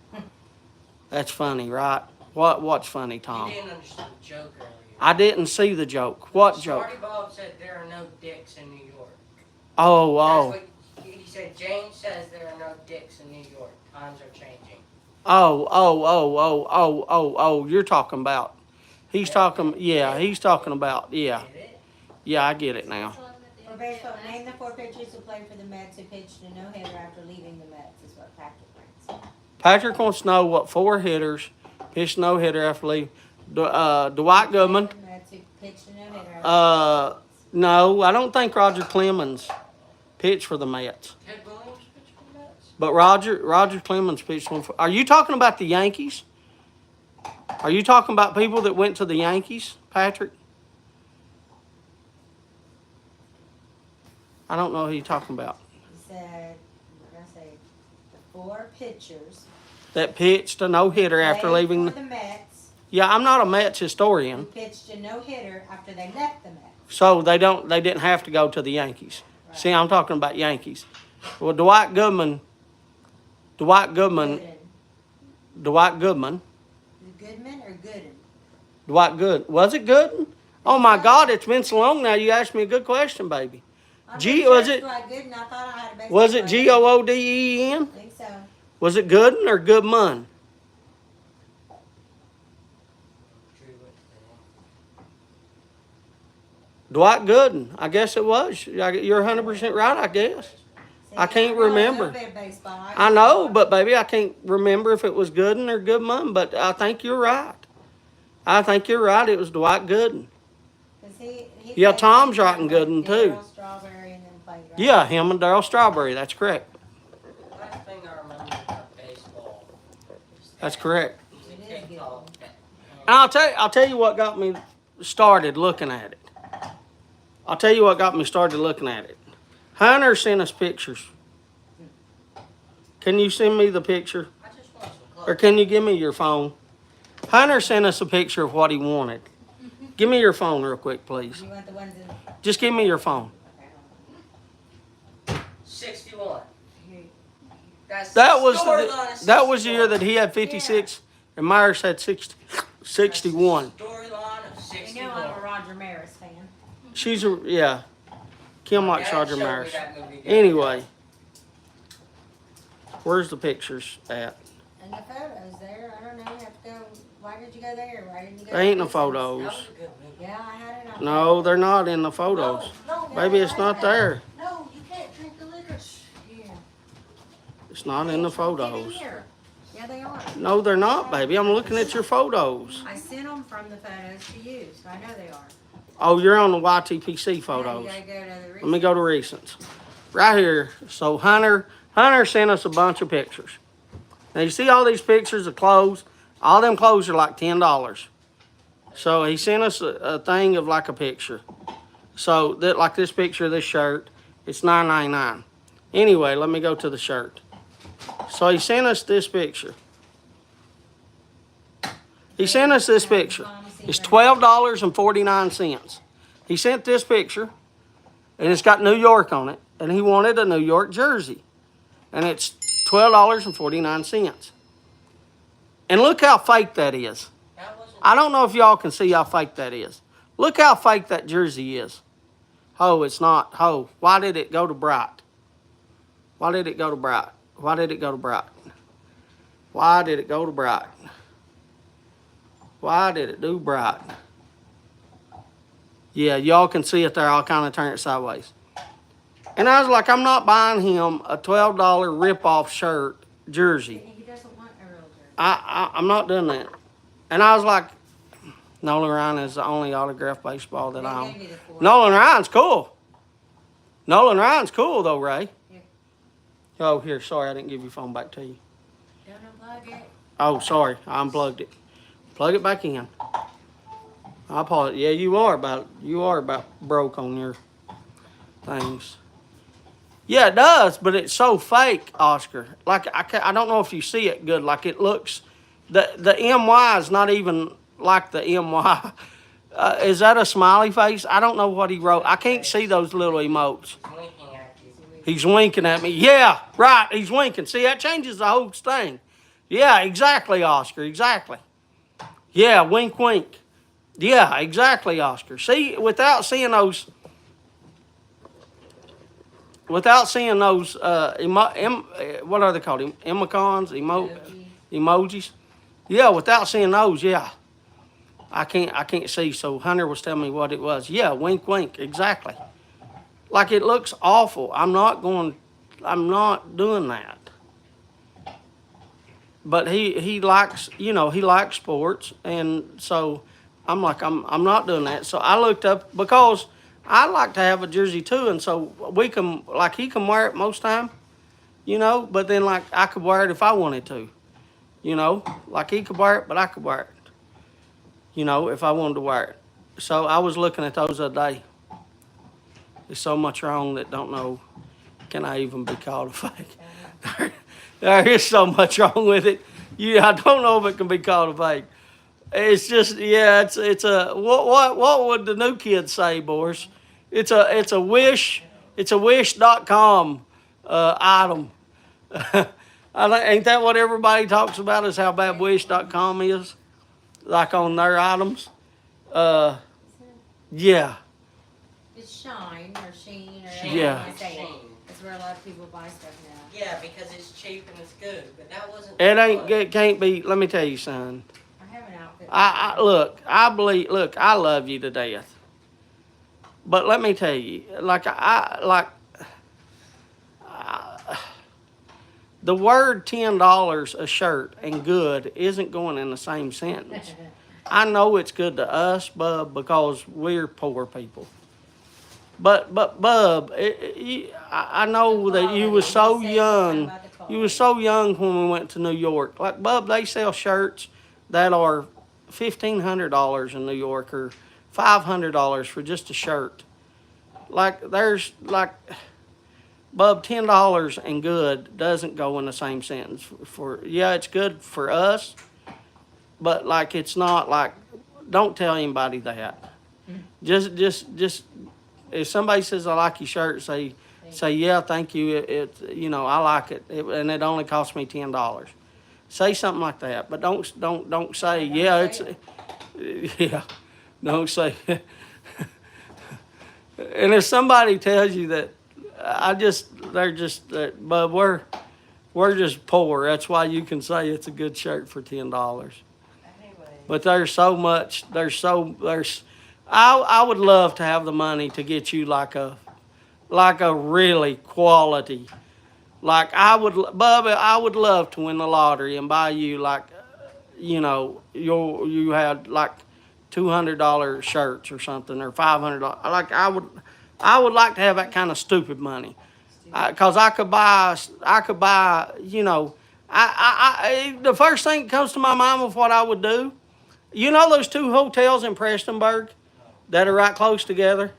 That's funny, right? What's funny, Tom? You didn't understand the joke earlier. I didn't see the joke. What joke? Smarty Bob said there are no dicks in New York. Oh. That's what he said. James says there are no dicks in New York. Times are changing. Oh, you're talking about. He's talking about, yeah. Get it? Yeah, I get it now. For baseball, name the 4 pitchers who played for the Mets who pitched a no-hitter after leaving the Mets, is what Patrick wants. Patrick wants to know what 4 hitters pitched no-hitter after leaving. Dwight Goodman. The Mets who pitched a no-hitter after No, I don't think Roger Clemens pitched for the Mets. Ted Williams pitched for the Mets? But Roger Clemens pitched one for. Are you talking about the Yankees? Are you talking about people that went to the Yankees, Patrick? I don't know who you're talking about. He said, what did I say? The 4 pitchers That pitched a no-hitter after played leaving. for the Mets Yeah, I'm not a Mets who historian, pitched a no-hitter after they left the Mets. so they didn't have to go to the Yankees. Right. See, I'm talking about Yankees. Well, Dwight Goodman. Gooden. Dwight Goodman. Goodman or Gooden? Dwight Good. Was it Gooden? Oh my God, it's been so long now. You asked me a good question, baby. I'm G- pretty sure was it's it- Dwight Gooden. I thought I had a baseball Was it player. Gooden? I think so. Was it Gooden or Goodman? Drew went to Dwight Gooden. I guess it was. You're 100% right, I guess. See, I can't know a remember. little bit of baseball. I know, but baby, I can't remember if it was Gooden or Goodman, but I think you're right. I think you're right. It was Dwight Gooden. 'Cause he Yeah, played Tom's for right in Gooden, too. Darryl Strawberry and then played right. Yeah, him and Darryl Strawberry. That's correct. the last thing I remember about baseball. is That's that correct. It is good. TikTok, And I'll tell you what got me started looking at it. Hunter sent us pictures. Can you send me the picture? I just want some clothes. Or can you give me your phone? Hunter sent us a picture of what he wanted. Give me your phone real quick, please. You want the ones in? Just give me your phone. Okay, hold 61. on. Here. That's That was storyline of that was the year 61. that he had 56 and Myers had 61. Storyline of You 61. know I'm a Roger Maris fan. Yeah. Kim likes Dad Roger showed me Myers. that movie the other Anyway, day. where's the pictures at? And the photos there, I don't know, you have to go, why did you go there? Why didn't you go? There ain't no to this photos. That was a good movie. Yeah, I had it on. No, they're not in the photos. No, Maybe it's not there. No, you can't drink the liquor. Yeah. It's not in the Get in photos. here. Yeah, they are. No, they're not, baby. I'm looking at your photos. I sent them from the photos to you, so I know they are. Oh, you're on the YTPC Now you photos. gotta go to the Let me go to recents. Right here. So Hunter sent us a bunch of pictures. Now you see all these pictures of clothes? All them clothes are like $10. So he sent us a thing of like a picture. So that like this picture of this shirt, it's $9.99. Anyway, let me go to the shirt. So he sent us this picture. He sent us this picture. It's $12.49. He sent this picture, and it's got New York on it, and he wanted a New York jersey, and it's $12.49. And look how fake that is. That wasn't. I don't know if y'all can see how fake that is. Look how fake that jersey is. Oh, it's not. Oh, why did it go to Bright? Why did it go to Bright? Why did it go to Bright? Why did it go to Bright? Why did it do Bright? Yeah, y'all can see it there. I'll kind of turn it sideways. And I was like, I'm not buying him a $12 rip-off shirt jersey. He doesn't want a real jersey. I'm not doing that. And I was like, Nolan Ryan is the only autographed baseball that I They own. gave me the 4. Nolan Ryan's cool. Nolan Ryan's cool though, Ray. Here. Oh, here, sorry, I didn't give your phone back to you. Don't unplug it. Oh, sorry, I unplugged it. Plug it back in. I apologize. Yeah, you are about broke on your things. Yeah, it does, but it's so fake, Oscar. Like I don't know if you see it good. Like it looks, the MY is not even like the MY. Is that a smiley face? I don't know what he wrote. I can't see those little emotes. Winking at you. He's winking at me. Yeah, right. He's winking. See, that changes the whole thing. Yeah, exactly, Oscar. Exactly. Yeah, wink, wink. Yeah, exactly, Oscar. See, without seeing those, what are they called? Emojis, emojis. Yeah, without seeing those, yeah, I can't see. So Hunter was telling me what it was. Yeah, wink, wink. Exactly. Like it looks awful. I'm not doing that. But he likes, he likes sports, and so I'm like, I'm not doing that. So I looked up, because I like to have a jersey too, and so we can, like, he can wear it most time, but then like I could wear it if I wanted to, like he could wear it, but I could wear it, if I wanted to wear it. So I was looking at those the other day. There's so much wrong that don't know, can I even be called a fake? There is so much wrong with it. I don't know if it can be called a fake. It's just, yeah, it's a what would the new kids say, Boris? It's a wish.com item. Ain't that what everybody talks about, is how bad wish.com is? Like on their items? Yeah. It's Shine or Sheen or Sheen. Yeah. however you say it. Sheen. That's where a lot of people buy stuff now. Yeah, because it's cheap and it's good, but that wasn't. It can't be, let me tell you, son. I have an outfit. I love you to death. But let me tell you, the word $10 a shirt and good isn't going in the same sentence. I know it's good to us, Bub, because we're poor people. But Bub, I know that you was so young. You was so young when we went to New York. Like, Bub, they sell shirts that are $1,500 in New York, or $500 for just a shirt. Like, there's like, Bub, $10 and good doesn't go in the same sentence. Yeah, it's good for us, but like, it's not like, don't tell anybody that. Just if somebody says, I like your shirt, say yeah, thank you. I like it, and it only cost me $10. Say something like that, but don't say, yeah, it's, yeah, don't say. And if somebody tells you that, but we're just poor. That's why you can say it's a good shirt for $10. Anyway. But I would love to have the money to get you like a really quality. Like Bubba, I would love to win the lottery and buy you like, you had like $200 shirts or something, or $500. Like I would like to have that kind of stupid money, cause I could buy, the first thing that comes to my mind of what I would do. Those two hotels in Prestonburg that are right close together?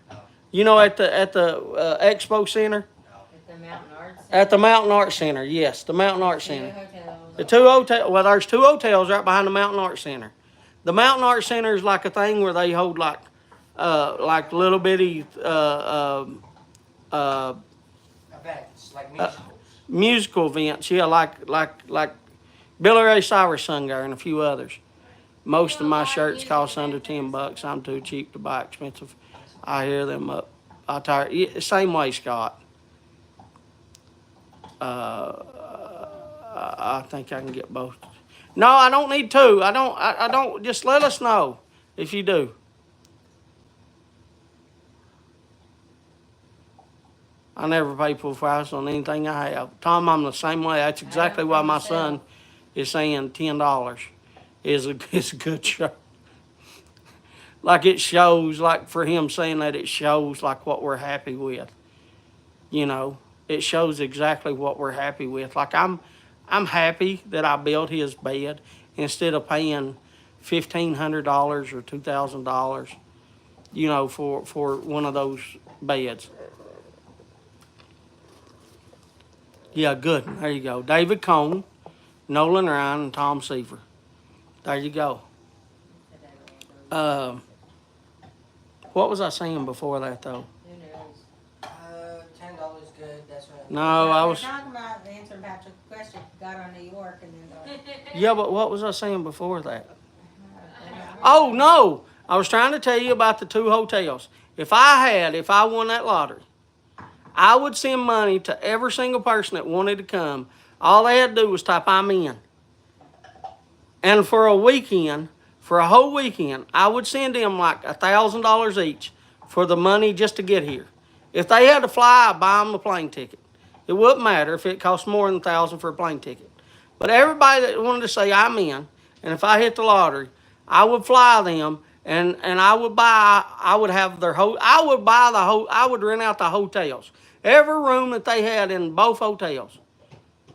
At the Expo Center? At the Mountain Arts Center. At the Mountain Arts Center, yes, the Mountain Arts Two Center. hotels. The two hotels, well, there's two hotels right behind the Mountain Arts Center. The Mountain Art Center is like a thing where they hold like little bitty Events, like musicals. musical events. Yeah, like Billy Ray Cyrus sung there and a few others. Most of my shirts cost under $10. I'm too cheap to buy expensive. I hear them up. I tire. Yeah, same way, Scott. I think I can get both. No, I don't need two. I don't. Just let us know if you do. I never pay full price on anything I have. Tom, I'm the same way. That's exactly why my son is saying $10 is a good show. Like it shows, like for him saying that, it shows like what we're happy with. You know, it shows exactly what we're happy with. Like I'm happy that I built his bed instead of paying $1,500 or $2,000. You know, for one of those beds. Yeah, good. There you go. David Cone, Nolan Ryan, and Tom Seaver. There you go. What was I saying before that, though? Who knows? $10 good. That's what. No, I was... We're talking about answering Patrick's question, got on New York and then Yeah, but what was I saying before that? Oh, no. I was trying to tell you about the 2 hotels. If I won that lottery, I would send money to every single person that wanted to come. All they had to do was type I'm in. And for a weekend, for a whole weekend, I would send them like $1,000 each for the money just to get here. If they had to fly, I'd buy them the plane ticket. It wouldn't matter if it cost more than $1,000 for a plane ticket. But everybody that wanted to say I'm in, and if I hit the lottery, I would fly them, and I would have their I would rent out the hotels. Every room that they had in both hotels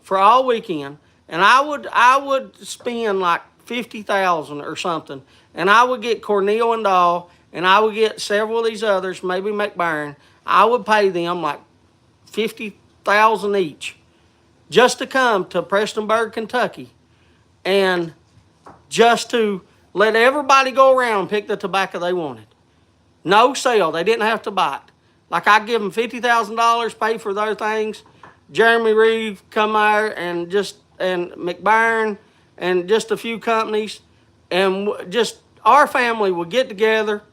for all weekend, and I would spend like $50,000 or something, and I would get Cornell and Dahl, and I would get several of these others, maybe McBurn. I would pay them like $50,000 each just to come to Prestonburg, Kentucky, and just to let everybody go around and pick the tobacco they wanted. No sale. They didn't have to buy it. Like I give them $50,000, pay for their things. Jeremy Reeve come there and McBurn and just a few companies, and just our family would get together,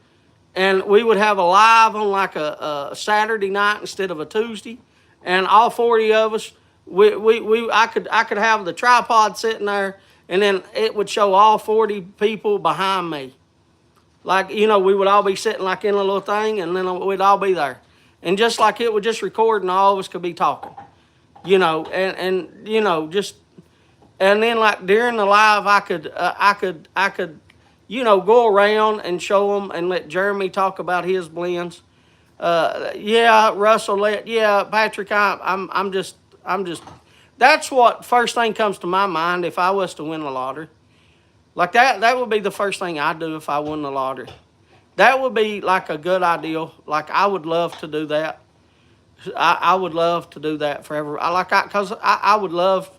and we would have a live on like a Saturday night instead of a Tuesday, and all 40 of us, I could have the tripod sitting there, and then it would show all 40 people behind me. Like, you know, we would all be sitting like in a little thing, and then we'd all be there. And just like it would just record, and all of us could be talking. You know, and you know, just, and then like during the live, I could, you know, go around and show them and let Jeremy talk about his blends. Yeah, Russell, Patrick, I'm just, that's what first thing comes to my mind if I was to win the lottery. Like that would be the first thing I'd do if I won the lottery. That would be like a good idea. Like I would love to do that. I would love to do that forever. I would love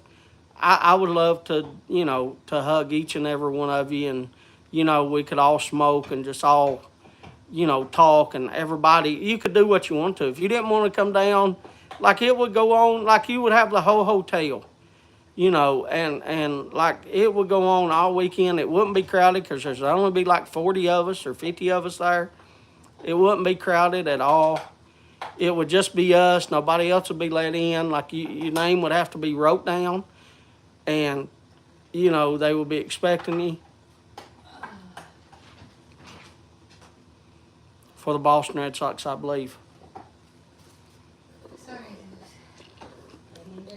to, you know, to hug each and every one of you, and, you know, we could all smoke and just all, you know, talk, and everybody, you could do what you want to. If you didn't want to come down, like it would go on, like you would have the whole hotel, you know, and like it would go on all weekend. It wouldn't be crowded because there's only be like 40 of us or 50 of us there. It wouldn't be crowded at all. It would just be us. Nobody else would be let in. Like your name would have to be wrote down, and, you know, they would be expecting you. For the Boston Red Sox, I believe. Sorry.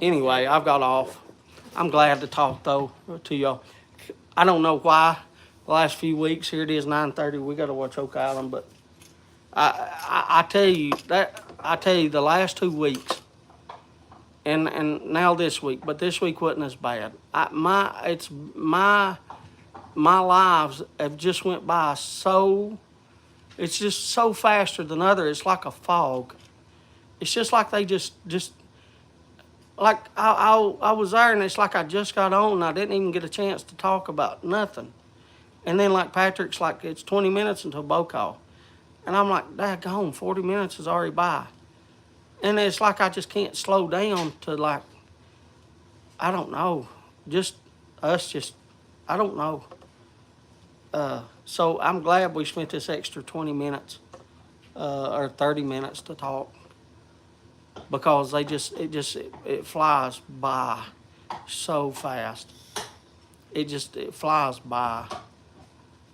Anyway, I've got off. I'm glad to talk, though, to y'all. I don't know why the last few weeks, here it is 9:30, we got to watch Oak Island, but I tell you, the last 2 weeks, and now this week, but this week wasn't as bad. My lives have just went by so, it's just so faster than other. It's like a fog. It's just like they just like I was there, and it's like I just got on and I didn't even get a chance to talk about nothing. And then like Patrick's like, it's 20 minutes until bow call. And I'm like, daggone, 40 minutes is already by. And it's like I just can't slow down to like, I don't know, just us just, I don't know. So I'm glad we spent this extra 20 minutes or 30 minutes to talk because it flies by so fast. It flies by.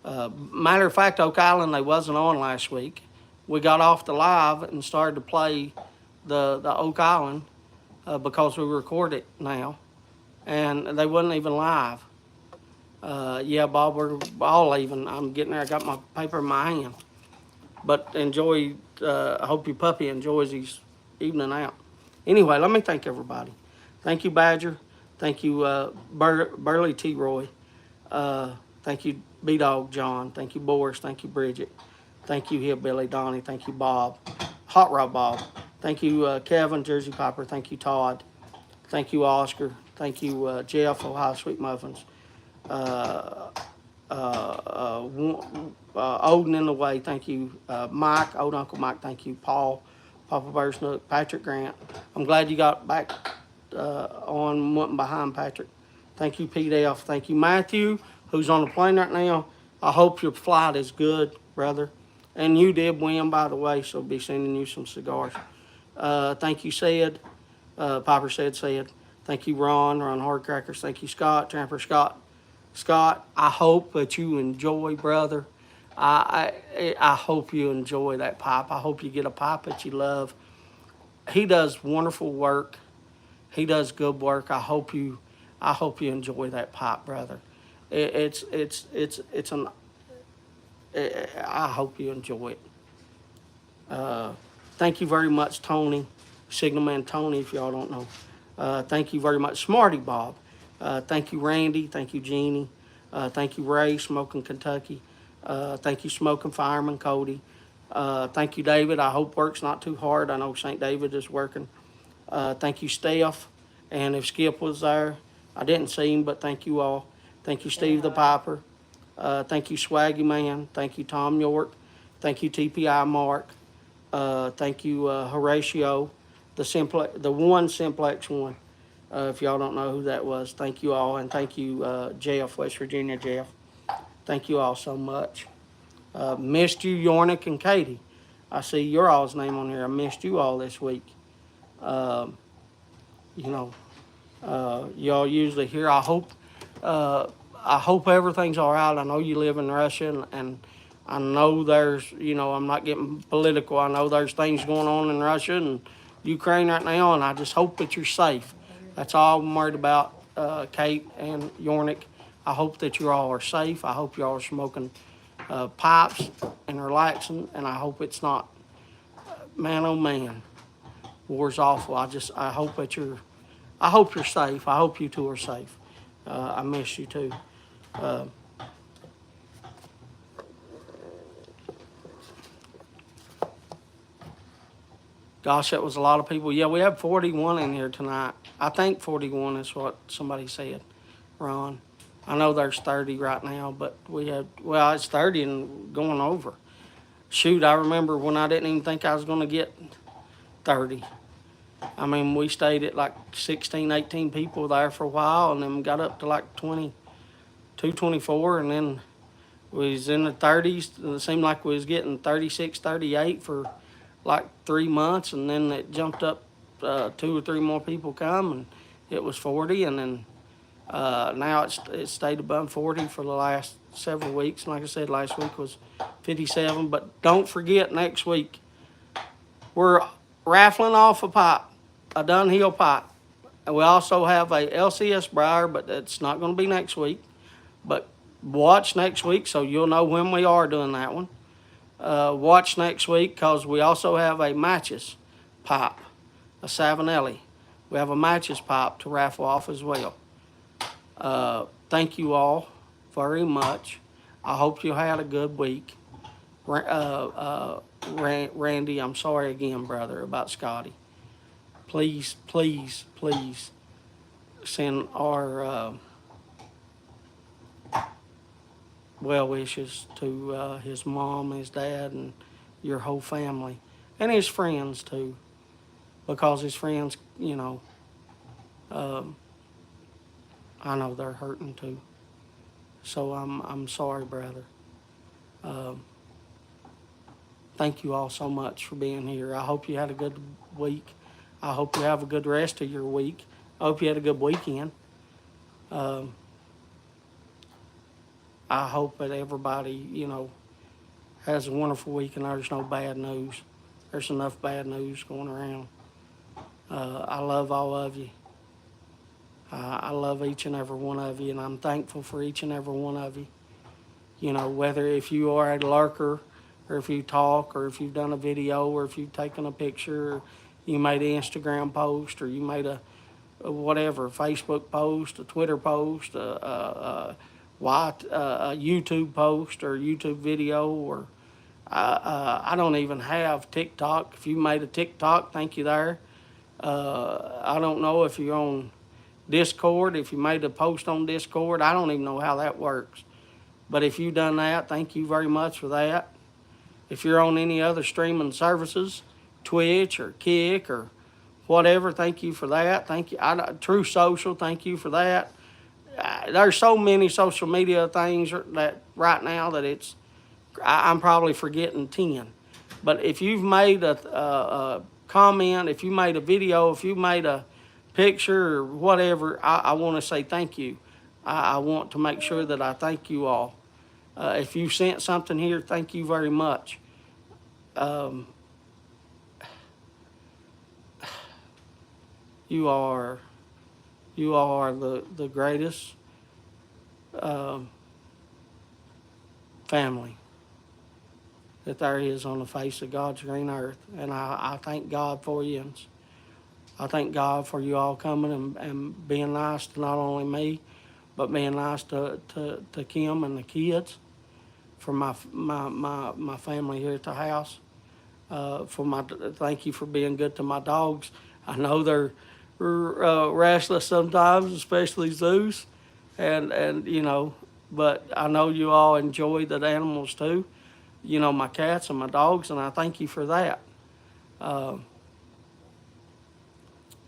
Matter of fact, Oak Island, they wasn't on last week. We got off the live and started to play the Oak Island because we record it now, and they wasn't even live. Yeah, Bob, we're all leaving. I'm getting there. I got my paper in my hand. But enjoy. I hope your puppy enjoys his evening out. Anyway, let me thank everybody. Thank you, Badger. Thank you, Burley T. Roy. Thank you, B-Dog John. Thank you, Boris. Thank you, Bridget. Thank you, Hillbilly Donnie. Thank you, Bob. Hot Rod Bob. Thank you, Kevin, Jersey Piper. Thank you, Todd. Thank you, Oscar. Thank you, Jeff, Ohio Sweet Muffins. Odin in the Way. Thank you, Mike, Old Uncle Mike. Thank you, Paul, Papa Bursnook, Patrick Grant. I'm glad you got back on, went behind Patrick. Thank you, Pete F. Thank you, Matthew, who's on the plane right now. I hope your flight is good, brother. And you did win, by the way, so be sending you some cigars. Thank you, Sid. Piper said. Thank you, Ron Hardcrackers. Thank you, Scott, Tramper Scott. Scott, I hope that you enjoy, brother. I hope you enjoy that pipe. I hope you get a pipe that you love. He does wonderful work. He does good work. I hope you enjoy that pipe, brother. It's an. I hope you enjoy it. Thank you very much, Tony, Signalman Tony, if y'all don't know. Thank you very much, Smarty Bob. Thank you, Randy. Thank you, Jeannie. Thank you, Ray, Smoking Kentucky. Thank you, Smoking Fireman Cody. Thank you, David. I hope work's not too hard. I know St. David is working. Thank you, Steph. And if Skip was there, I didn't see him, but thank you all. Thank you, Steve the Piper. Thank you, Swaggy Man. Thank you, Tom York. Thank you, TPI Mark. Thank you, Horatio, the one Simplex one. If y'all don't know who that was, thank you all. And thank you, Jeff, West Virginia, Jeff. Thank you all so much. Missed you, Yornick and Katie. I see your all's name on here. I missed you all this week. Y'all usually here. I hope everything's all right. I know you live in Russia, and I know there's, I'm not getting political. I know there's things going on in Russia and Ukraine right now, and I just hope that you're safe. That's all I'm worried about, Kate and Yornick. I hope that you all are safe. I hope you all are smoking pipes and relaxing, and I hope it's not, man, oh man, war's awful. I hope you're safe. I hope you two are safe. I miss you too. Gosh, that was a lot of people. Yeah, we have 41 in here tonight. I think 41 is what somebody said, Ron. I know there's 30 right now, but it's 30 and going over. Shoot, I remember when I didn't even think I was going to get 30. I mean, we stayed at like 16, 18 people there for a while, and then got up to like 22, 24, and then we was in the 30s. It seemed like we was getting 36, 38 for like 3 months, and then it jumped up, 2 or 3 more people come, and it was 40, and then now it stayed above 40 for the last several weeks. And like I said, last week was 57. But don't forget, next week we're raffling off a pipe, a Dunhill pipe. And we also have a LCS Briar, but it's not going to be next week. But watch next week so you'll know when we are doing that one. Watch next week because we also have a matches pipe, a Savinelli. We have a matches pipe to raffle off as well. Thank you all very much. I hope you had a good week. Randy, I'm sorry again, brother, about Scotty. Please, please, please send our well wishes to his mom, his dad, and your whole family, and his friends too, because his friends, um, I know they're hurting too. So I'm sorry, brother. Um, thank you all so much for being here. I hope you had a good week. I hope you have a good rest of your week. I hope you had a good weekend. Um, I hope that everybody, has a wonderful week and there's no bad news. There's enough bad news going around. I love all of you. I love each and every one of you, and I'm thankful for each and every one of you. Whether if you are a lurker, or if you talk, or if you've done a video, or if you've taken a picture, or you made an Instagram post, or you made a whatever, Facebook post, a Twitter post, a YouTube post, or YouTube video, or I don't even have TikTok. If you made a TikTok, thank you there. I don't know if you're on Discord, if you made a post on Discord. I don't even know how that works. But if you've done that, thank you very much for that. If you're on any other streaming services, Twitch or Kick or whatever, thank you for that. Thank you. True Social, thank you for that. There's so many social media things that right now that I'm probably forgetting 10. But if you've made a comment, if you made a video, if you made a picture or whatever, I want to say thank you. I want to make sure that I thank you all. If you sent something here, thank you very much. You are the greatest family that there is on the face of God's green earth. And I thank God for you. And I thank God for you all coming and being nice to not only me, but being nice to Kim and the kids, for my family here at the house. Thank you for being good to my dogs. I know they're restless sometimes, especially Zeus, and but I know you all enjoy the animals too. My cats and my dogs, and I thank you for that.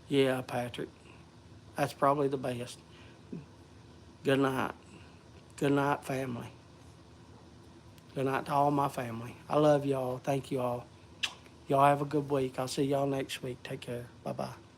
Yeah, Patrick, that's probably the best. Good night. Good night, family. Good night to all my family. I love y'all. Thank you all. Y'all have a good week. I'll see y'all next week. Take care. Bye-bye.